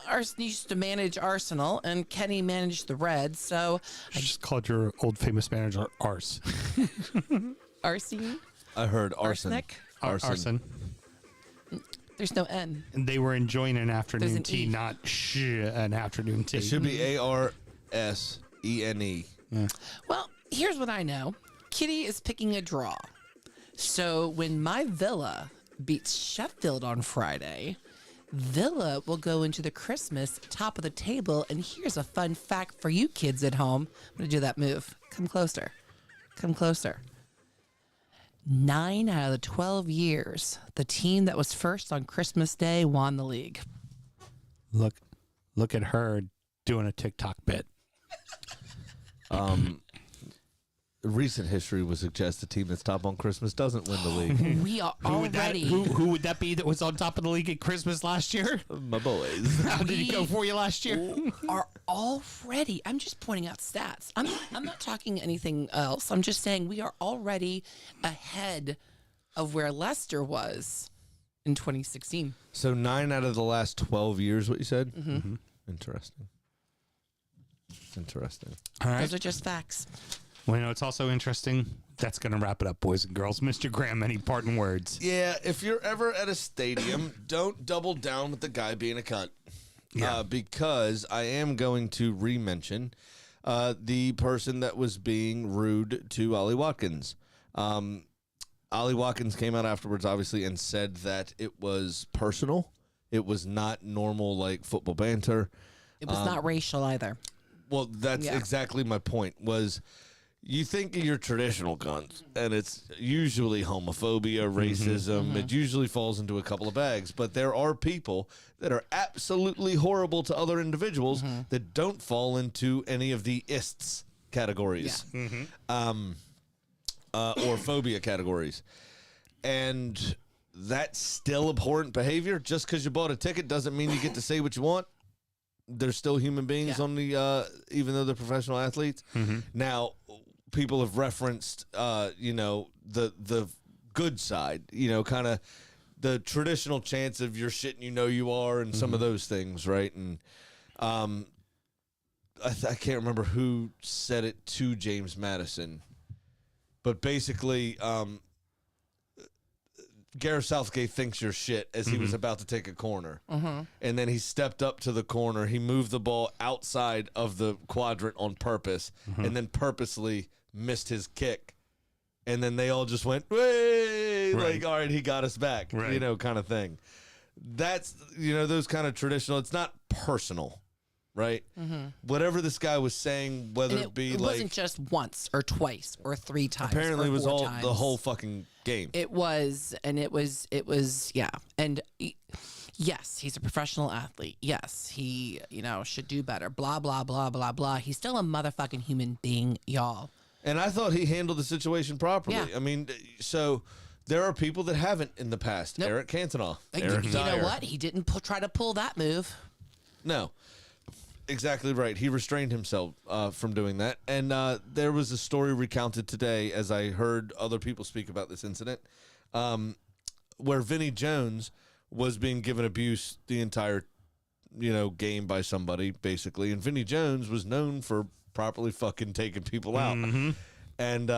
Arsene used to manage Arsenal, and Kenny managed the Reds, so... I just called your old famous manager Arse. Arsene? I heard arson. Arsenic? Arson. There's no N. And they were enjoying an afternoon an tea, E. not an afternoon tea. It should be ARSENE. Well, here's what I know. Kitty is picking a draw. So when my Villa beats Sheffield on Friday, Villa will go into the Christmas top of the table. And here's a fun fact for you kids at home. I'm going to do that move. Come closer. Come closer. 9 out of the 12 years, the team that was first on Christmas Day won the league. Look at her doing a TikTok bit. Recent history would suggest the team that's top on Christmas doesn't win the league. We are Who would that be that was on top of the league at Christmas last year? My boys. How did it go for you last year? Are already, I'm just pointing out stats. I'm not talking anything else. I'm just saying we are already ahead of where Leicester was in 2016. So 9 out of the last 12 years, what you said? Mm-hmm. Interesting. All right. Those are just facts. Well, you know, it's also interesting. That's going to wrap it up, boys and girls. Mr. Graham, any parting words? Yeah, if you're ever at a stadium, don't double down with the guy being a cunt. Yeah. Because I am going to re-mention the person that was being rude to Ollie Watkins. Ollie Watkins came out afterwards, obviously, and said that it was personal. It was not normal, like, football banter. It was not racial either. Well, that's exactly my point, was you think of your traditional guns, and it's usually homophobia, racism. It usually falls into a couple of bags. But there are people that are absolutely horrible to other individuals that don't fall into any of the ists categories or phobia categories. And that's still abhorrent behavior. Just because you bought a ticket doesn't mean you get to say what you want. They're still human beings on the, even though they're professional athletes. Now, people have referenced, the good side, kind of the traditional chance of you're shit and you are, and some of those things, right? And I can't remember who said it to James Madison, but basically, Gareth Southgate thinks you're shit as he was about to take a corner. And then he stepped up to the corner. He moved the ball outside of the quadrant on purpose and then purposely missed his kick. And then they all just went, "Way!" Like, all right, he got us back, kind of thing. That's, those kind of traditional, it's not personal, right? Whatever this guy was saying, whether it be it like. wasn't just once or twice or 3 times. Apparently, or it was 4 all times. the whole fucking game. It was, yeah. And yes, he's a professional athlete. Yes, he, should do better. Blah, blah, blah, blah, blah. He's still a motherfucking human being, y'all. And I thought he handled the situation properly. Yeah. I mean, so there are people that haven't in the past. Nope. Eric Cantona. You know what? He didn't try to pull that move. No. Exactly right. He restrained himself from doing that. And there was a story recounted today, as I heard other people speak about this incident, where Vinnie Jones was being given abuse the entire, game by somebody, basically. And Vinnie Jones was known for properly fucking taking people out. And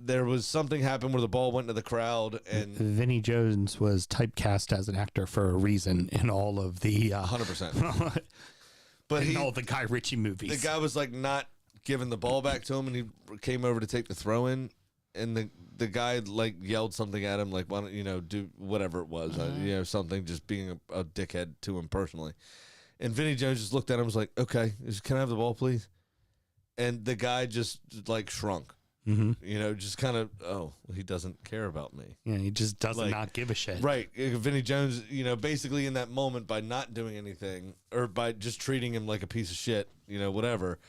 there was something happened where the ball went into the crowd, and Vinnie Jones was typecast as an actor for a reason in all of the 100%. But all the Guy Ritchie movies. The guy was like not giving the ball back to him, and he came over to take the throw in, and the guy like yelled something at him, like, "Why don't do whatever it was, something," just being a dickhead to him personally. And Vinnie Jones just looked at him and was like, "Okay, can I have the ball, please?" And the guy just like shrunk, just kind of, he doesn't care about me. Yeah, he just does not give a shit. Right. Vinnie Jones, basically in that moment, by not doing anything or by just treating him like a piece of shit, whatever,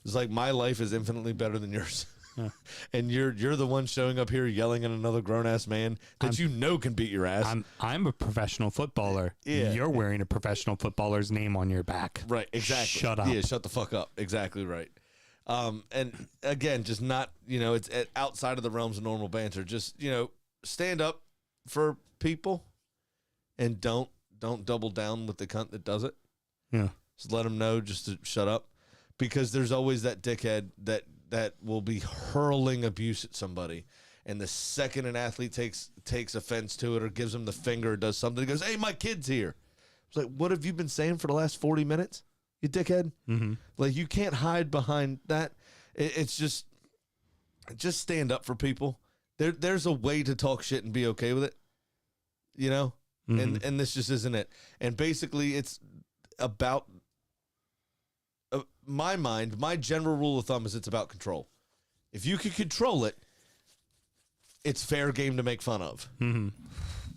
it's like, my life is infinitely better than yours. And you're the one showing up here yelling at another grown-ass man that can beat your ass. I'm a professional footballer. Yeah. You're wearing a professional footballer's name on your back. Right, exactly. Shut up. Yeah, shut the fuck up. Exactly right. And again, just not, it's outside of the realms of normal banter. Just, stand up for people and don't double down with the cunt that does it. Yeah. Just let them know just to shut up, because there's always that dickhead that will be hurling abuse at somebody. And the second an athlete takes offense to it or gives them the finger or does something, he goes, "Hey, my kid's here." It's like, what have you been saying for the last 40 minutes? You dickhead. Like, you can't hide behind that. It's just stand up for people. There's a way to talk shit and be okay with it, and this just isn't it. And basically, it's about my general rule of thumb is it's about control. If you can control it, it's fair game to make fun of.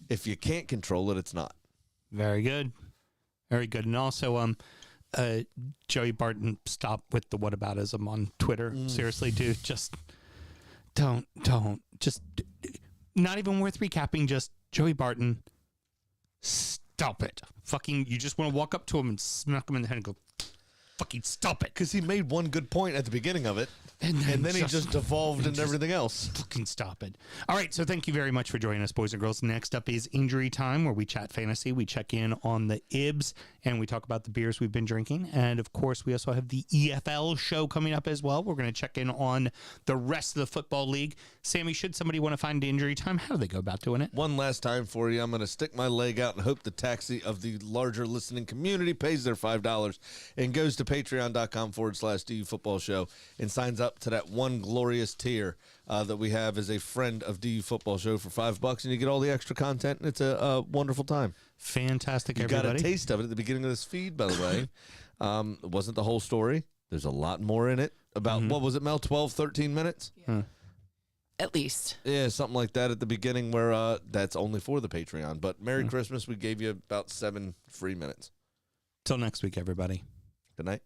If you can't control it, it's not. Very good. Very good. And also, Joey Barton, stop with the whataboutism on Twitter. Seriously, dude, just don't. Just not even worth recapping. Just Joey Barton, stop it. Fucking, you just want to walk up to him and smack him in the head and go, fucking stop it. Because he made one good point at the beginning of it, and then he just devolved into everything else. Fucking stop it. All right, so thank you very much for joining us, boys and girls. Next up is Injury Time, where we chat fantasy. We check in on the Ibs, and we talk about the beers we've been drinking. And, of course, we also have the EFL show coming up as well. We're going to check in on the rest of the football league. Sammy, should somebody want to find Injury Time, how do they go about doing it? One last time for you. I'm going to stick my leg out and hope the taxi of the larger listening community pays their $5 and goes to patreon.com/DU Football Show and signs up to that one glorious tier that we have as a friend of DU Football Show for $5, and you get all the extra content, and it's a wonderful time. Fantastic, you everybody. got a taste of it at the beginning of this feed, by the way. It wasn't the whole story. There's a lot more in it. about, what was it, Mel? 12, 13 minutes? At least. Yeah, something like that at the beginning where that's only for the Patreon. But Merry Christmas. We gave you about 7 free minutes. Till next week, everybody. Good night.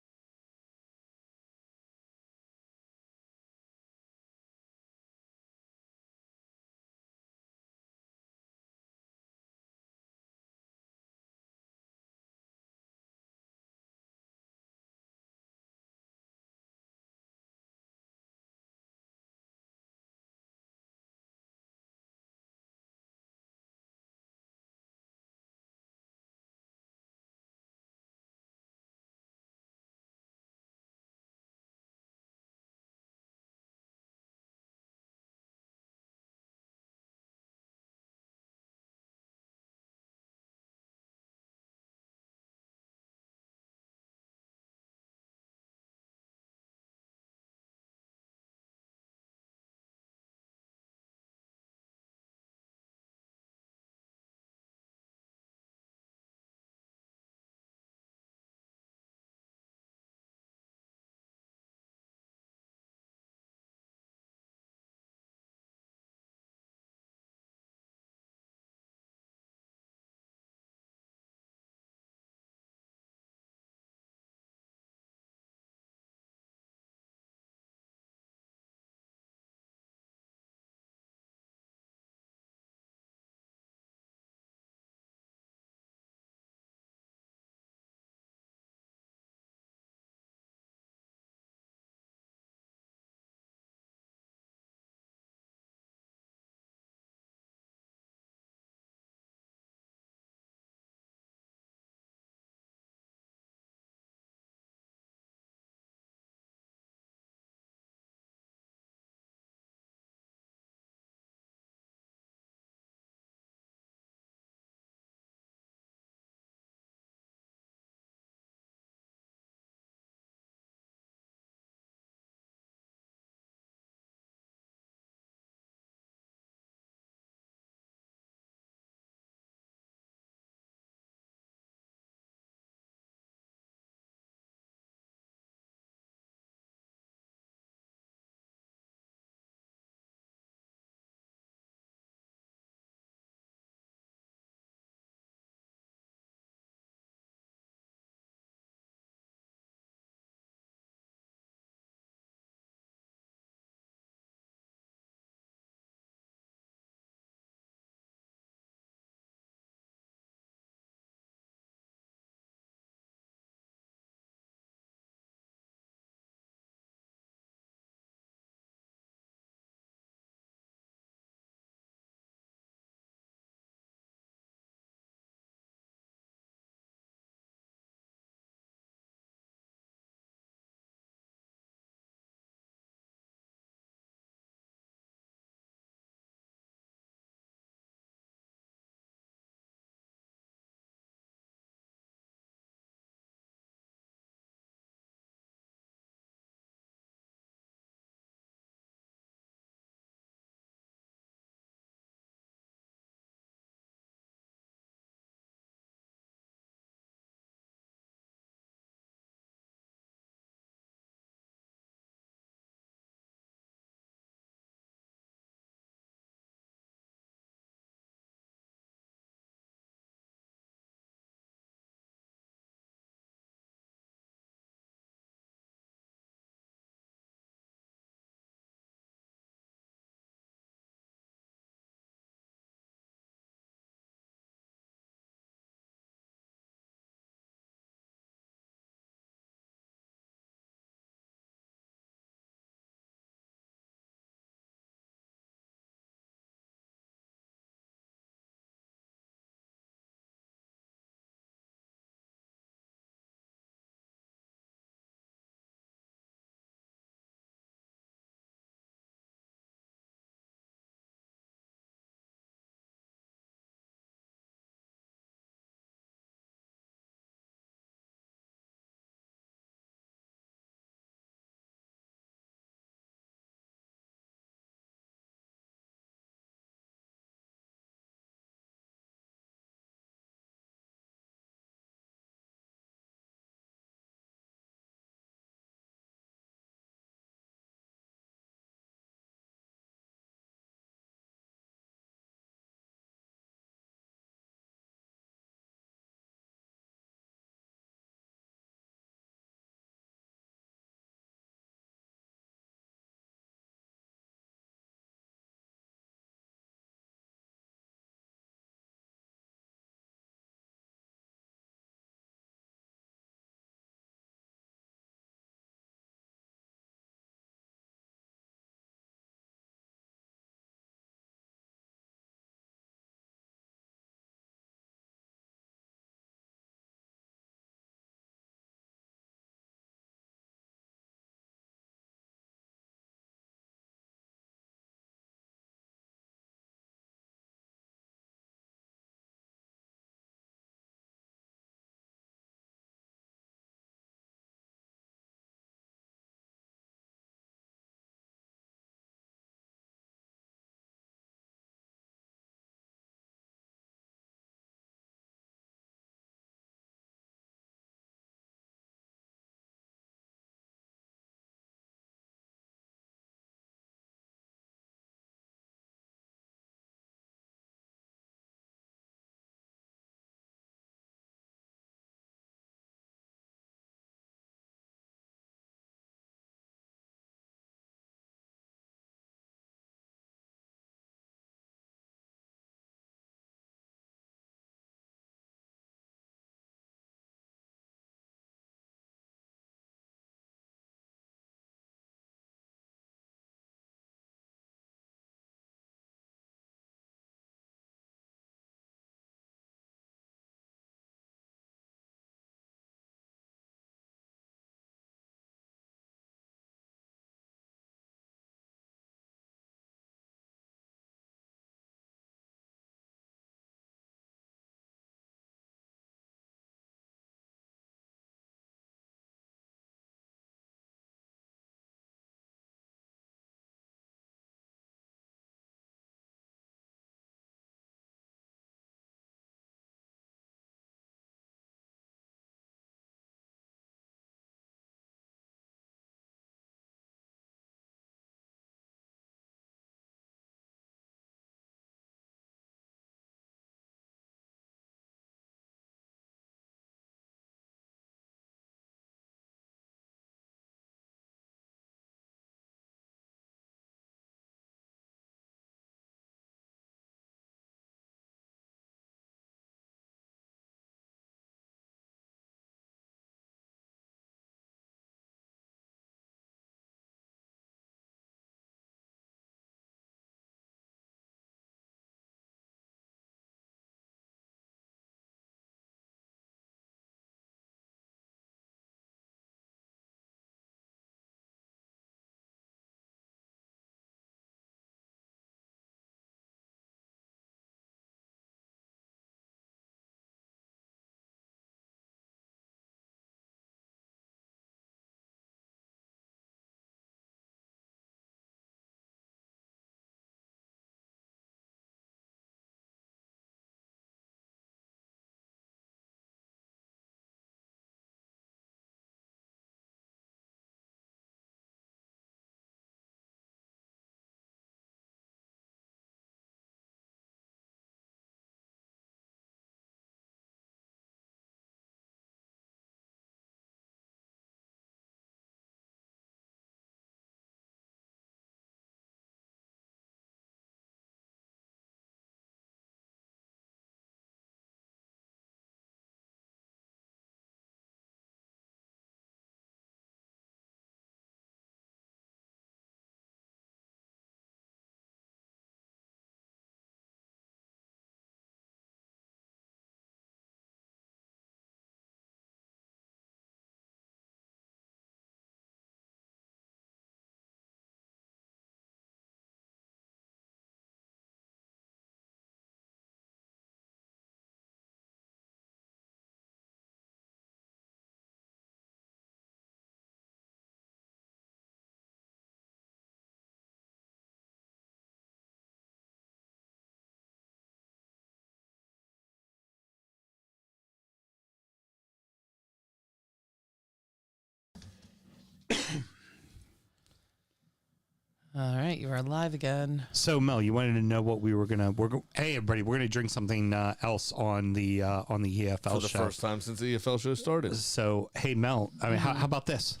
All right, you are live again. So Mel, you wanted to know what we were gonna. Hey everybody, we're gonna drink something else on the EFL For the show. first time since the EFL show started. So hey Mel, I mean, how about this?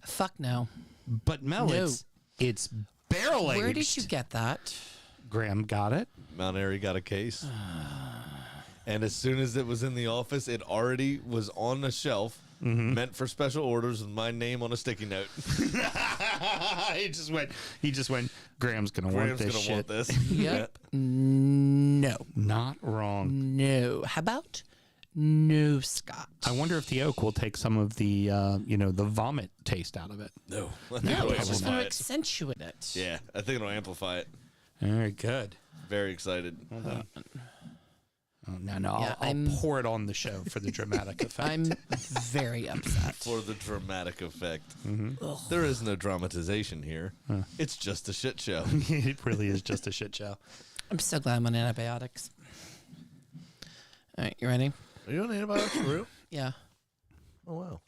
Fuck no. But Mel, No. it's barrel aged. Where did you get that? Graham got it. Mount Airy got a case. And as soon as it was in the office, it already was on the shelf, meant for special orders with my name on a sticky note. He just went. Graham's gonna want Graham's this gonna shit. want this. Yep. No. Not wrong. No. How about no Scott? I wonder if the oak will take some of the the vomit taste out of it. No. I think No, it'll it's just going amplify to it. accentuate it. Yeah, I think it'll amplify it. Very good. Very excited. Oh, no, Yeah, I'll pour it on the show for the dramatic effect. I'm very upset. For the dramatic effect. There is no dramatization here. It's just a shit show. It really is just a shit show. I'm so glad I'm on antibiotics. All right, you ready? Are you on antibiotics for real? Yeah. Oh, wow.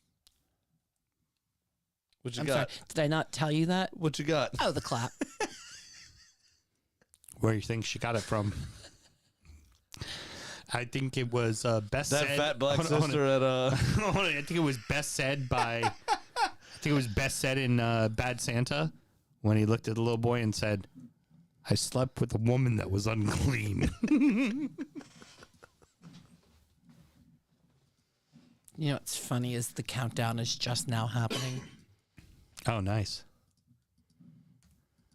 What you I'm got? sorry. Did I not tell you that? What you got? Oh, the clap. Where do you think she got it from? I think it was best That said. fat black hold on, sister at hold on. I think it was best said by. I think it was best said in Bad Santa when he looked at the little boy and said, "I slept with a woman that was unclean." You know what's funny is the countdown is just now happening. Oh, nice.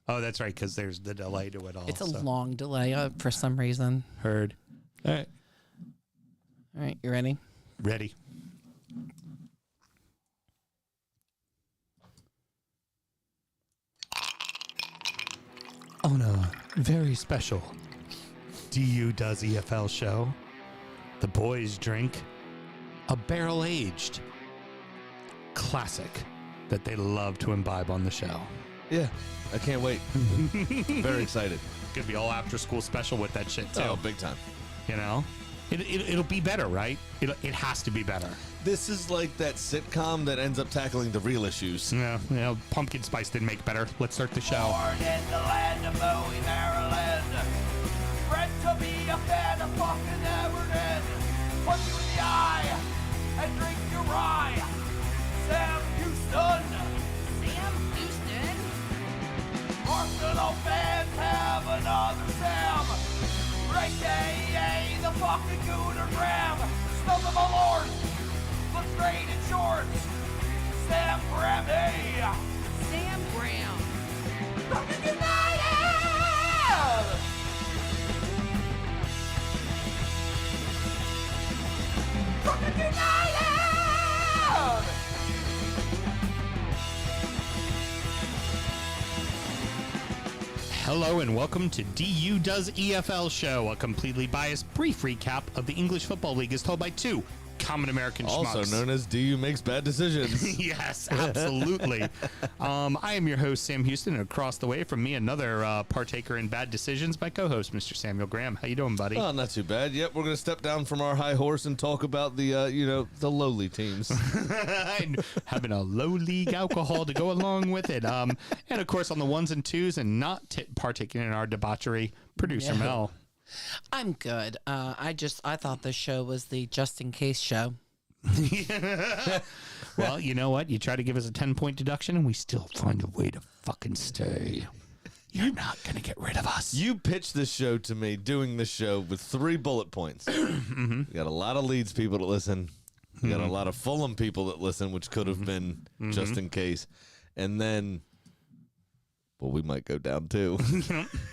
Oh, that's right, because there's the delay to it all. It's a so. long delay for some reason. Heard. All right. All right, you ready? Ready. On a very special DU Does EFL show, the boys drink a barrel-aged classic that they love to imbibe on the show. Yeah, I can't wait. Very excited. Could be all after-school special with that shit, too. Oh, big time. You know? It'll be better, right? It has to be better. This is like that sitcom that ends up tackling the real issues. Yeah, pumpkin spice didn't make better. Let's start the show. Born in the land of Bowie, Maryland. Bred to be a fan of fucking Everton. Punch you in the eye and drink your rye. Sam Huston. Sam Houston. Arsenal fans have another Sam. AKA the fucking Gooner Graham. Snub of my lord. Looks great in shorts. Sam Graham, hey. Sam Graham. Fucking United! Fucking United! Hello and welcome to DU Does EFL Show, a completely biased brief recap of the English Football League as told by two common American Also schmucks. known as DU Makes Bad Decisions. Yes, absolutely. I am your host, Sam Houston, and across the way from me, another partaker in bad decisions, my co-host, Mr. Samuel Graham. How you doing, buddy? Oh, not too bad. Yep, we're going to step down from our high horse and talk about the, the lowly teams. And having a low league alcohol to go along with it. And of course, on the ones and twos and not partaking in our debauchery, Producer Yeah. Mel. I'm good. I thought this show was the just in case show. Well, you know what? You try to give us a 10-point deduction, and we still find a way to fucking stay. You're not going to get rid of us. You pitched this show to me, doing this show with 3 bullet points. You got a lot of Leeds people that listen. You got a lot of Fulham people that listen, which could have been just in case. And then, well, we might go down too.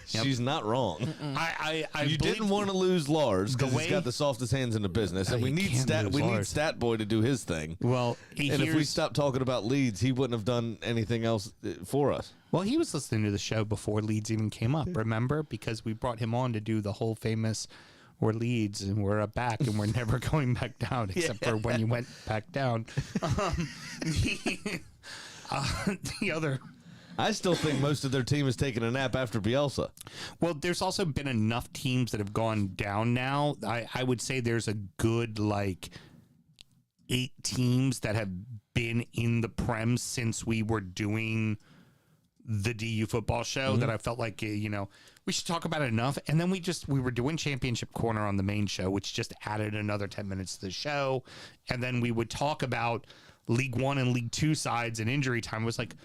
She's not wrong. I You believe- didn't want to lose Lars because The he's way- got the softest hands in the business, and No, we you need can't lose we need Lars. Stat Boy to do his thing. Well, And if we stopped talking about Leeds, he wouldn't have done anything else for us. Well, he was listening to the show before Leeds even came up, remember? Because we brought him on to do the whole famous "We're Leeds and we're back and we're never going back down," except for when you went back down. The other... I still think most of their team is taking a nap after Bielsa. Well, there's also been enough teams that have gone down now. I would say there's a good, 8 teams that have been in the Prem since we were doing the DU football show that I felt like, we should talk about it enough. And then we were doing Championship Corner on the main show, which just added another 10 minutes to the show. And then we would talk about League One and League Two sides and injury time. It was like,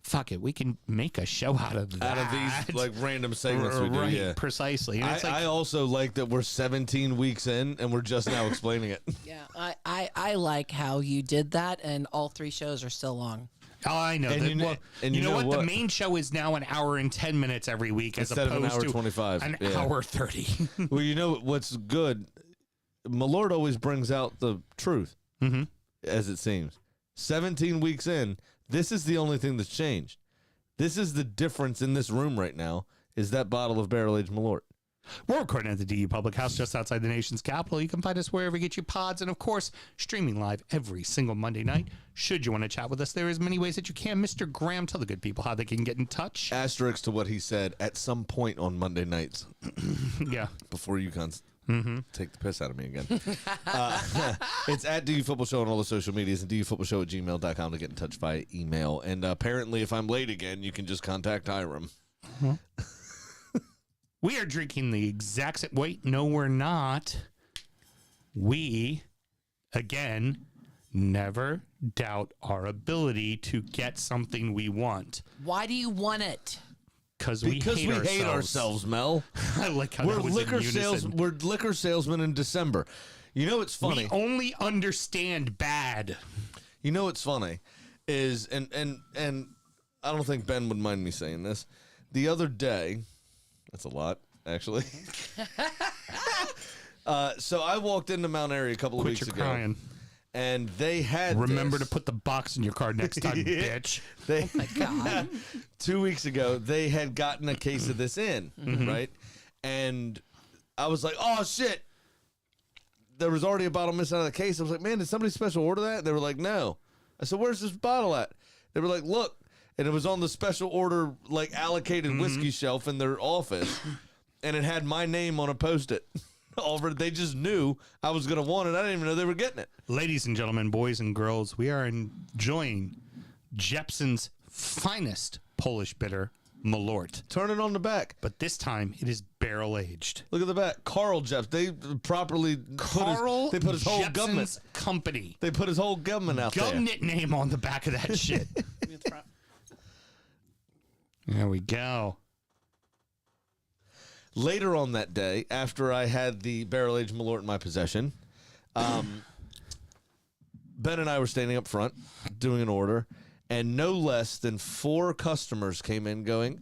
fuck it, we can make a show out of that. Out of these like random segments we do, right, yeah. Precisely. And it's like, I also like that we're 17 weeks in and we're just now explaining it. Yeah, I like how you did that, and all 3 shows are still long. oh, I know. And you know what? The main show is now an hour and 10 minutes every week as Instead of an opposed hour to 25. an Yeah. hour 30. Well, you know what's good? Malort always brings out the truth, as it seems. 17 weeks in, this is the only thing that's changed. This is the difference in this room right now, is that bottle of barrel-aged Malort. We're recording at the DU Public House just outside the nation's capital. You can find us wherever you get your pods, and of course, streaming live every single Monday night. Should you want to chat with us, there is many ways that you can. Mr. Graham, tell the good people how they can get in touch. Asterisk to what he said at some point on Monday nights. Yeah. Before you take the piss out of me again. It's at DU Football Show on all the social medias and dufootballshow@gmail.com to get in touch via email. And apparently, if I'm late again, you can just contact Hiram. We are drinking the exact same. Wait, no, we're not. We, again, never doubt our ability to get something we want. Why do you want it? Because we hate ourselves, Mel. I like how We're that was liquor in unison. we're liquor salesmen in December. You know what's funny? We only understand bad. You know what's funny is and I don't think Ben would mind me saying this. The other day, that's a lot, actually. So I walked into Mount Airy a couple of weeks ago. Crying. And they had Remember to put the box in your car next time, bitch. They, My God. 2 weeks ago, they had gotten a case of this in, right? And I was like, oh, shit. There was already a bottle missing out of the case. I was like, man, did somebody special order that? They were like, no. I said, where's this bottle at? They were like, look. And it was on the special order, like, allocated whiskey shelf in their office. And it had my name on a Post-it. They just knew I was going to want it. I didn't even know they were getting it. Ladies and gentlemen, boys and girls, we are enjoying Jeppson's finest Polish bitter, Malort. Turn it on the back. But this time, it is barrel-aged. Look at the back. Carl Jeps. They properly Carl they put his whole Jeppson's government company. They put his whole government out there. Government name on the back of that shit. There we go. Later on that day, after I had the barrel-aged Malort in my possession, Ben and I were standing up front doing an order, and no less than 4 customers came in going,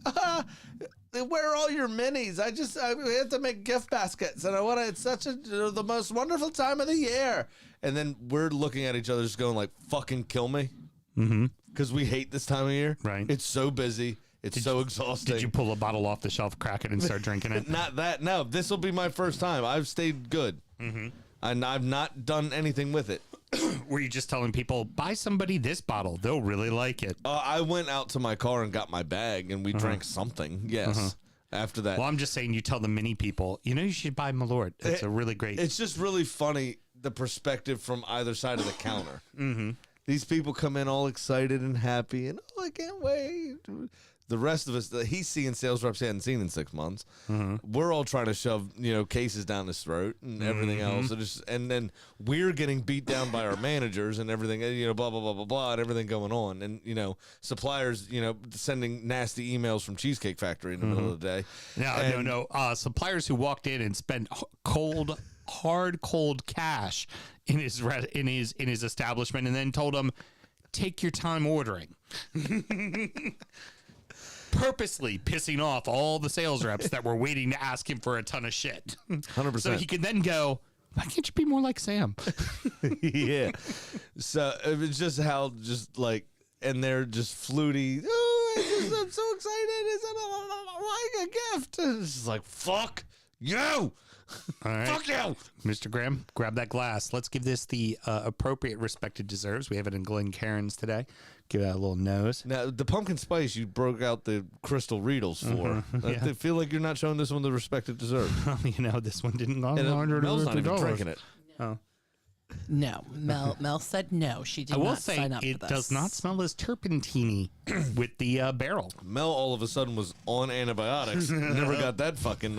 where are all your minis? We have to make gift baskets, and it's such the most wonderful time of the year. And then we're looking at each other just going like, fucking kill me. Because we hate this time of year. Right. It's so busy. It's so exhausting. Did you pull a bottle off the shelf, crack it, and start drinking it? Not that. No, this will be my first time. I've stayed good. And I've not done anything with it. Were you just telling people, buy somebody this bottle? They'll really like it. I went out to my car and got my bag, and we drank something. Yes. After that. Well, I'm just saying, you tell the mini people, you should buy Malort. It's a really great. It's just really funny, the perspective from either side of the counter. These people come in all excited and happy, and I can't wait. The rest of us, he's seeing sales reps he hadn't seen in 6 months. We're all trying to shove, cases down his throat and everything else. And then we're getting beat down by our managers and everything, blah, blah, blah, blah, blah, and everything going on. And, suppliers, sending nasty emails from Cheesecake Factory in the middle of the day. No. Suppliers who walked in and spent hard, cold cash in his establishment and then told him, take your time ordering. Purposely pissing off all the sales reps that were waiting to ask him for a ton of shit. 100%. So he could then go, why can't you be more like Sam? Yeah. So it was just how and they're just fluty. Oh, I'm so excited. It's like a gift. It's just like, fuck you. All right. Fuck you. Mr. Graham, grab that glass. Let's give this the appropriate respect it deserves. We have it in Glencairn's today. Give that a little nose. Now, the pumpkin spice you broke out the crystal Riedels for. I feel like you're not showing this one the respect it deserves. This one didn't go And $150. Mel's not even drinking it. Oh. No, Mel said no. She did I will not say sign up for it this. does not smell as turpentine with the barrel. Mel all of a sudden was on antibiotics. Never got that fucking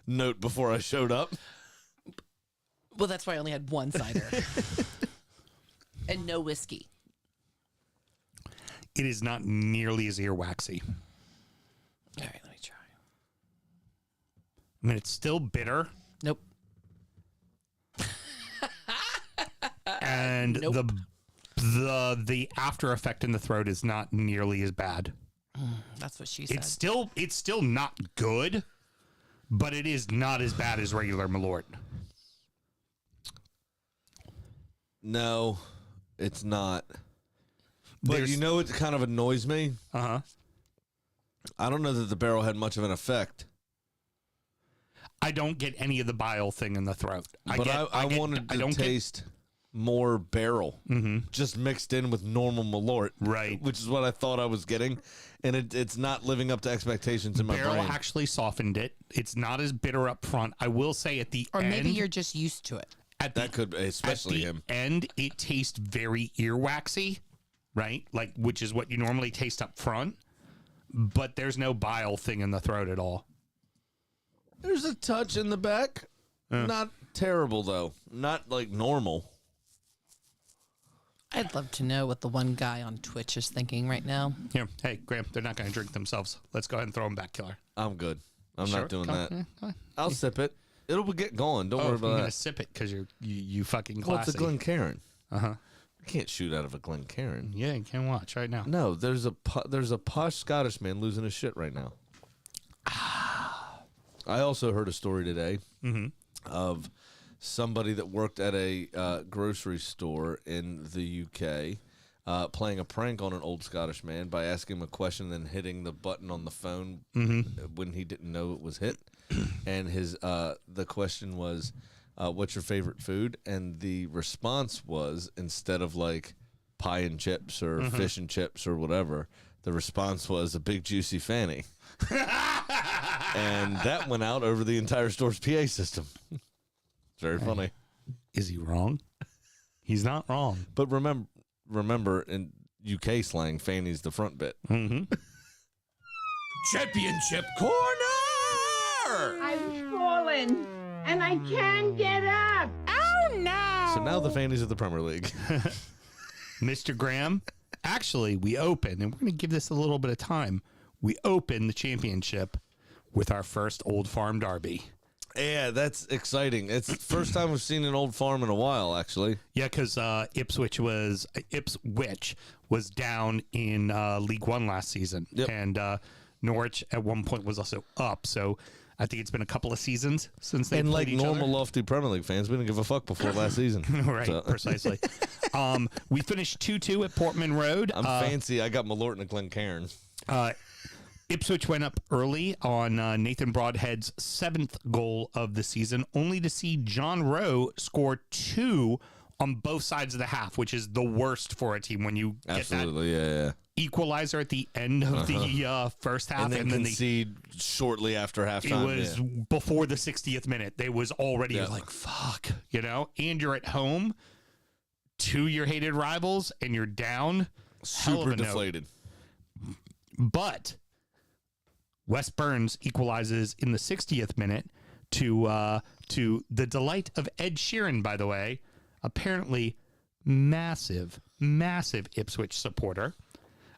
note before I showed up. Well, that's why I only had one cider and no whiskey. It is not nearly as earwaxy. All right, let me try. I mean, it's still bitter, Nope. and Nope. the after effect in the throat is not nearly as bad. That's what she said. It's still not good, but it is not as bad as regular Malort. No, it's not. But There's- you know what kind of annoys me? Uh-huh. I don't know that the barrel had much of an effect. I don't get any of the bile thing in the throat. I wanted to I don't taste more barrel, just mixed in with normal Malort, Right. Which is what I thought I was getting, and it's not living up to expectations in my barrel brain. actually softened it. It's not as bitter up front. I will say at the or end, maybe you're just used to it. at That could, especially at him. the end, it tastes very earwaxy, right? Like, which is what you normally taste up front. But there's no bile thing in the throat at all. There's a touch in the back, not terrible though, not like normal. I'd love to know what the one guy on Twitch is thinking right now. Here, hey, Graham, they're not going to drink themselves. Let's go ahead and throw them back, killer. I'm good. I'm Sure, not doing come- that. yeah, go ahead. I'll sip it. It'll get going. Don't Oh, worry I'm about going to that. sip it because you fucking Well, classy. it's a Glencairn. Uh-huh. I can't shoot out of a Glencairn. Yeah, you can watch right now. No, there's a posh Scottish man losing his shit right now. I also heard a story today of somebody that worked at a grocery store in the UK playing a prank on an old Scottish man by asking him a question and then hitting the button on the phone when he didn't know it was hit. And the question was, what's your favorite food? And the response was, instead of like pie and chips or fish and chips or whatever, the response was a big juicy fanny. And that went out over the entire store's PA system. It's very funny. Is he wrong? He's not wrong. But remember in UK slang, fanny's the front bit. Championship corner! I've fallen and I can't get up. Oh no! So now the fannies of the Premier League. Mr. Graham, actually, we open, and we're going to give this a little bit of time. We open the championship with our first Old Farm derby. Yeah, that's exciting. It's the first time we've seen an old farm in a while, actually. Yeah, because Ipswich was down in League One last season, Yep. and Norwich at one point was also up. So I think it's been a couple of seasons since they And played like each normal other. lofty Premier League fans, we didn't give a fuck before last season. Right, So- precisely. We finished 2-2 at Portman Road. I'm fancy. I got Malort and a Glencairn. Ipswich went up early on Nathan Broadhead's 7th goal of the season, only to see John Rowe score 2 on both sides of the half, which is the worst for a team when you get Absolutely, yeah. that equalizer at the end of the first half. And then concede shortly after halftime. it was before the 60th minute. They was already like, fuck, you know? And you're at home to your hated rivals, and you're down. Hell of super a note. deflated. But Wes Burns equalizes in the 60th minute to the delight of Ed Sheeran, by the way, apparently massive Ipswich supporter.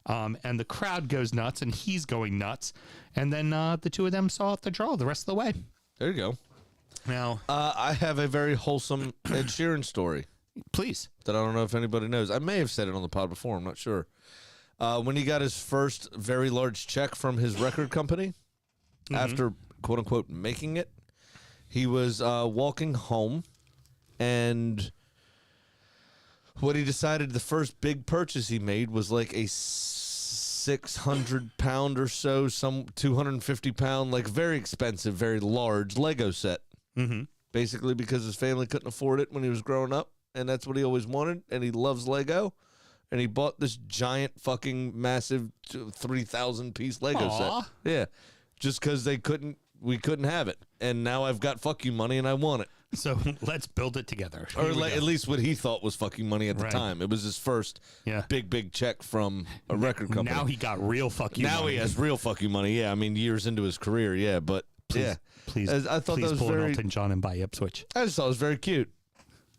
And the crowd goes nuts, and he's going nuts. And then the two of them saw out the draw the rest of the way. There you go. Now, I have a very wholesome Ed Sheeran story please. that I don't know if anybody knows. I may have said it on the pod before. I'm not sure. When he got his first very large check from his record company after, quote unquote, making it, he was walking home, and what he decided the first big purchase he made was like a 600 pound or so, some 250 pound, like very expensive, very large Lego set. Basically because his family couldn't afford it when he was growing up, and that's what he always wanted, and he loves Lego. And he bought this giant fucking massive 3,000 piece Lego Aw. set. Yeah. Just because we couldn't have it. And now I've got fuck you money and I want it. So let's build it together. Or at least what he thought was fucking money at the time. It was his first big check from a record company. Now he got real fuck you money. Now he has real fuck you money. Yeah, I mean, years into his career, yeah. But, Please, I thought that was pull very... an Elton John and buy Ipswich. I just thought it was very cute.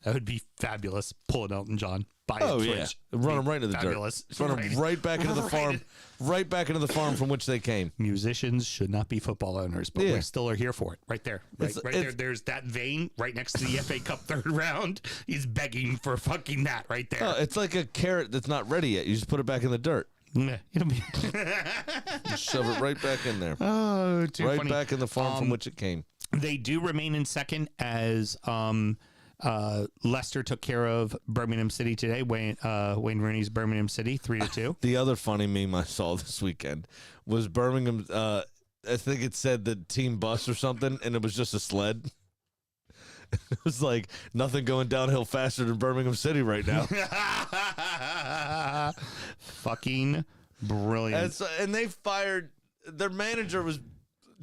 That would be fabulous. Pull an Elton John, buy Oh, Ipswich. yeah. Run them right into the Fabulous. dirt. Run them right back into the farm. Right back into the farm from which they came. Musicians should not be football owners, but we still are here for it. Right there. Right there. There's that vein right next to the FA Cup third round. He's begging for fucking that right there. Oh, it's like a carrot that's not ready yet. You just put it back in the dirt. Yeah, Just shove it right back in there. Oh, too right funny. back in the farm from which it came. They do remain in second as Leicester took care of Birmingham City today. Wayne Rooney's Birmingham City 3-2. The other funny meme I saw this weekend was Birmingham. I think it said the team bus or something, and it was just a sled. It was like nothing going downhill faster than Birmingham City right now. Fucking brilliant. And they fired their manager was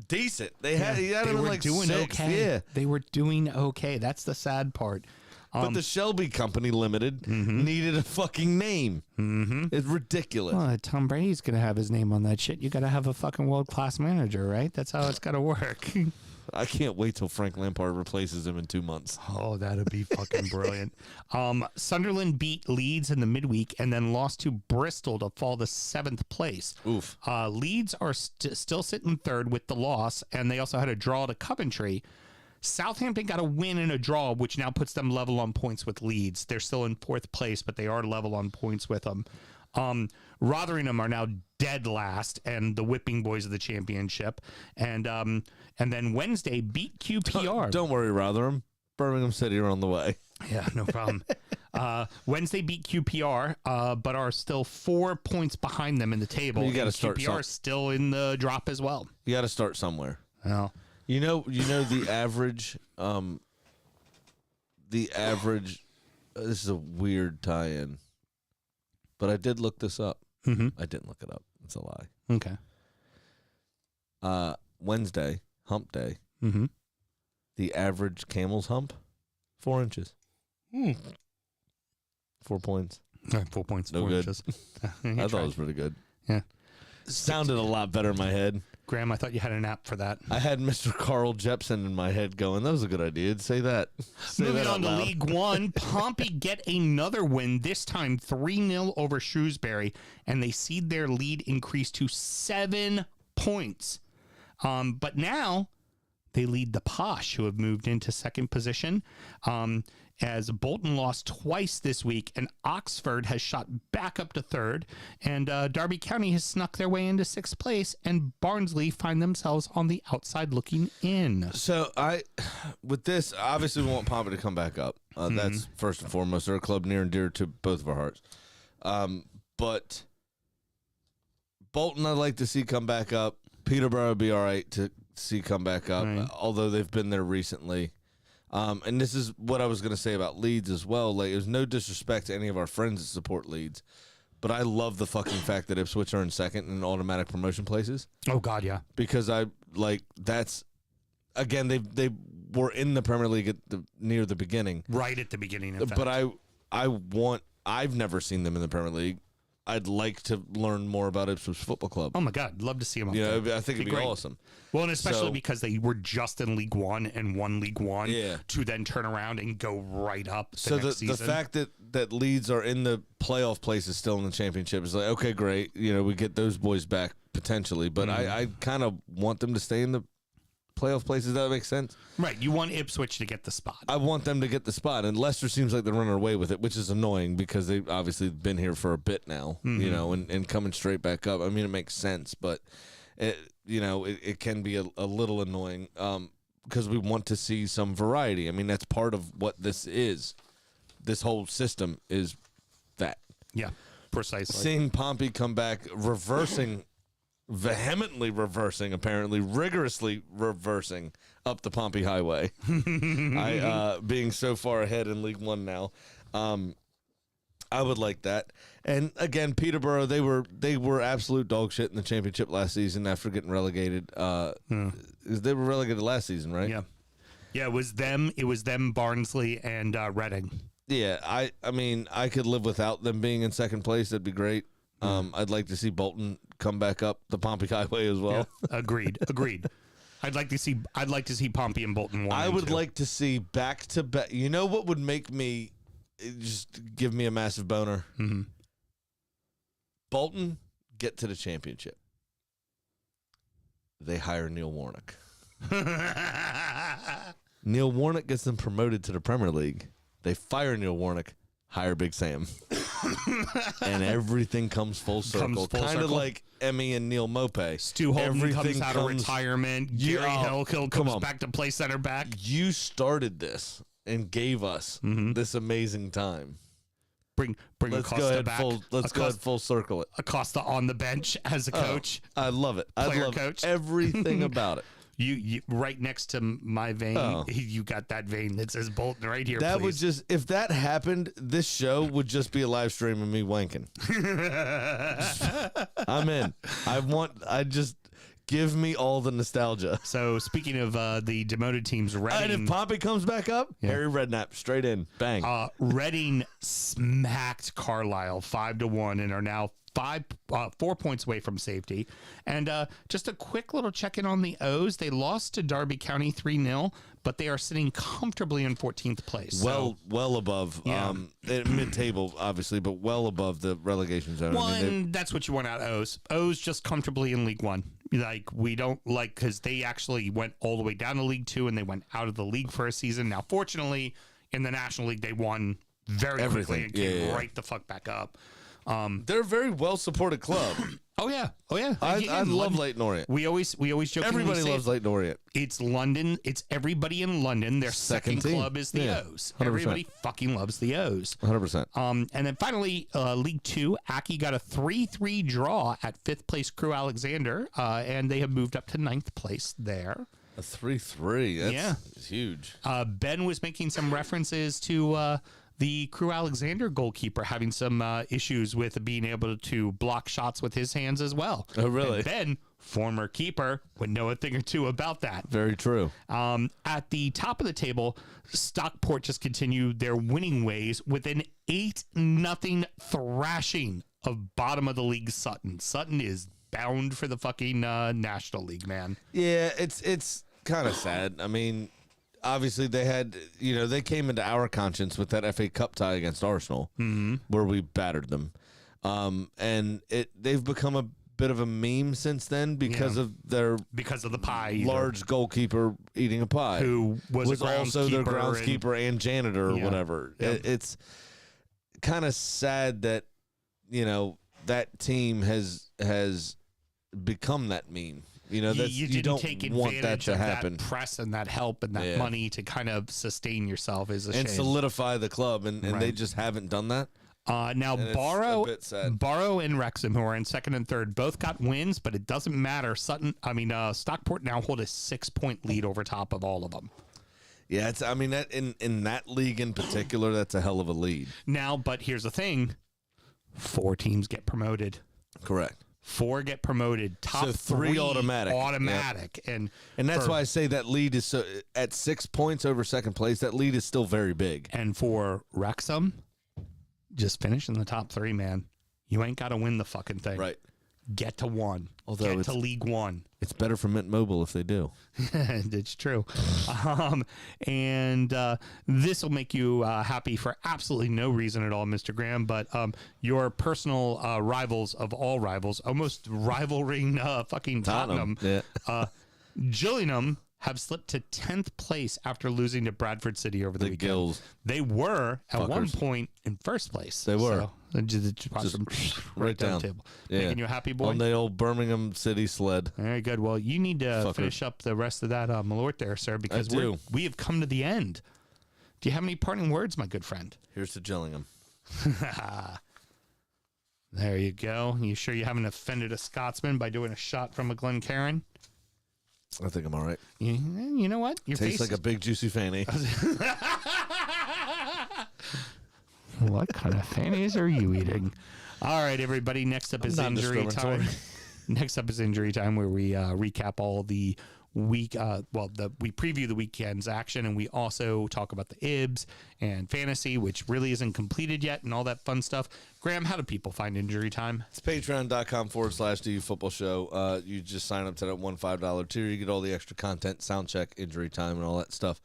decent. He had him in like doing 6th. okay. Yeah. They were doing okay. That's the sad part. But the Shelby Company Limited needed a fucking name. It's ridiculous. Well, Tom Brady's going to have his name on that shit. You got to have a fucking world-class manager, right? That's how it's got to work. I can't wait till Frank Lampard replaces him in 2 months. Oh, that'd be fucking brilliant. Sunderland beat Leeds in the midweek and then lost to Bristol to fall to 7th place. Oof. Leeds are still sitting third with the loss, and they also had a draw to Coventry. Southampton got a win and a draw, which now puts them level on points with Leeds. They're still in 4th place, but they are level on points with them. Rotherham are now dead last and the whipping boys of the championship. And then Wednesday beat QPR. Don't worry, Rotherham. Birmingham City are on the way. Yeah, no problem. Wednesday beat QPR, but are still 4 points behind them in the table. You got to start. QPR is still in the drop as well. You got to start somewhere. Well, you know the average. This is a weird tie-in, but I did look this up. I didn't look it up. It's a lie. Okay. Wednesday, hump day. The average camel's hump, 4 inches. 4 points. 4 points. No 4 good. inches. I thought it was pretty good. Yeah. Sounded a lot better in my head. Graham, I thought you had an app for that. I had Mr. Carl Jepsen in my head going, that was a good idea. Say that. Moving on to League One, Pompey get another win, this time 3-0 over Shrewsbury, and they see their lead increase to 7 points. But now they lead the Posh, who have moved into second position. As Bolton lost twice this week, and Oxford has shot back up to third, and Derby County has snuck their way into 6th place, and Barnsley find themselves on the outside looking in. So with this, obviously we want Pompey to come back up. That's first and foremost. They're a club near and dear to both of our hearts. But Bolton I'd like to see come back up. Peterborough would be all right to see come back up, although they've been there recently. And this is what I was going to say about Leeds as well. Like, there's no disrespect to any of our friends that support Leeds, but I love the fucking fact that Ipswich are in second in automatic promotion places. Oh God, yeah. Because that's again they were in the Premier League near the beginning, right at the beginning. But I've never seen them in the Premier League. I'd like to learn more about Ipswich Football Club. Oh my God, love to see them up there. I think it'd be awesome. Well, and especially because they were just in League One and won League One to then turn around and go right up next season. The fact that Leeds are in the playoff places still in the championship is like, okay, great. We get those boys back potentially, but I kind of want them to stay in the playoff places. That makes sense. Right. You want Ipswich to get the spot. I want them to get the spot, and Leicester seems like they're running away with it, which is annoying because they've obviously been here for a bit now, and coming straight back up. I mean, it makes sense, but it can be a little annoying because we want to see some variety. I mean, that's part of what this is. This whole system is that. Yeah, precisely. Seeing Pompey come back, vehemently reversing, apparently rigorously reversing up the Pompey Highway. Being so far ahead in League One now, I would like that. And again, Peterborough, they were absolute dog shit in the championship last season after getting relegated. They were relegated last season, right? Yeah. Yeah, it was them. It was them, Barnsley, and Reading. Yeah, I mean, I could live without them being in second place. That'd be great. I'd like to see Bolton come back up the Pompey Highway as well. Yeah, agreed. I'd like to see Pompey and Bolton 1 I and would 2. like to see back to back. You know what would make me just give me a massive boner? Mm-hmm. Bolton get to the championship. They hire Neil Warnock. Neil Warnock gets them promoted to the Premier League. They fire Neil Warnock, hire Big Sam. And everything comes full circle. Kind of like Emmy and Neil Mopey. Stu Holden comes out of retirement. Gary Hill comes back to play center back. You started this and gave us this amazing time. Bring Acosta back. Let's go ahead full circle it. Acosta on the bench as a coach. I love it. I love coach. everything about it. You right next to my vein, you got that vein that says Bolton right here. That please. would just, if that happened, this show would just be a live stream of me wanking. I'm in. I just give me all the nostalgia. So speaking of the demoted teams, Reading. And if Pompey comes back up, Harry Redknapp straight in, bang. Reading smacked Carlisle 5-1 and are now 4 points away from safety. And just a quick little check-in on the O's. They lost to Derby County 3-0, but they are sitting comfortably in 14th place. Well above, mid-table, obviously, but well above the relegation zone. Well, that's what you want out of O's. O's just comfortably in League One. Like, we don't like, because they actually went all the way down to League Two, and they went out of the league for a season. Now, fortunately, in the National League, they won very quickly and came right the fuck back up. They're a very well-supported club. Oh yeah. I love Leyton Orient. We always jokingly Everybody say loves Leyton Orient. It's London. It's everybody in London. Their second team. club is the O's. 100%. Everybody fucking loves the O's. 100%. And then finally, League Two, Aki got a 3-3 draw at 5th place Crew Alexander, and they have moved up to 9th place there. A 3-3. That's huge. Ben was making some references to the Crew Alexander goalkeeper having some issues with being able to block shots with his hands as well. Oh, really? And Ben, former keeper, would know a thing or two about that. Very true. At the top of the table, Stockport just continued their winning ways with an 8-0 thrashing of bottom of the league Sutton. Sutton is bound for the fucking National League, man. Yeah, it's kind of sad. I mean, obviously they had, they came into our conscience with that FA Cup tie against Arsenal, where we battered them. And they've become a bit of a meme since then because of the pie, large goalkeeper eating a pie, who was also their groundskeeper and janitor or whatever. Yep. It's kind of sad that that team has become that meme. You don't take want that to happen. That press and that help and that money to kind of sustain yourself is a shame. And solidify the club, and they just haven't done that. Now, Barrow and Wrexham, who are in second and third, both got wins, but it doesn't matter. Stockport now hold a 6-point lead over top of all of them. Yeah, that in that league in particular, that's a hell of a lead. Now, but here's the thing: 4 teams get promoted. Correct. 4 get promoted. Top so 3 automatic. Yep. And that's why I say that lead is at 6 points over second place. That lead is still very big. And for Wrexham, just finish in the top 3, man. You ain't got to win the fucking thing. Get to 1. Although get to League One. It's better for Mint Mobile if they do. It's true. And this will make you happy for absolutely no reason at all, Mr. Graham. But your personal rivals of all rivals, almost rivaling fucking Tottenham, Gillingham have slipped to 10th place after losing to Bradford City over the weekend. Gills. They were at one point in first place. They were. So, just right down the table. Making you a happy boy? On the old Birmingham City sled. Very good. Well, you need to finish up the rest of that Malort there, sir, because we have come to the end. Do you have any parting words, my good friend? Here's to Gillingham. There you go. You sure you haven't offended a Scotsman by doing a shot from a Glencairn? I think I'm all right. You know what? Your tastes face like a big juicy fanny. What kind of fannies are you eating? All right, everybody. Next up is injury time. Next up is injury time, where we recap all the we preview the weekend's action, and we also talk about the IBS and fantasy, which really isn't completed yet, and all that fun stuff. Graham, how do people find Injury Time? It's patreon.com/DU Football Show. You just sign up to that $5 tier. You get all the extra content, sound check, Injury Time, and all that stuff.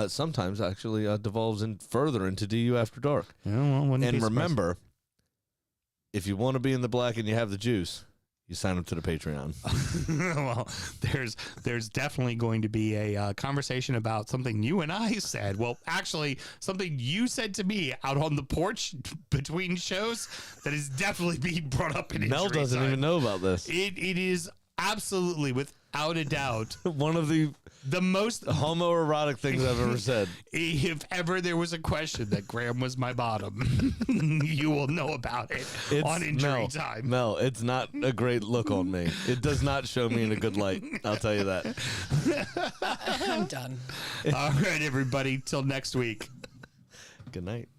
Sometimes actually devolves further into DU After Dark. Yeah, well, and remember, if you want to be in the black and you have the juice, you sign up to the Patreon. Well, there's definitely going to be a conversation about something you and I said. Well, actually, something you said to me out on the porch between shows that is definitely being brought up in Mel Injury doesn't Time. even know about this. It is absolutely, without a doubt, one of the most homoerotic things I've ever said. If ever there was a question that Graham was my bottom, you will know about it on Injury Time. Mel, it's not a great look on me. It does not show me in a good light. I'll tell you that. I'm done. All right, everybody. Till next week. Good night.